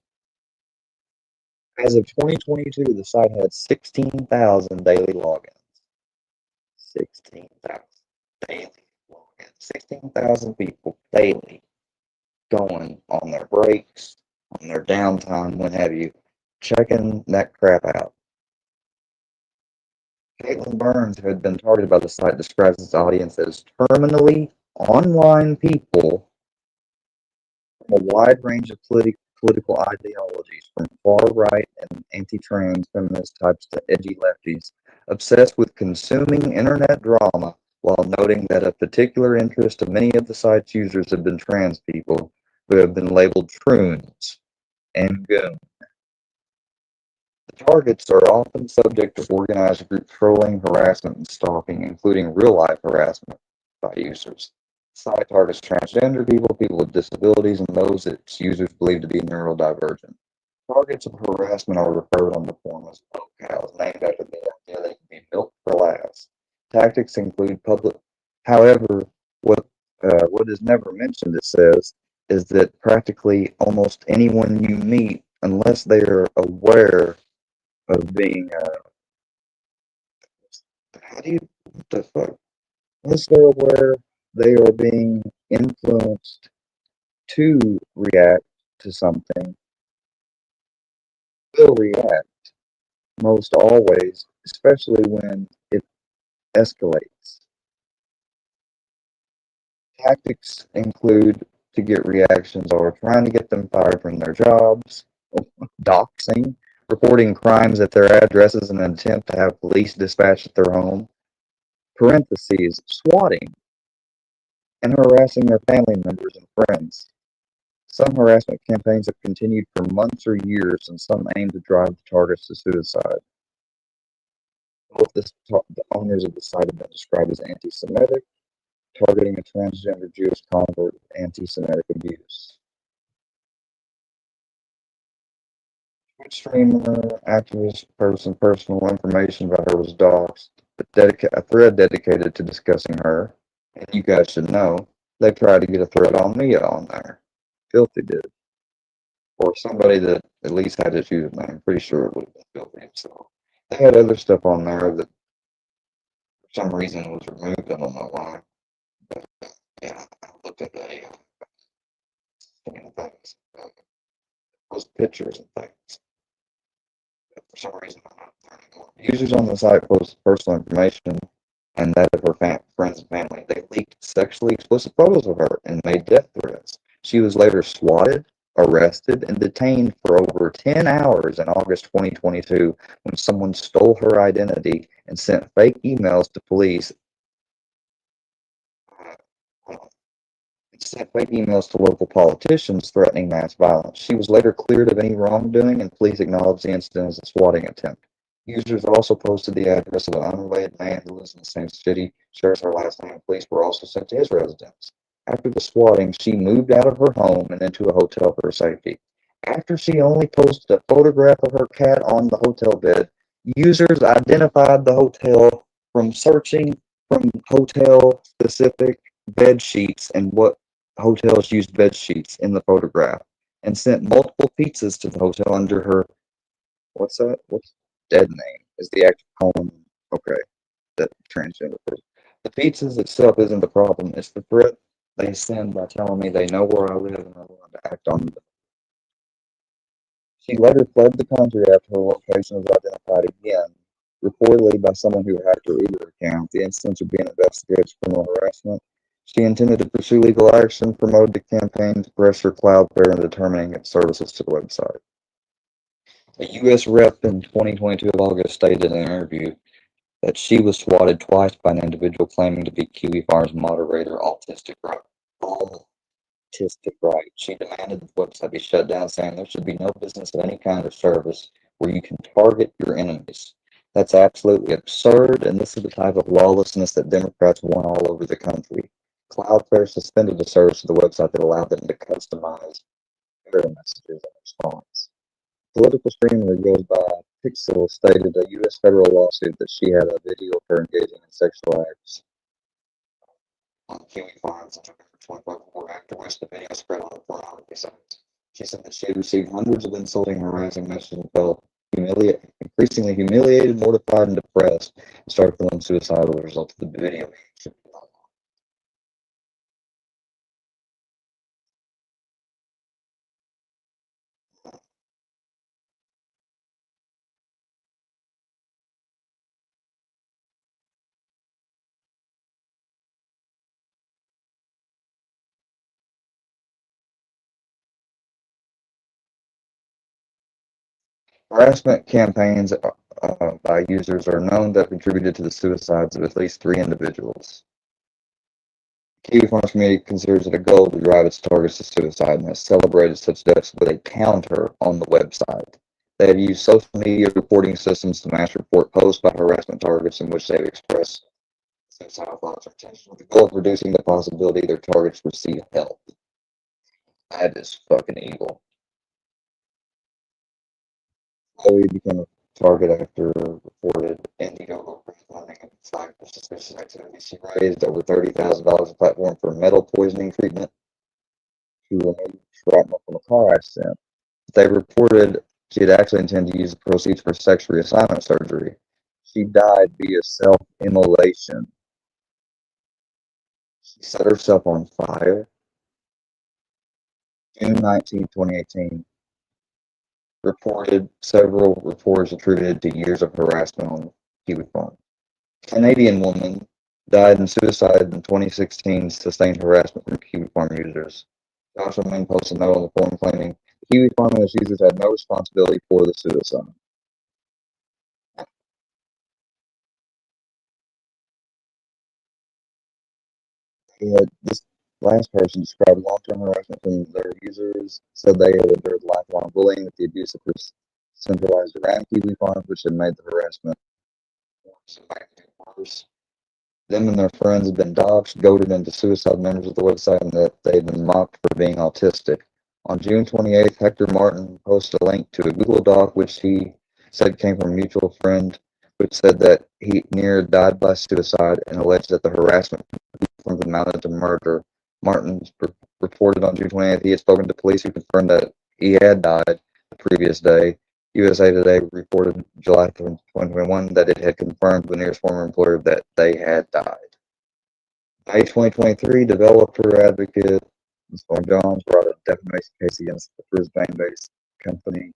As of 2022, the site had 16,000 daily logins. 16,000 daily logins. 16,000 people daily going on their breaks, on their downtime, what have you, checking that crap out. Caitlin Burns, who had been targeted by the site, describes its audience as terminally online people from a wide range of political ideologies, from far-right and anti-trans feminist types to edgy lefties, obsessed with consuming internet drama, while noting that a particular interest of many of the site's users have been trans people who have been labeled troons and goon. The targets are often subject to organized group trolling, harassment, and stalking, including real-life harassment by users. The site targets transgender people, people with disabilities, and those its users believe to be neurodivergent. Targets of harassment are referred on the form as milk cows, named after the idea they can be milked for laughs. Tactics include public. However, what is never mentioned, it says, is that practically almost anyone you meet, unless they are aware of being, what the fuck? Unless they're aware they are being influenced to react to something, will react most always, especially when it escalates. Tactics include to get reactions or trying to get them fired from their jobs, doxing, reporting crimes at their addresses in an attempt to have police dispatched at their home, parentheses, swatting, and harassing their family members and friends. Some harassment campaigns have continued for months or years, and some aim to drive the targets to suicide. Both the owners of the site have been described as anti-Semitic, targeting a transgender Jewish convert with anti-Semitic abuse. Twitch streamer, activist person, personal information about her was doxxed, but a thread dedicated to discussing her, and you guys should know, they tried to get a thread on me on there. Filthy did. Or somebody that at least had his username. I'm pretty sure it would have been Filthy himself. They had other stuff on there that for some reason was removed. I don't know why. But yeah, I looked at the things, those pictures and things. But for some reason, I'm not there anymore. Users on the site post personal information and that of her friends and family. They leaked sexually explicit photos of her and made death threats. She was later swatted, arrested, and detained for over 10 hours in August 2022 when someone stole her identity and sent fake emails to police. Sent fake emails to local politicians threatening mass violence. She was later cleared of any wrongdoing, and police acknowledged the incident as a swatting attempt. Users also posted the address of an unrelated man who lives in the same city, shares her last name, and police were also sent to his residence. After the swatting, she moved out of her home and into a hotel for her safety. After she only posted a photograph of her cat on the hotel bed, users identified the hotel from searching from hotel-specific bed sheets and what hotels used bed sheets in the photograph, and sent multiple pizzas to the hotel under her what's dead name is the actual home. Okay, that transgender person. The pizzas itself isn't the problem. It's the threat they send by telling me they know where I live and are willing to act on it. She later fled the country after her location was identified again, reportedly by someone who hacked her Uber account. The incidents are being investigated as criminal harassment. She intended to pursue legal action, promoted the campaign to pressure Cloudflare into determining its services to the website. A U.S. rep in 2022 of August stated in an interview that she was swatted twice by an individual claiming to be Kiwi Farm's moderator, Autistic Right. She demanded the website be shut down, saying there should be no business of any kind or service where you can target your enemies. That's absolutely absurd, and this is the type of lawlessness that Democrats want all over the country. Cloudflare suspended the service of the website that allowed them to customize error messages in response. Political streamer goes by Pixel stated a U.S. federal lawsuit that she had a video of her engaging in sexual acts on Kiwi Farms and took her for 2024 after which the video spread on the pornography sites. She said that she had received hundreds of insulting, harassing messages and felt increasingly humiliated, mortified, and depressed, and started feeling suicidal as a result of the video. Harassment campaigns by users are known to have contributed to the suicides of at least 3 individuals. The Kiwi Farms community considers it a goal to drive its targets to suicide and has celebrated such deaths with a counter on the website. They have used social media reporting systems to mass report posts by harassment targets in which they have expressed suicidal thoughts or intentions with the goal of reducing the possibility their targets receive help. That is fucking evil. Chloe became a target after reported Indiegogo crowdfunding and flagged for suspicious activity. She raised over $30,000 a platform for metal poisoning treatment to remove shrapnel from a car accident. They reported she had actually intended to use the proceeds for sex reassignment surgery. She died via self-immolation. She set herself on fire. June 19, 2018. Reported several reports attributed to years of harassment on Kiwi Farm. Canadian woman died in suicide in 2016, sustained harassment from Kiwi Farm users. Joshua Main posted a note on the forum claiming Kiwi Farm and its users had no responsibility for the suicide. this last person described long-term harassment from their users, said they had endured lifelong bullying with the abuse of centralized around Kiwi Farms, which had made the harassment worse. Them and their friends had been doxxed, goaded into suicide, members of the website, and that they had been mocked for being autistic. On June 28th, Hector Martin posted a link to a Google Doc, which he said came from a mutual friend, which said that he near died by suicide and alleged that the harassment amounted to murder. Martin reported on June 28th he had spoken to police who confirmed that he had died the previous day. USA Today reported July 2021 that it had confirmed Lanier's former employer that they had died. May 2023, developer advocate Storm Jones brought a defamation case against the Brisbane-based company.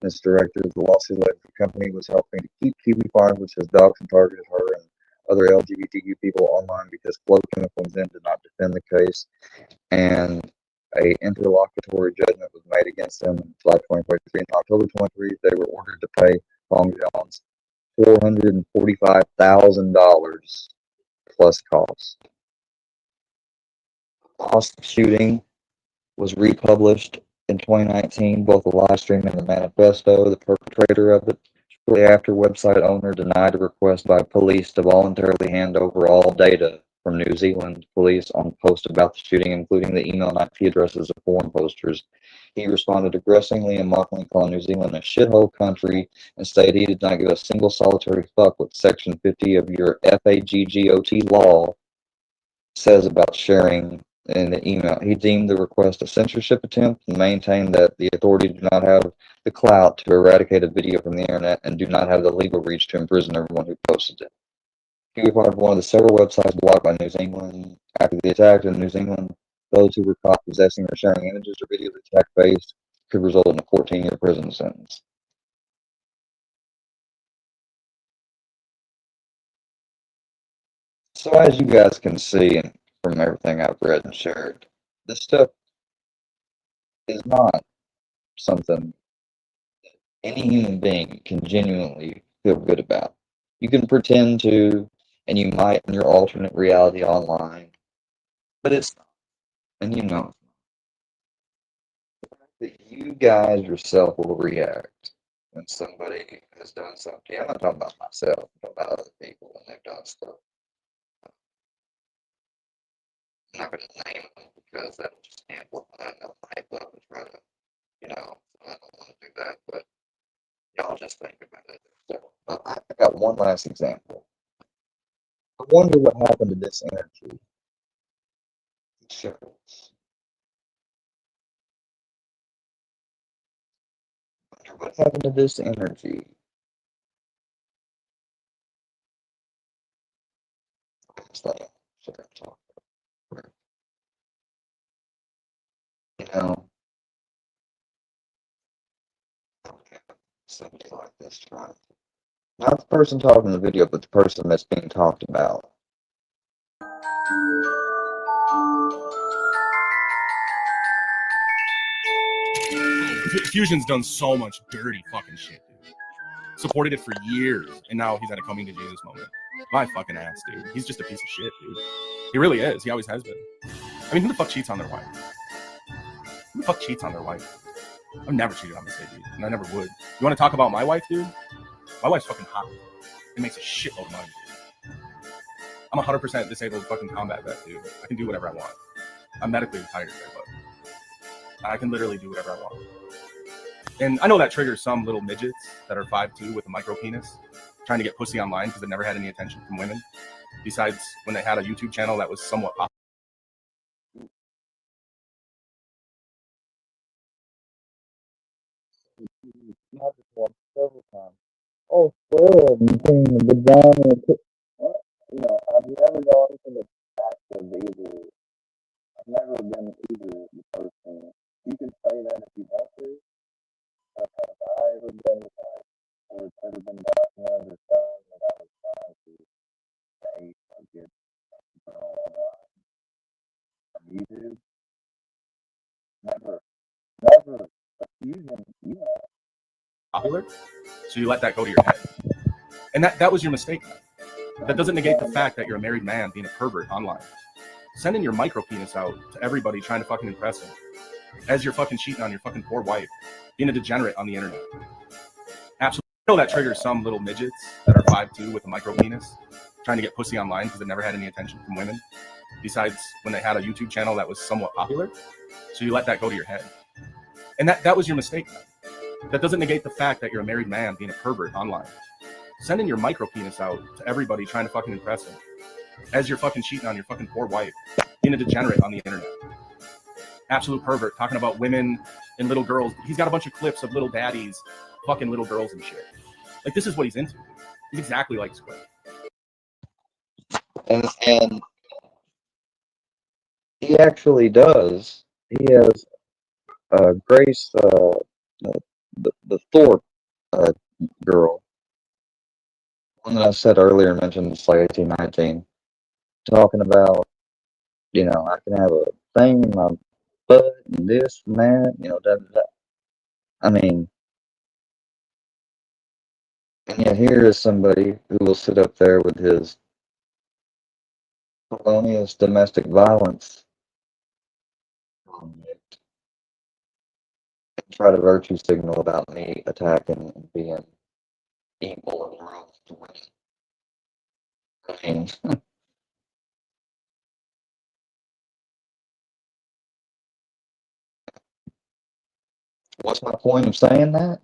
Its director of the lawsuit alleged the company was helping to keep Kiwi Farms, which has doxed and targeted her and other LGBTQ people online because Flow Chemical Zen did not defend the case, and an interlocutory judgment was made against them in July 2023. In October 23, they were ordered to pay Tom Jones $445,000 plus costs. Lost shooting was republished in 2019, both the live stream and the manifesto. The perpetrator of it, shortly after, website owner denied a request by police to voluntarily hand over all data from New Zealand police on posts about the shooting, including the email and IP addresses of foreign posters. He responded aggressively and mockingly, calling New Zealand a shithole country, and stated he did not give a single solitary fuck what Section 50 of your FAGGOT law says about sharing in the email. He deemed the request a censorship attempt and maintained that the authorities do not have the clout to eradicate a video from the internet and do not have the legal reach to imprison everyone who posted it. Kiwi Farms, one of the several websites blocked by New Zealand. After the attack in New Zealand, those who were caught possessing or sharing images or videos of the attack faced could result in a 14-year prison sentence. So as you guys can see, and from everything I've read and shared, this stuff is not something that any human being can genuinely feel good about. You can pretend to, and you might in your alternate reality online, but it's not. And you know that you guys yourself will react when somebody has done something. I'm not talking about myself, I'm talking about other people when they've done stuff. I'm not going to name them because that'll just amplify and they'll hype up and try to, I don't want to do that, but y'all just think about it. So, I got one last example. I wonder what happened to this energy. Shekels. I wonder what happened to this energy. Somebody like this trying. Not the person talking in the video, but the person that's being talked about. Fusion's done so much dirty fucking shit, dude. Supported it for years, and now he's at a coming to Jesus moment. My fucking ass, dude. He's just a piece of shit, dude. He really is. He always has been. I mean, who the fuck cheats on their wife? Who the fuck cheats on their wife? I've never cheated on my dude, and I never would. You want to talk about my wife, dude? My wife's fucking hot. It makes a shitload of money. I'm 100% disabled fucking combat vet, dude. I can do whatever I want. I'm medically retired there, but I can literally do whatever I want. And I know that triggers some little midgets that are 5'2" with a micro penis trying to get pussy online because they never had any attention from women. Besides when they had a YouTube channel that was somewhat popular. Not just once, several times. Oh, swear, between the vagina and I've never gone to the fact of either. I've never been either the person. You can say that if you want to. Have I ever been the type, or it's ever been documented or shown that I was trying to date or get a girl on YouTube? Never. Never. But Fusion, Popular, so you let that go to your head. And that was your mistake. That doesn't negate the fact that you're a married man being a pervert online. sending your micro penis out to everybody trying to fucking impress him as you're fucking cheating on your fucking poor wife, being a degenerate on the internet. Absolutely. I know that triggers some little midgets that are 5'2" with a micro penis trying to get pussy online because they never had any attention from women besides when they had a YouTube channel that was somewhat popular. So you let that go to your head. And that was your mistake, man. That doesn't negate the fact that you're a married man being a pervert online. Sending your micro penis out to everybody trying to fucking impress him as you're fucking cheating on your fucking poor wife, being a degenerate on the internet. Absolute pervert, talking about women and little girls. He's got a bunch of clips of little daddies fucking little girls and shit. Like, this is what he's into. He's exactly like Square. And he actually does. He has Grace, the Thor girl, one that I said earlier, mentioned it's like 1819, talking about, you know, I can have a thing in my butt and this and that, you know, I mean, and yet here is somebody who will sit up there with his felonious domestic violence and try to virtue signal about me attacking and being evil and wrong to women. I mean, what's my point of saying that?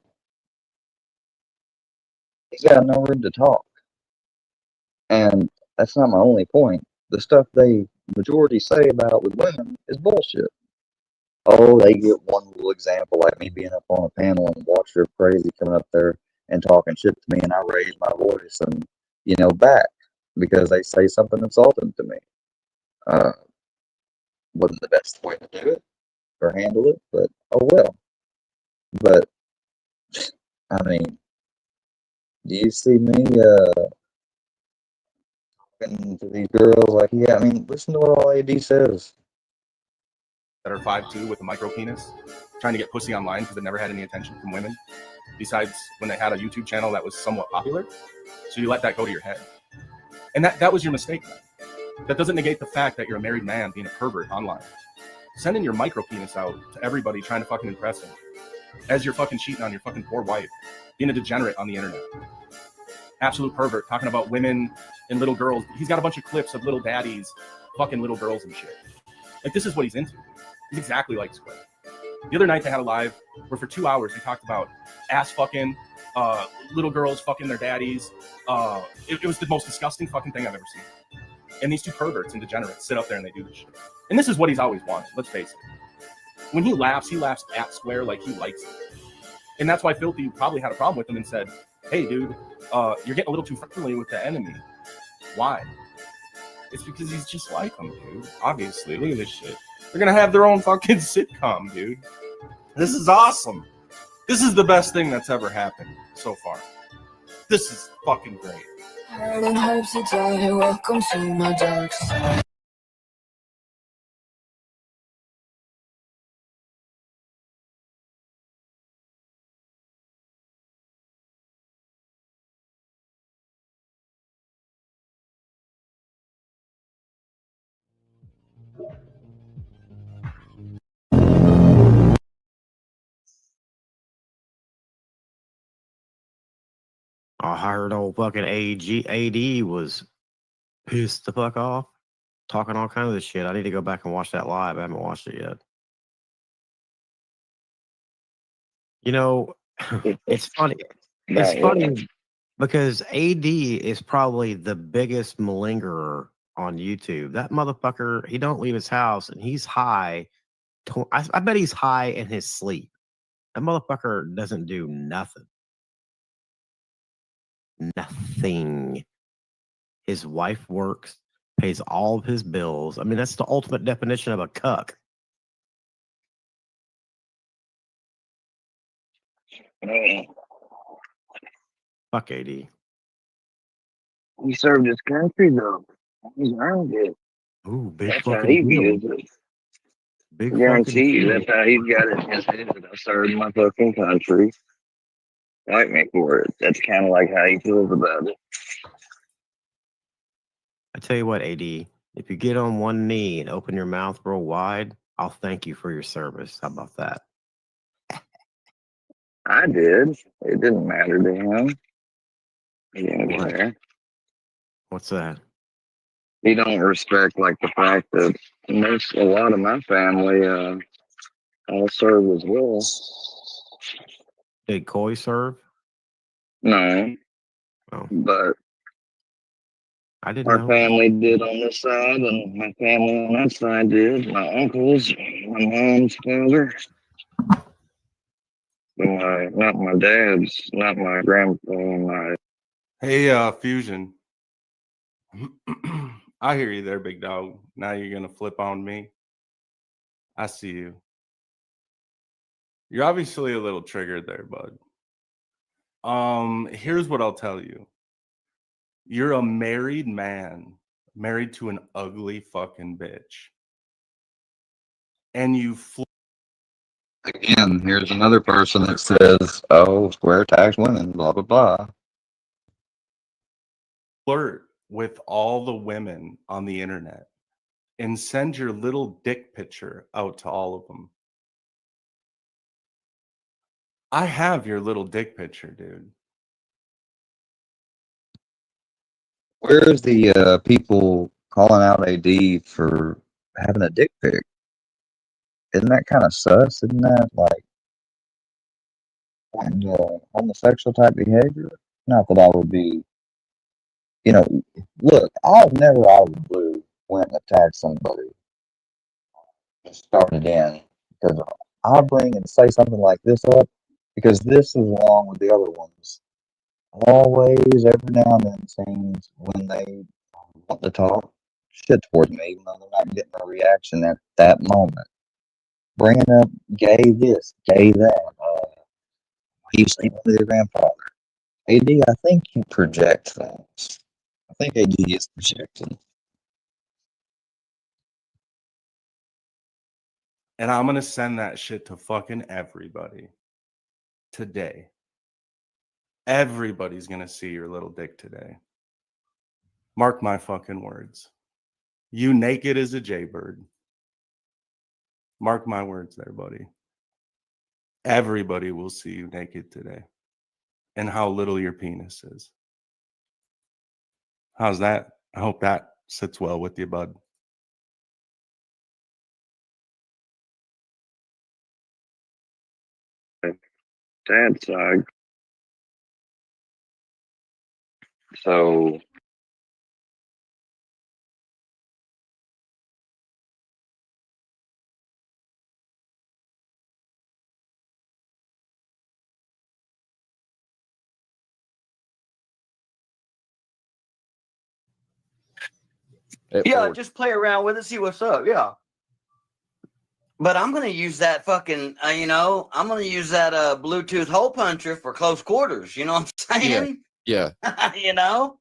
He's got no room to talk. And that's not my only point. The stuff they majority say about with women is bullshit. Oh, they get one little example, like me being up on a panel and watch her crazy coming up there and talking shit to me, and I raise my voice and, you know, back because they say something insulting to me. Wasn't the best way to do it or handle it, but oh well. But I mean, do you see me talking to these girls like, yeah, I mean, listen to what all AD says. That are 5'2" with a micro penis trying to get pussy online because they never had any attention from women besides when they had a YouTube channel that was somewhat popular. So you let that go to your head. And that was your mistake, man. That doesn't negate the fact that you're a married man being a pervert online. Sending your micro penis out to everybody trying to fucking impress him as you're fucking cheating on your fucking poor wife, being a degenerate on the internet. Absolute pervert, talking about women and little girls. He's got a bunch of clips of little daddies fucking little girls and shit. Like, this is what he's into. He's exactly like Square. The other night they had a live where for 2 hours they talked about ass fucking, little girls fucking their daddies. It was the most disgusting fucking thing I've ever seen. And these two perverts and degenerates sit up there and they do this shit. And this is what he's always wanted, let's face it. When he laughs at Square like he likes it. And that's why Filthy probably had a problem with him and said, hey, dude, you're getting a little too friendly with the enemy. Why? It's because he's just like him, dude. Obviously, look at this shit. They're going to have their own fucking sitcom, dude. This is awesome. This is the best thing that's ever happened so far. This is fucking great. Welcome to my dark side. I heard old fucking AD was pissed the fuck off, talking all kinds of shit. I need to go back and watch that live. I haven't watched it yet. You know, it's funny. It's funny because AD is probably the biggest malingerer on YouTube. That motherfucker, he don't leave his house and he's high. I bet he's high in his sleep. That motherfucker doesn't do nothing. Nothing. His wife works, pays all of his bills. I mean, that's the ultimate definition of a cuck. Fuck AD. He served his country though. He's earned it. Ooh, big That's how fucking he deal. views it. Big Guarantee you, fucking that's how he's got it in his head. I served my fucking country. Like me for it. That's kind of like how he feels about it. I tell you what, AD, If you get on one knee and open your mouth real wide, I'll thank you for your service. How about that? I did. It didn't matter to him. He didn't What? care. What's that? He don't respect like the fact that a lot of my family all serve as well. Did Coy serve? No, Oh, but I didn't our know. family did on this side, and my family on that side did. My uncles, my mom's father, but not my dad's, not my grandpa, my. Hey, Fusion. I hear you there, big dog. Now you're gonna flip on me. I see you. You're obviously a little triggered there, bud. Here's what I'll tell you. You're a married man, married to an ugly fucking bitch. And you Again, here's another person that says, "Oh, square tax women, blah blah blah." flirt with all the women on the internet and send your little dick picture out to all of them. I have your little dick picture, dude. Where's the people calling out AD for having a dick pic? Isn't that kind of sus? Isn't that like homosexual type behavior? Not that I would be, look, I've never out of the blue went and attacked somebody and started in because I bring and say something like this up because this is along with the other ones. Always, every now and then, seems when they want to talk shit towards me, even though they're not getting a reaction at that moment. Bringing up gay this, gay that. He sleeping with your grandfather. AD, I think you project things. I think AD is projecting. And I'm going to send that shit to fucking everybody today. Everybody's going to see your little dick today. Mark my fucking words. You naked as a jaybird. Mark my words there, buddy. Everybody will see you naked today and how little your penis is. How's that? I hope that sits well with you, bud. Dad's side. So Yeah, just play around with it, see what's up. Yeah. But I'm gonna use that fucking, I'm gonna use that Bluetooth hole puncher for close quarters. You know what I'm saying? Yeah. You know.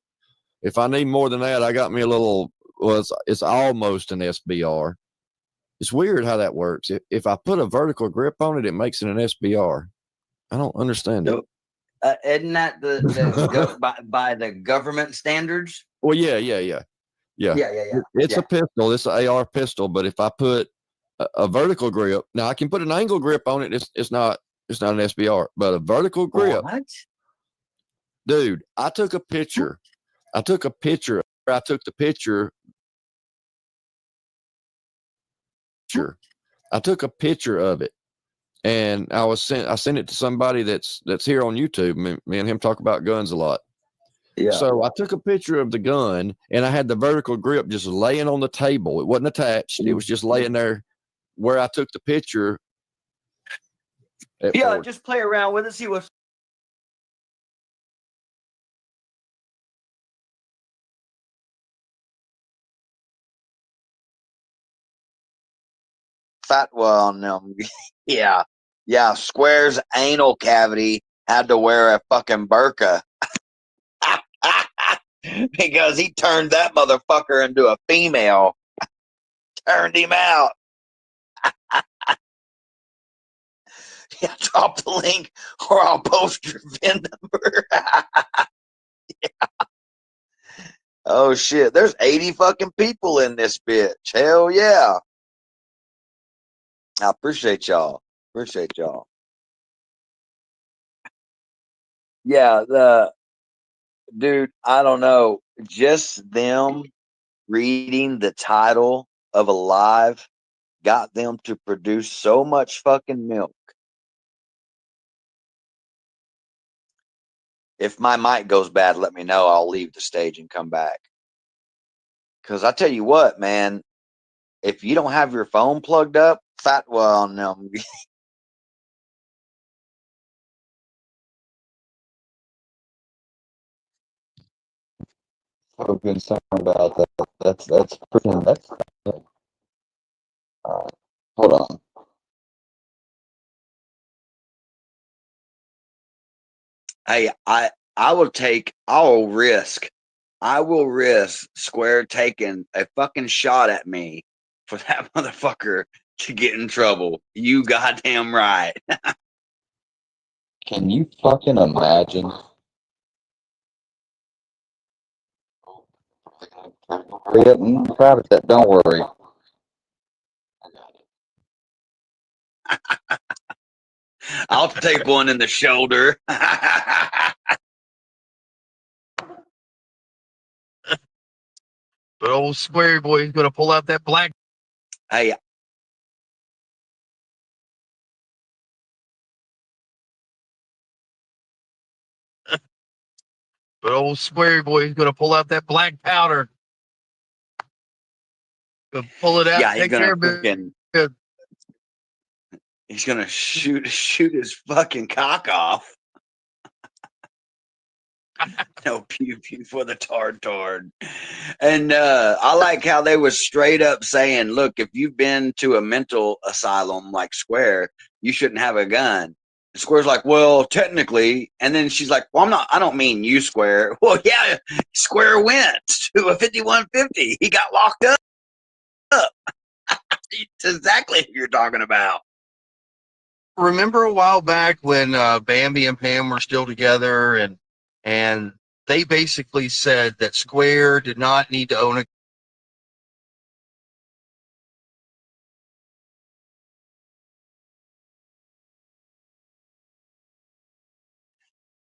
If I need more than that, I got me a little. Well, it's almost an SBR. It's weird how that works. If I put a vertical grip on it, it makes it an SBR. I don't understand it. Isn't that by the government standards? Well, yeah. It's a pistol. It's an AR pistol. But if I put a vertical grip, now I can put an angle grip on it. It's not an SBR, but a vertical grip. What? Dude, I took a picture. I took the picture. I took a picture of it, and I sent it to somebody that's here on YouTube. Me and him talk about guns a lot. Yeah. So I took a picture of the gun, and I had the vertical grip just laying on the table. It wasn't attached. It was just laying there where I took the picture. Yeah, just play around with it, see what's. Fat no. Yeah. Square's anal cavity had to wear a fucking burqa because he turned that motherfucker into a female. Turned him out. Yeah, drop the link or I'll post your VIN number. Yeah. Oh shit, there's 80 fucking people in this bitch. Hell yeah. I appreciate y'all. Appreciate y'all. Yeah, dude, I don't know. Just them reading the title of a live got them to produce so much fucking milk. If my mic goes bad, let me know. I'll leave the stage and come back. Because I tell you what, man, if you don't have your phone plugged up, no. So concerned about that. That's freaking. That's. All right, hold on. Hey, I will risk Square taking a fucking shot at me for that motherfucker to get in trouble. You goddamn right. Can you fucking imagine? Hurry up and private that. Don't worry. I'll take one in the shoulder. But old Square Boy is gonna pull out that black. Hey, But old Square Boy is gonna pull out that black powder. Gonna pull it out. yeah, Take care of it. he's gonna shoot his fucking cock off. No pew pew for the tard. And I like how they was straight up saying, look, if you've been to a mental asylum like Square, you shouldn't have a gun. And Square's like, well, technically. And then she's like, well, I don't mean you, Square. Well, yeah, Square went to a 5150. He got locked up. It's exactly who you're talking about. Remember a while back when Bambi and Pam were still together, and they basically said that Square did not need to own a.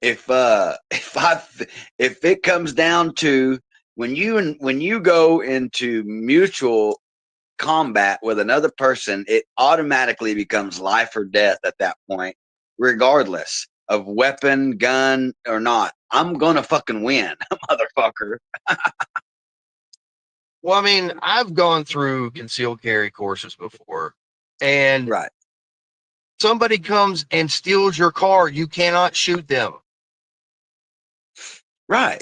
If it comes down to when you go into mutual combat with another person, it automatically becomes life or death at that point, regardless of weapon, gun, or not. I'm gonna fucking win, motherfucker. Well, I mean, I've gone through concealed carry courses before, and Right. somebody comes and steals your car, you cannot shoot them. Right.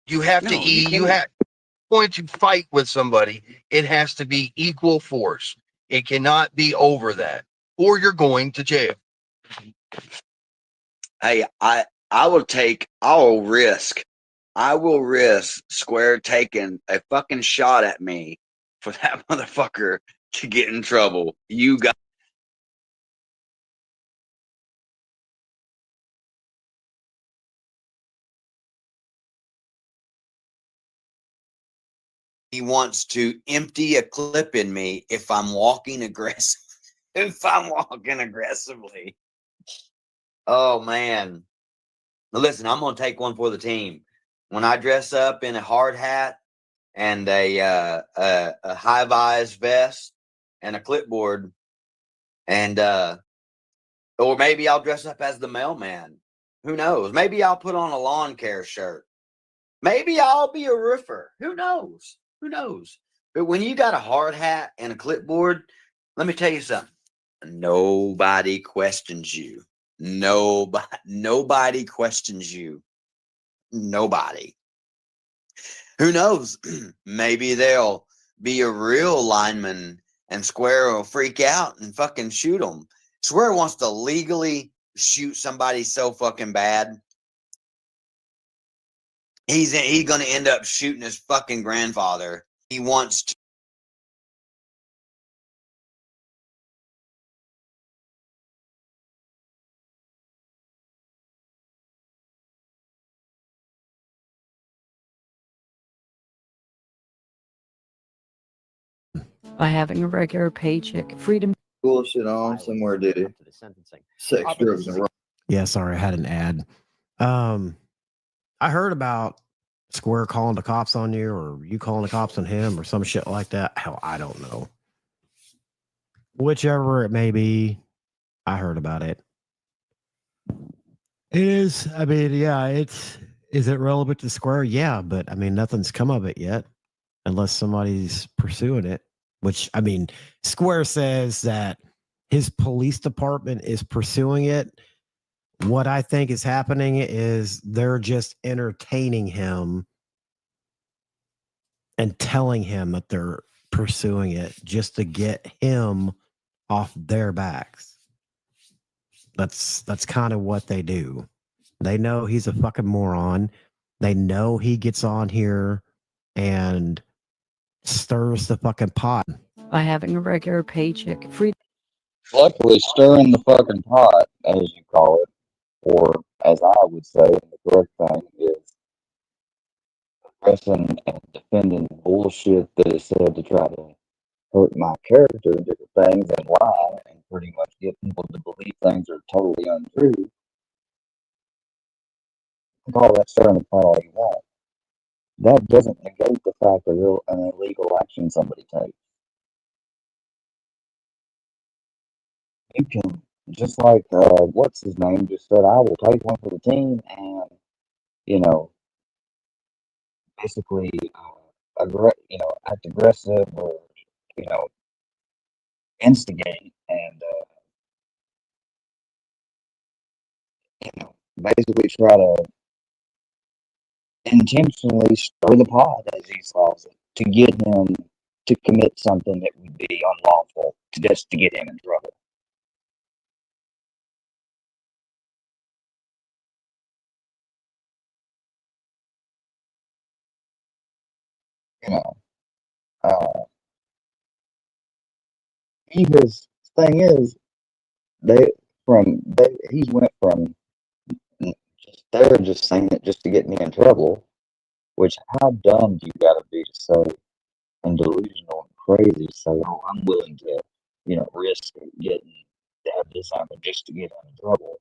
You have No, to you have going to fight with somebody. It has to be equal force. It cannot be over that, or you're going to jail. Hey, I will risk Square taking a fucking shot at me for that motherfucker to get in trouble. You got. He wants to empty a clip in me if I'm walking aggressive. If I'm walking aggressively. Oh man. Now listen, I'm gonna take one for the team. When I dress up in a hard hat and a high vis vest and a clipboard, and or maybe I'll dress up as the mailman. Who knows? Maybe I'll put on a lawn care shirt. Maybe I'll be a roofer. Who knows? But when you got a hard hat and a clipboard, let me tell you something. Nobody questions you. Nobody questions you. Nobody. Who knows? Maybe they'll be a real lineman and Square will freak out and fucking shoot them. Square wants to legally shoot somebody so fucking bad. He's going to end up shooting his fucking grandfather. He wants to. by having a regular paycheck. Freedom. Bullshit on somewhere, did it? Up to the sentencing. Sex, drugs, and rock. Yeah, sorry, I had an ad. I heard about Square calling the cops on you, or you calling the cops on him, or some shit like that. Hell, I don't know. Whichever it may be, I heard about it. It is. I mean, yeah, it's. Is it relevant to Square? Yeah, but I mean, nothing's come of it yet, unless somebody's pursuing it. Which, I mean, Square says that his police department is pursuing it. What I think is happening is they're just entertaining him and telling him that they're pursuing it just to get him off their backs. That's kind of what they do. They know he's a fucking moron. They know he gets on here and stirs the fucking pot. By having a regular paycheck. Freedom. Luckily, stirring the fucking pot, as you call it, or as I would say, the correct thing is addressing and defending bullshit that is said to try to hurt my character and different things and lie and pretty much get people to believe things are totally untrue. Call that stirring the pot all you want. That doesn't negate the fact of an illegal action somebody takes. You can, just like what's his name just said, I will take one for the team, and you know, basically, act aggressive or instigate and basically try to intentionally stir the pot, as he calls it, to get him to commit something that would be unlawful, just to get him in trouble. His thing is he's went from they're just saying it just to get me in trouble, which how dumb do you gotta be to say, and delusional and crazy to say, oh, I'm willing to, risk getting to have this happen just to get him in trouble.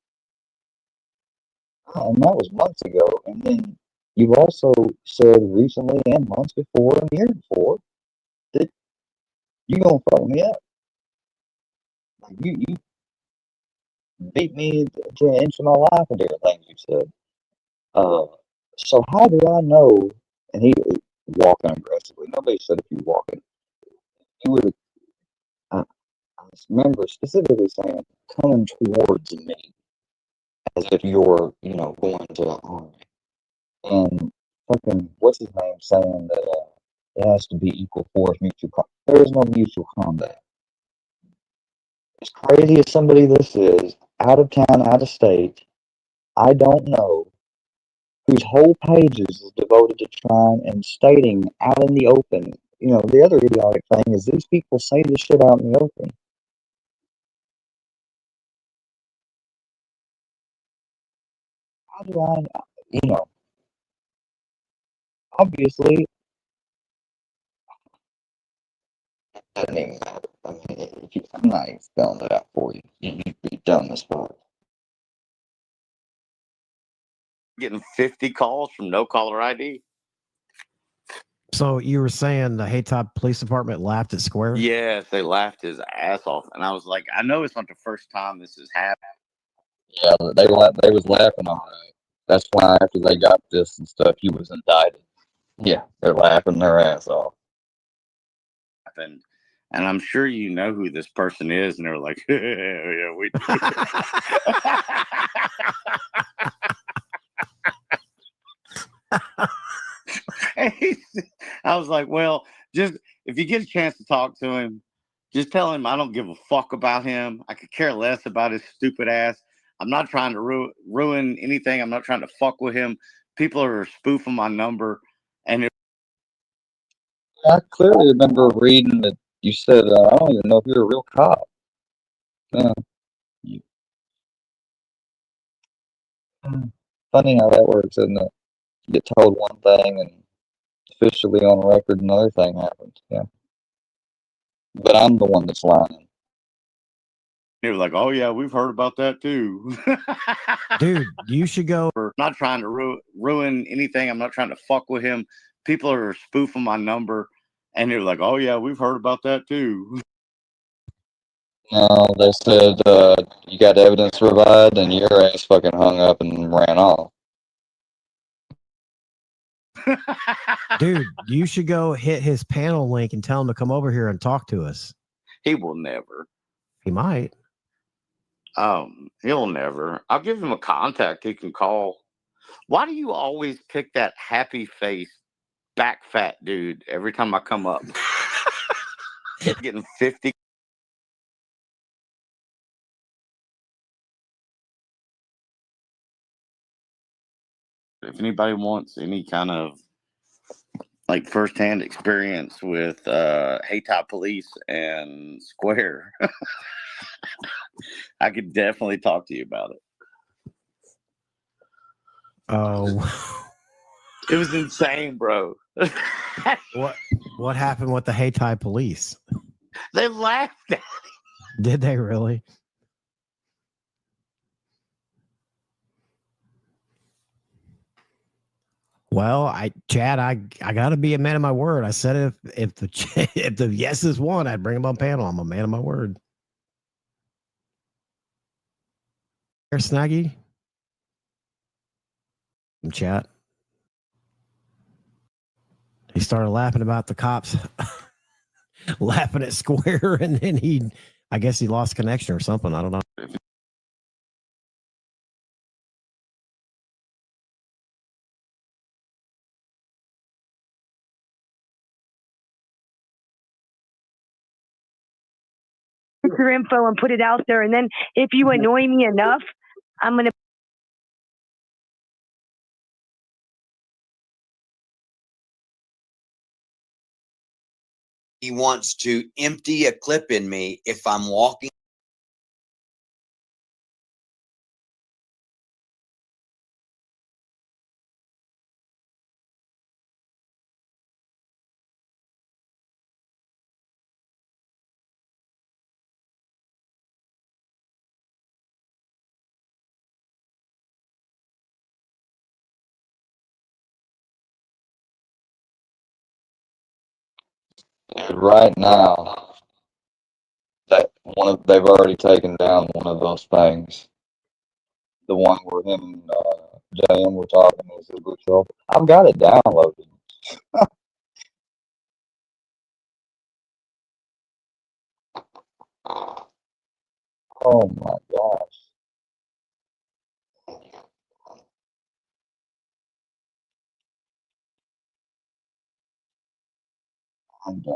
And that was months ago. And then you've also said recently and months before and the year before that you gonna fuck me up. Like you beat me to an inch of my life and different things you said. So how do I know? And he walking aggressively. Nobody said if you walking. You would. I remember specifically saying coming towards me, as if you're, going to harm me. And fucking what's his name saying that it has to be equal force, mutual. There is no mutual combat. As crazy as somebody this is, out of town, out of state, I don't know, whose whole pages is devoted to trying and stating out in the open. The other idiotic thing is these people say this shit out in the open. How do I, obviously, it doesn't even matter. I mean, I'm not even spelling it out for you. You've done this part. Getting 50 calls from no caller ID. So you were saying the Haytop Police Department laughed at Square? Yes, they laughed his ass off. And I was like, I know it's not the first time this has happened. Yeah, they was laughing all right. That's why after they got this and stuff, he was indicted. Yeah, they're laughing their ass off. And I'm sure you know who this person is, and they're like, yeah, we do. I was like, well, just if you get a chance to talk to him, just tell him I don't give a fuck about him. I could care less about his stupid ass. I'm not trying to ruin anything. I'm not trying to fuck with him. People are spoofing my number. And I clearly remember reading that you said, I don't even know if you're a real cop. Funny how that works, isn't it? You get told one thing and officially on record another thing happens. Yeah. but I'm the one that's lying. They were like, "Oh yeah, we've heard about that too." Dude, you should go. Not trying to ruin anything. I'm not trying to fuck with him. People are spoofing my number, and they're like, "Oh yeah, we've heard about that too." No, they said you got evidence to provide, and your ass fucking hung up and ran off. Dude, you should go hit his panel link and tell him to come over here and talk to us. He will never. He might. He'll never. I'll give him a contact he can call. Why do you always pick that happy face, back fat dude every time I come up? Getting 50. If anybody wants any kind of like firsthand experience with Hayti Police and Square, I could definitely talk to you about it. Oh, it was insane, bro. What happened with the Hayti Police? They laughed at it. Did they really? Well, Chad, I gotta be a man of my word. I said if the yeses won, I'd bring him on panel. I'm a man of my word. Here, Snaggy. Chat. He started laughing about the cops laughing at Square, and then I guess he lost connection or something. I don't know. Your info and put it out there, and then if you annoy me enough, I'm gonna. He wants to empty a clip in me if I'm walking. Dude, right now, they've already taken down one of those things. The one where him and JM were talking as a good show. I've got it downloaded. Oh my gosh. I'm done.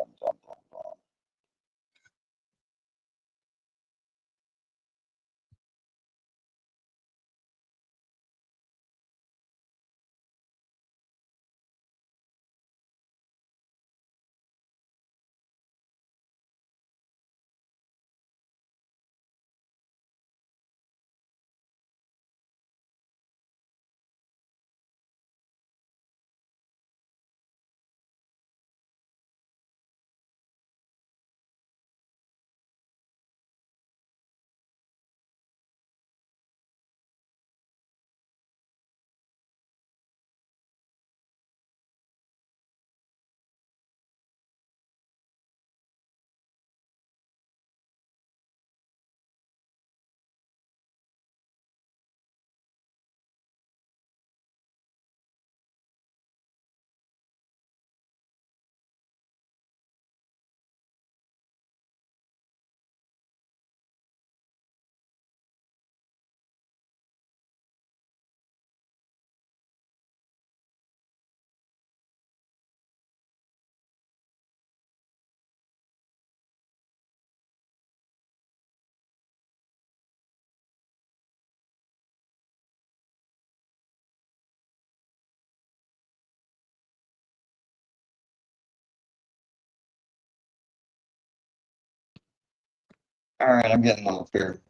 All right, I'm getting off here.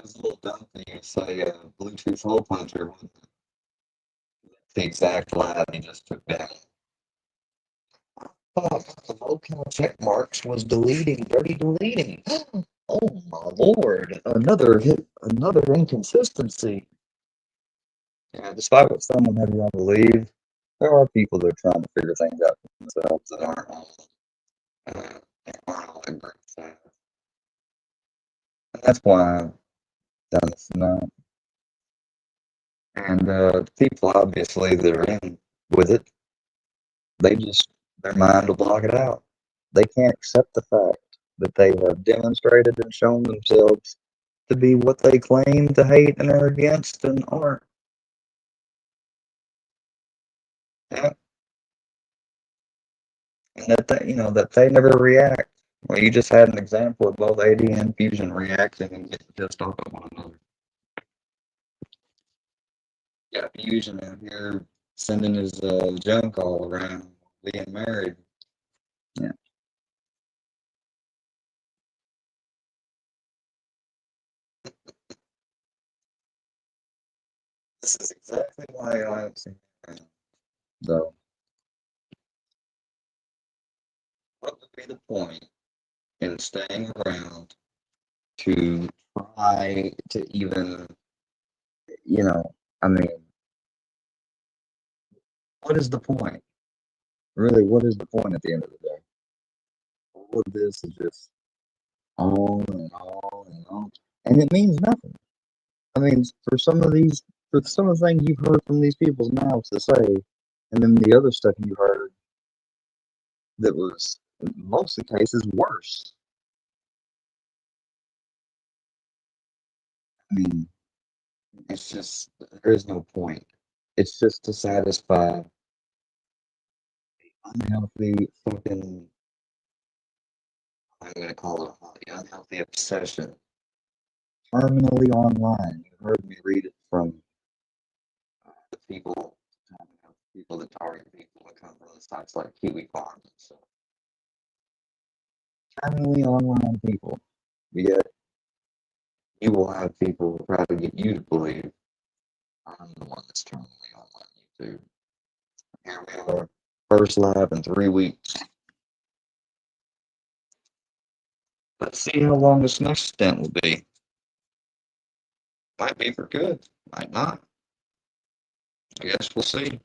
was a little dumb thing to say Bluetooth hole puncher. Wasn't it? The exact line he just took down. Oh, the locale check marks was deleting, dirty deleting. Oh my lord! Another hit, another inconsistency. Yeah, despite what some would have you all believe, there are people that are trying to figure things out for themselves that aren't all ignorant. And that's why I've done this tonight. And the people obviously that are in with it, their mind will block it out. They can't accept the fact that they have demonstrated and shown themselves to be what they claim to hate and are against and aren't. Yeah. And that they never react. Well, you just had an example of both AD and Fusion reacting and getting pissed off at one another. Yeah, Fusion out here sending his junk all around, being married. Yeah. This is exactly why I am saying though. What would be the point in staying around to try to even, I mean, what is the point? Really, what is the point at the end of the day? All of this is just on and on and on, and it means nothing. I mean, for some of the things you've heard from these people's mouths to say, and then the other stuff you heard that was, in most of the cases, worse. I mean, it's just, there is no point. It's just to satisfy the unhealthy fucking, I'm going to call it the unhealthy obsession. Terminally online. You heard me read it from the people that target people that come from the sites like Kiwi Farms and stuff. Terminally online people. Yet, you will have people try to get you to believe I'm the one that's terminally online YouTube. Here we are, first live in 3 weeks. Let's see how long this next stint will be. Might be for good, might not. I guess we'll see.